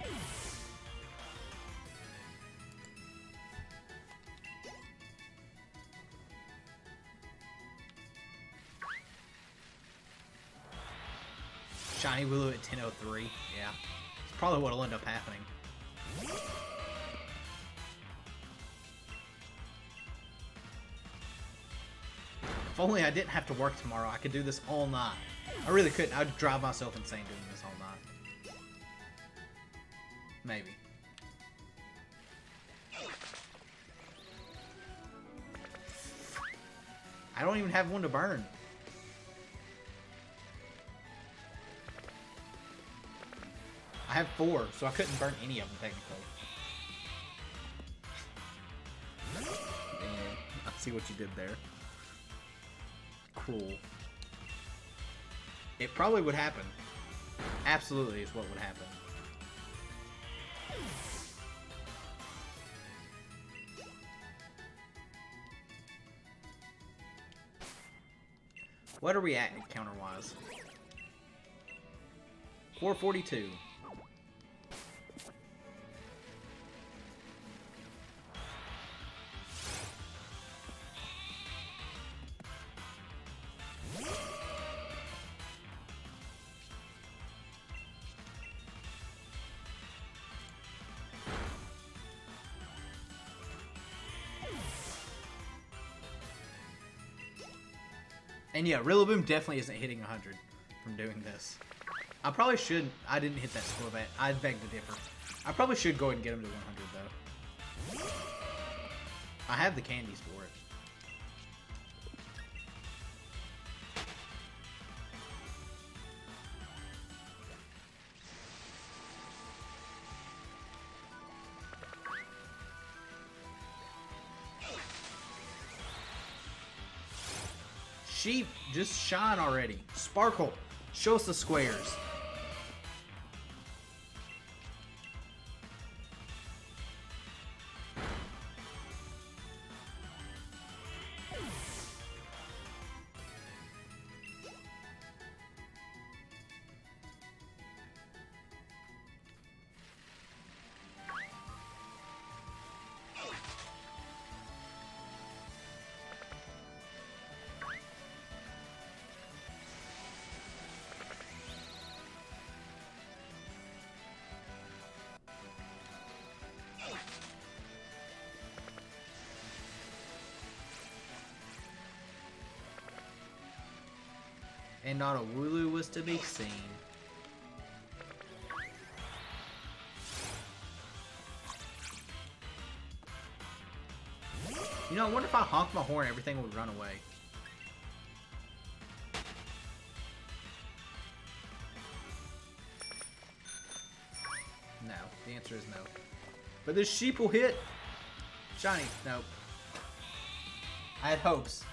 now. Shiny wooloo at 10:03. Yeah. It's probably what'll end up happening. If only I didn't have to work tomorrow, I could do this all night. I really couldn't. I'd drive myself insane doing this all night. Maybe. I don't even have one to burn. I have 4, so I couldn't burn any of them technically. Damn, I see what you did there. Cool. It probably would happen. Absolutely is what would happen. What are we at counter-wise? 442. And yeah, Rillaboom definitely isn't hitting 100 from doing this. I probably should. I didn't hit that score bet. I beg to differ. I probably should go ahead and get him to 100 though. I have the candies for it. Sheep, just shine already. Sparkle, show us the squares. And not a wooloo was to be seen. You know, I wonder if I honk my horn, everything would run away. No, the answer is no. But this sheep will hit. Shiny, nope. I had hopes.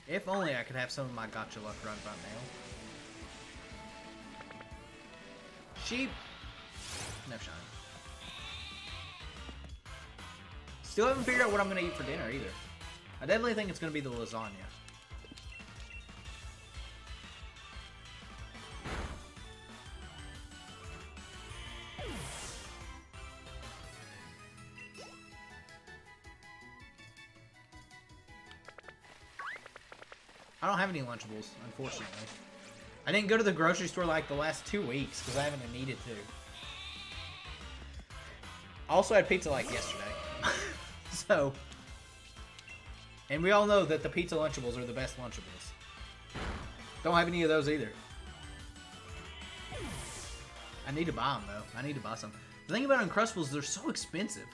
If only I could have some of my gotcha luck run right now. Sheep. No shine. Still haven't figured out what I'm going to eat for dinner either. I definitely think it's going to be the lasagna. I don't have any Lunchables, unfortunately. I didn't go to the grocery store like the last 2 weeks because I haven't needed to. Also, I had pizza like yesterday. So, and we all know that the pizza Lunchables are the best Lunchables. Don't have any of those either. I need to buy them though. I need to buy some. The thing about Uncrustables, they're so expensive.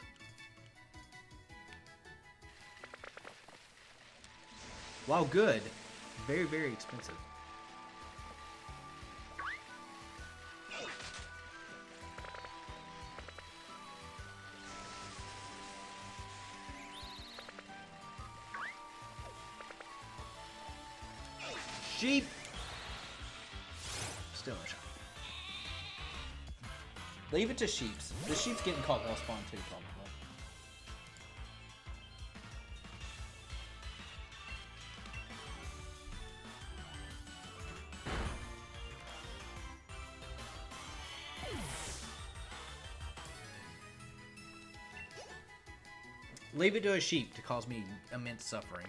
While good, very, very expensive. Sheep! Still no shot. Leave it to sheeps. The sheep's getting caught while spawn too, probably. Leave it to a sheep to cause me immense suffering.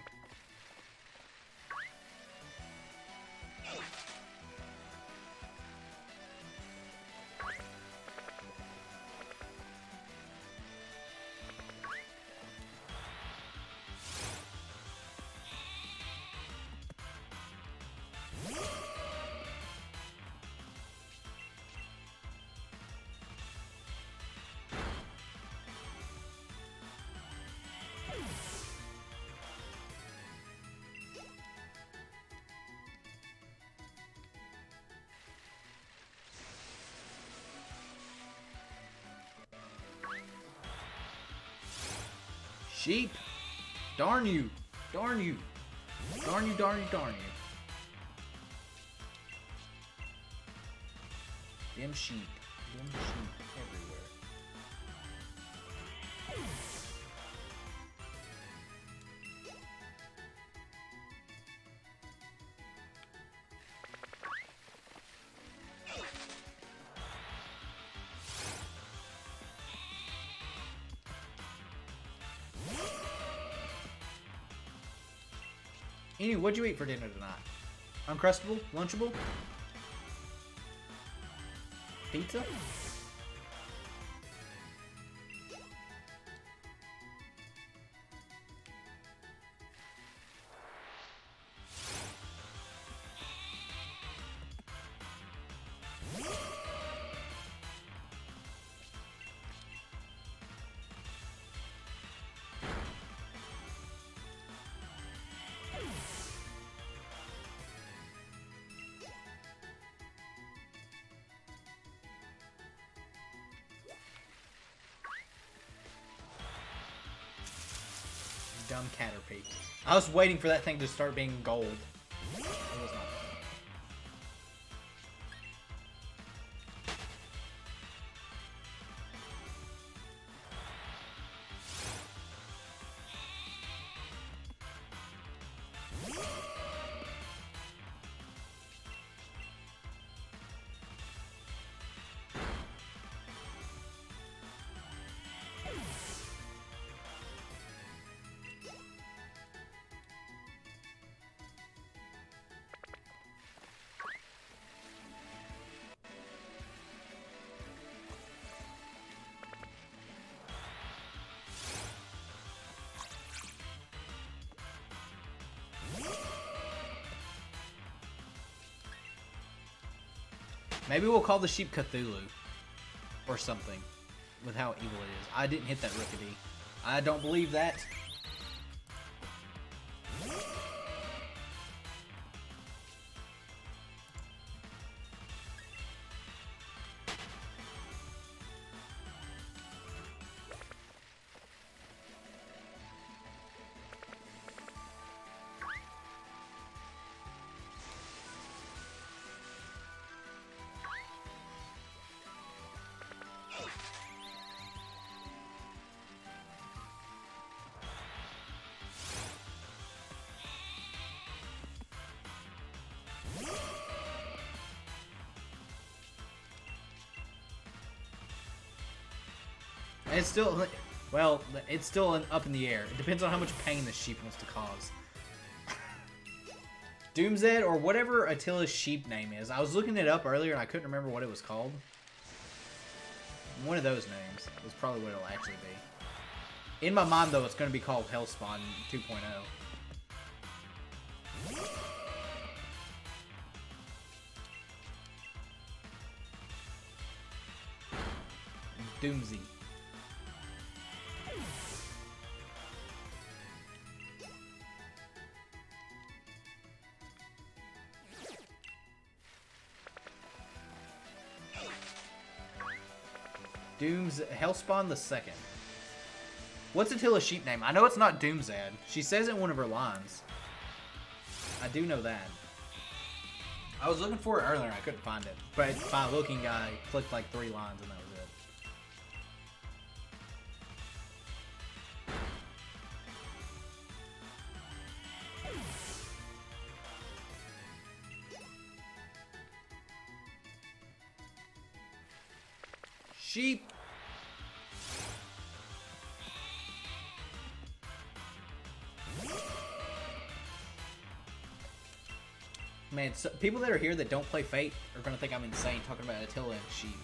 Sheep! Darn you! Darn you! Darn you, darn you, darn you. Them sheep. Them sheep everywhere. Anyway, what'd you eat for dinner tonight? Uncrustable? Lunchable? Pizza? Dumb Caterpie. I was waiting for that thing to start being gold. It was not. Maybe we'll call the sheep Cthulhu. Or something. With how evil it is. I didn't hit that Rookity. I don't believe that. It's still, well, it's still up in the air. It depends on how much pain the sheep wants to cause. Doomzed or whatever Attila's sheep name is. I was looking it up earlier and I couldn't remember what it was called. One of those names is probably what it'll actually be. In my mind, though, it's going to be called Hellspawn 2.0. Doomsy. Hellspawn the second. What's Attila's sheep name? I know it's not Doomzed. She says it in one of her lines. I do know that. I was looking for it earlier and I couldn't find it. But by looking, I clicked like 3 lines and that was it. Sheep. Man, so people that are here that don't play Fate are gonna think I'm insane talking about Attila and sheep.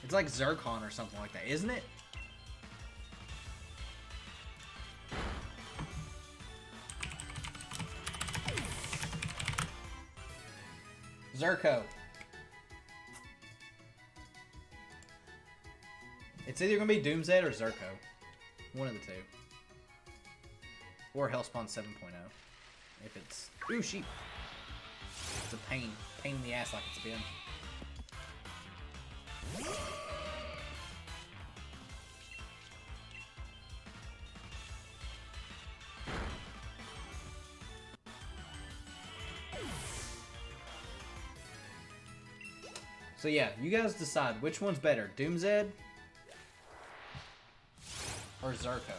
It's like Zircon or something like that, isn't it? Zerko. It's either going to be Doomzed or Zerko. One of the two. Or Hellspawn 7.0. If it's... Ooh, sheep. It's a pain. Pain in the ass like it's been. So yeah, you guys decide which one's better, Doomzed or Zerko.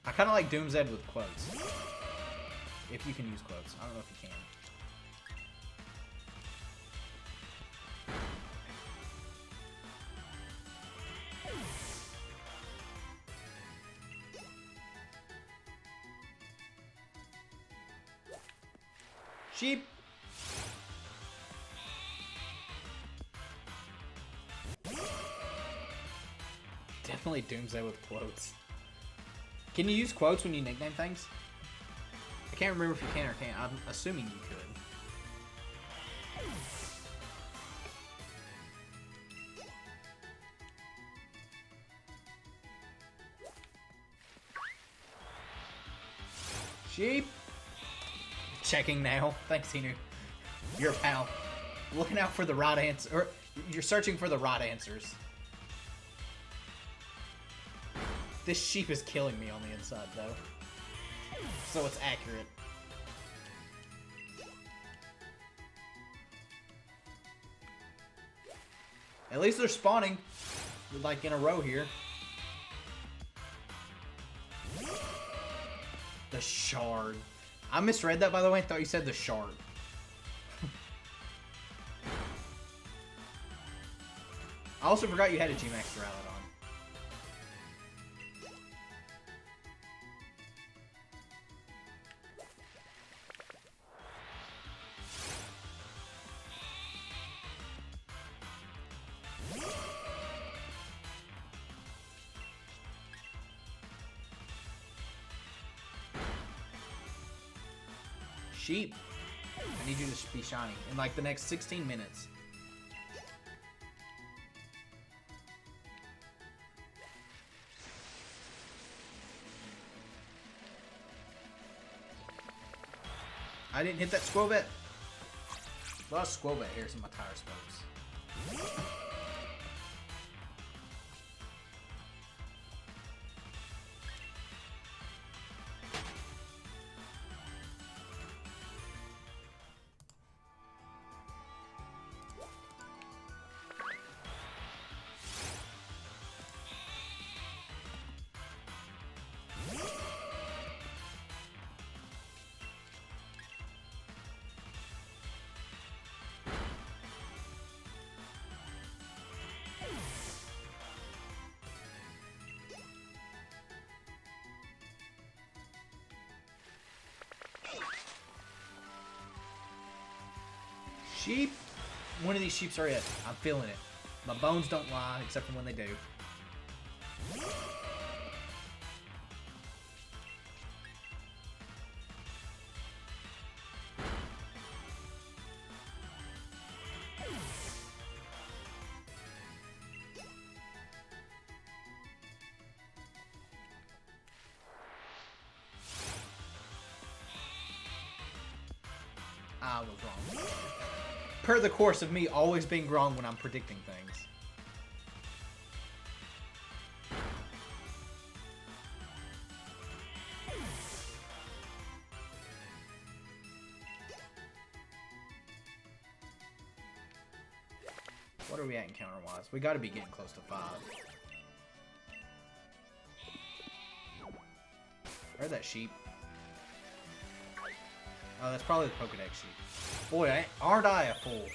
I kind of like Doomzed with quotes. If you can use quotes. I don't know if you can. Sheep. Definitely Doomsday with quotes. Can you use quotes when you nickname things? I can't remember if you can or can't. I'm assuming you could. Sheep. Checking now. Thanks, Hinu. You're a pal. Looking out for the right answer. Or you're searching for the right answers. This sheep is killing me on the inside, though. So it's accurate. At least they're spawning, like, in a row here. The shard. I misread that, by the way. I thought you said the shard. I also forgot you had a G-Max Derail on. Sheep. I need you to be shiny in like the next 16 minutes. I didn't hit that Squobet. A lot of Squobet here, some of my tire spokes. Sheep. One of these sheeps are it. I'm feeling it. My bones don't lie, except for when they do. I was wrong. Per the course of me always being wrong when I'm predicting things. What are we at encounter-wise? We gotta be getting close to 5. Where's that sheep? Oh, that's probably the Pokédex sheep. Boy, aren't I a fool?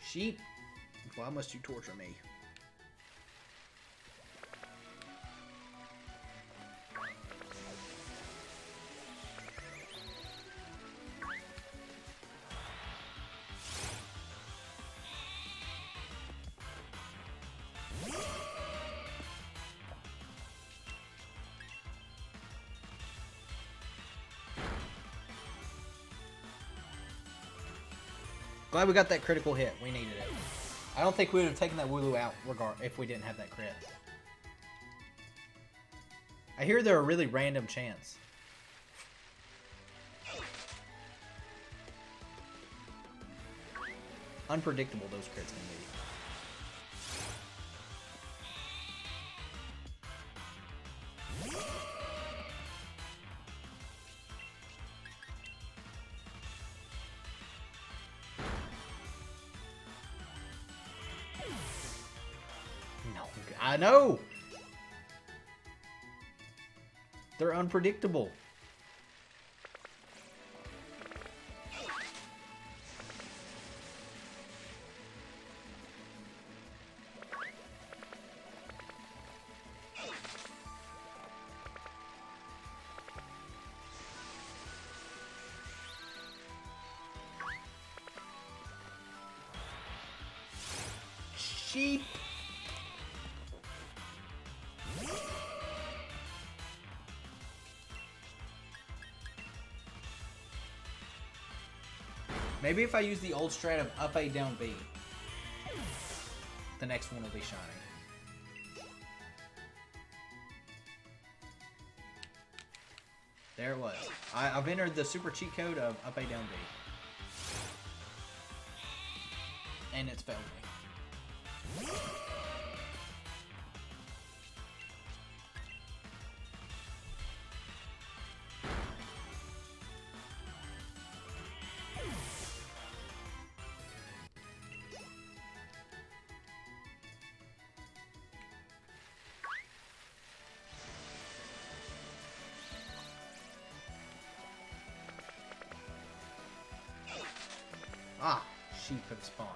Sheep, why must you torture me? Glad we got that critical hit. We needed it. I don't think we would have taken that wooloo out if we didn't have that crit. I hear they're a really random chance. Unpredictable those crits can be. I know! They're unpredictable. Sheep! Maybe if I use the old strat of up A, down B, the next one will be shiny. There it was. I've entered the super cheat code of up A, down B. And it's failed me. Ah, sheep have spawned.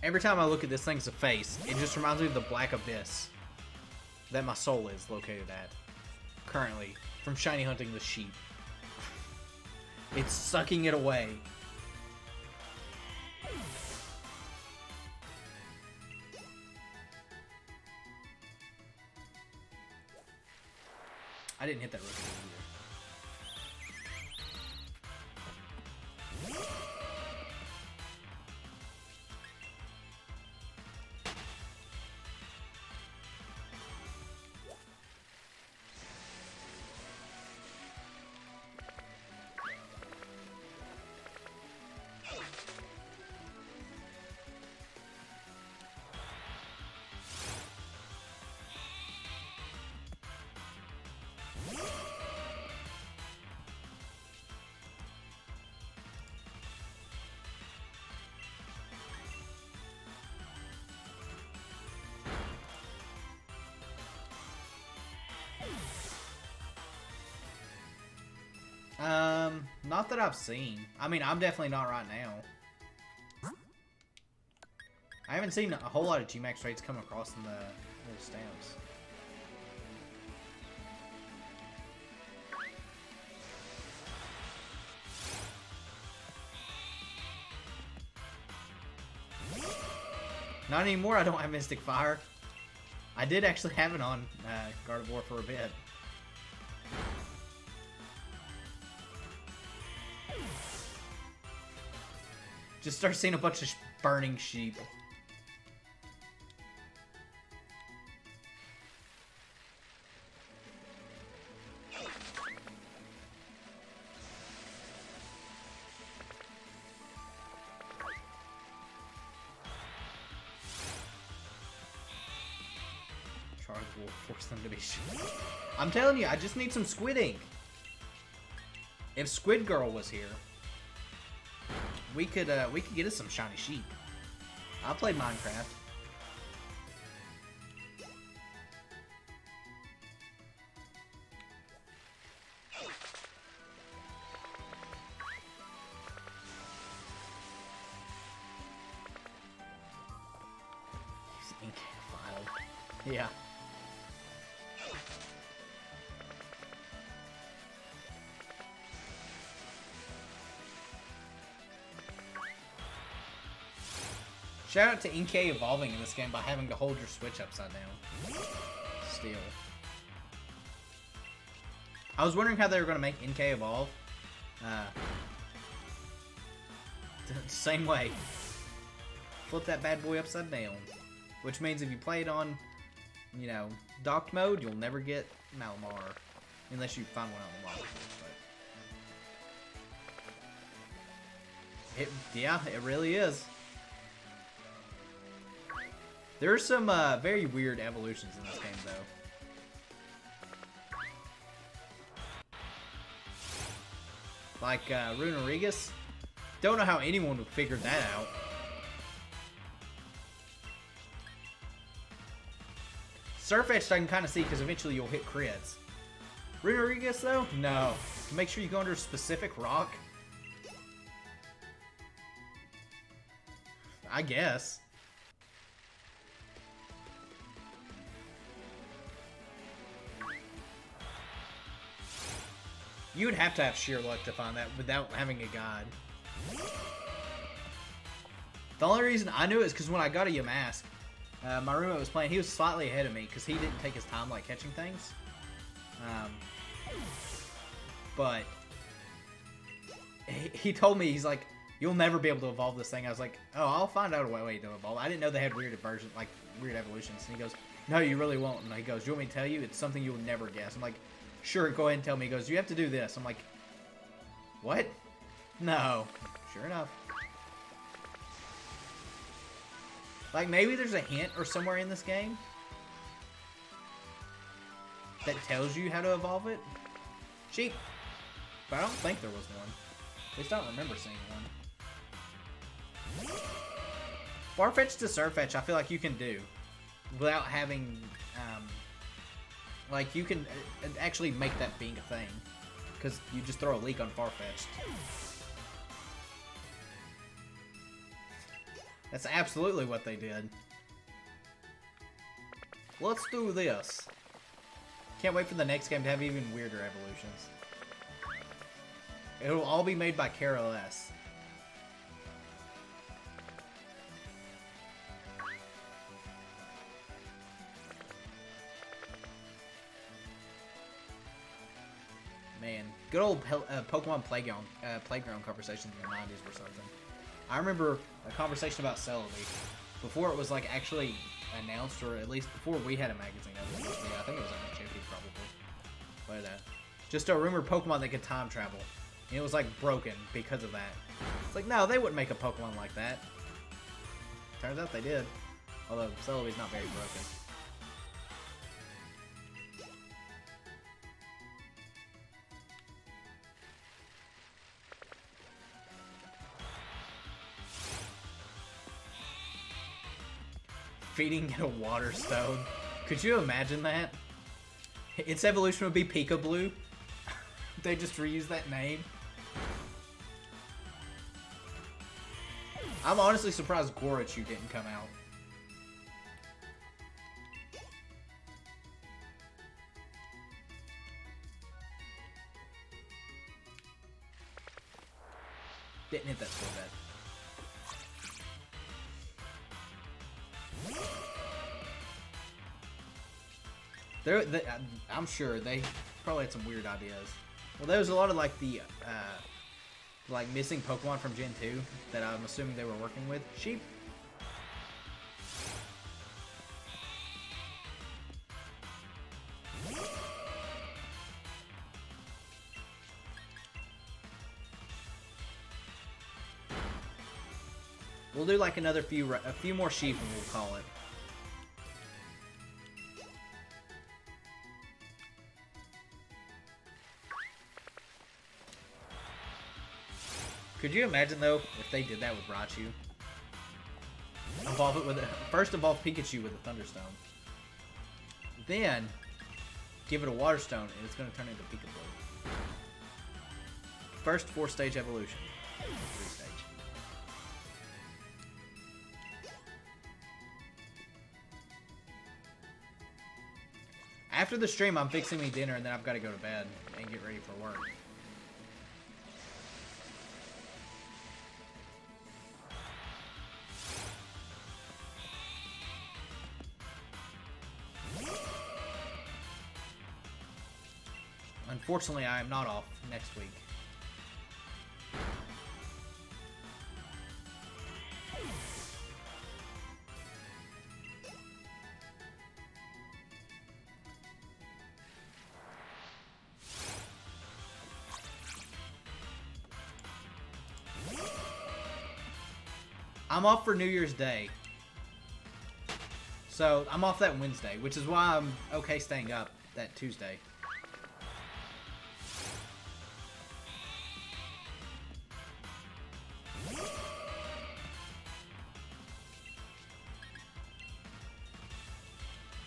Every time I look at this thing's face, it just reminds me of the black abyss that my soul is located at. Currently, from shiny hunting the sheep. It's sucking it away. I didn't hit that rookie either. Not that I've seen. I mean, I'm definitely not right now. I haven't seen a whole lot of G-Max rates come across in the little stamps. Not anymore, I don't have Mystic Fire. I did actually have it on Gardevoir for a bit. Just start seeing a bunch of burning sheep. Charge will force them to be sheep. I'm telling you, I just need some Squid Ink. If Squid Girl was here, we could get us some shiny sheep. I played Minecraft. Use ink file. Yeah. Shout out to Inkay evolving in this game by having to hold your Switch upside down. Still. I was wondering how they were going to make Inkay evolve. Same way. Flip that bad boy upside down. Which means if you play it on, you know, docked mode, you'll never get Malamar. Unless you find one on the wild. Yeah, it really is. There are some very weird evolutions in this game, though. Like Runerigus. Don't know how anyone would figure that out. Surfetched I can kind of see because eventually you'll hit crits. Runerigus, though? No. Make sure you go under a specific rock. I guess. You would have to have sheer luck to find that without having a guide. The only reason I knew it is because when I got a Yamask, my roommate was playing, he was slightly ahead of me because he didn't take his time like catching things. But he told me, he's like, you'll never be able to evolve this thing. I was like, oh, I'll find out a way to evolve. I didn't know they had weird versions, like weird evolutions. And he goes, no, you really won't. And he goes, you want me to tell you? It's something you'll never guess. I'm like, sure, go ahead and tell me. He goes, you have to do this. I'm like, what? No. Sure enough. Like, maybe there's a hint or somewhere in this game that tells you how to evolve it. Sheep. But I don't think there was one. At least I don't remember seeing one. Farfetch to Surfetch, I feel like you can do without having, like, you can actually make that being a thing. Because you just throw a leak on Farfetch'd. That's absolutely what they did. Let's do this. Can't wait for the next game to have even weirder evolutions. It'll all be made by Carol S. Man, good old Pokemon playground conversations in the 90s or something. I remember a conversation about Celebi before it was like actually announced, or at least before we had a magazine of it. Yeah, I think it was on Activity probably. But just a rumored Pokemon that could time travel. And it was like broken because of that. It's like, no, they wouldn't make a Pokemon like that. Turns out they did. Although Celebi's not very broken. Feeding it a water stone. Could you imagine that? Its evolution would be Pika Blue. They just reuse that name. I'm honestly surprised Gorachu didn't come out. Didn't hit that score bed. I'm sure they probably had some weird ideas. Well, there was a lot of like the like missing Pokemon from Gen 2 that I'm assuming they were working with. Sheep. We'll do like a few more sheep and we'll call it. Could you imagine though if they did that with Raichu? Evolve it with first evolve Pikachu with a Thunderstone. Then give it a Water Stone and it's gonna turn into Pikachu. First 4-stage evolution. 3-stage. After the stream, I'm fixing me dinner and then I've got to go to bed and get ready for work. Unfortunately, I am not off next week. I'm off for New Year's Day. So, I'm off that Wednesday, which is why I'm okay staying up that Tuesday.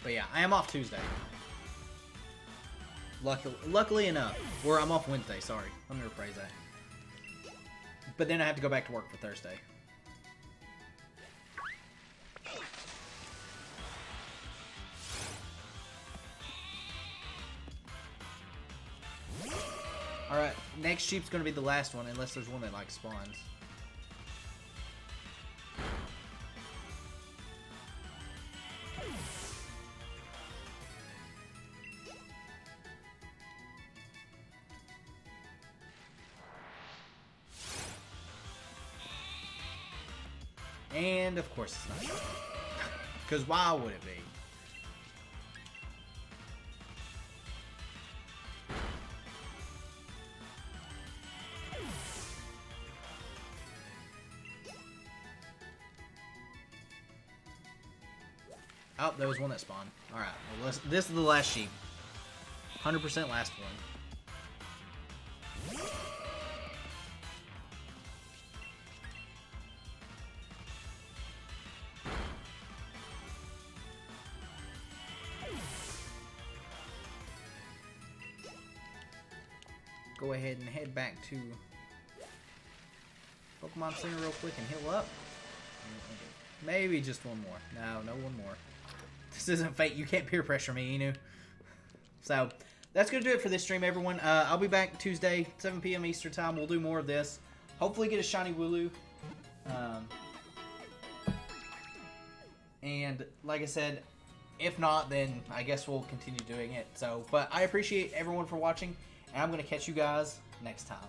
But yeah, I am off Tuesday. Luckily enough. Or I'm off Wednesday, sorry. Let me rephrase that. But then I have to go back to work for Thursday. Alright, next sheep's gonna be the last one, unless there's one that like spawns. And of course it's not. Because why would it be? Oh, there was one that spawned. Alright, well, this is the last sheep. 100% last one. Go ahead and head back to Pokemon Center real quick and heal up. Maybe just one more. No one more. This isn't Fate. You can't peer pressure me, Inu. So, that's going to do it for this stream, everyone. I'll be back Tuesday, 7 p.m. Eastern Time. We'll do more of this. Hopefully get a shiny wooloo. And, like I said, if not, then I guess we'll continue doing it. So, but I appreciate everyone for watching. And I'm going to catch you guys next time.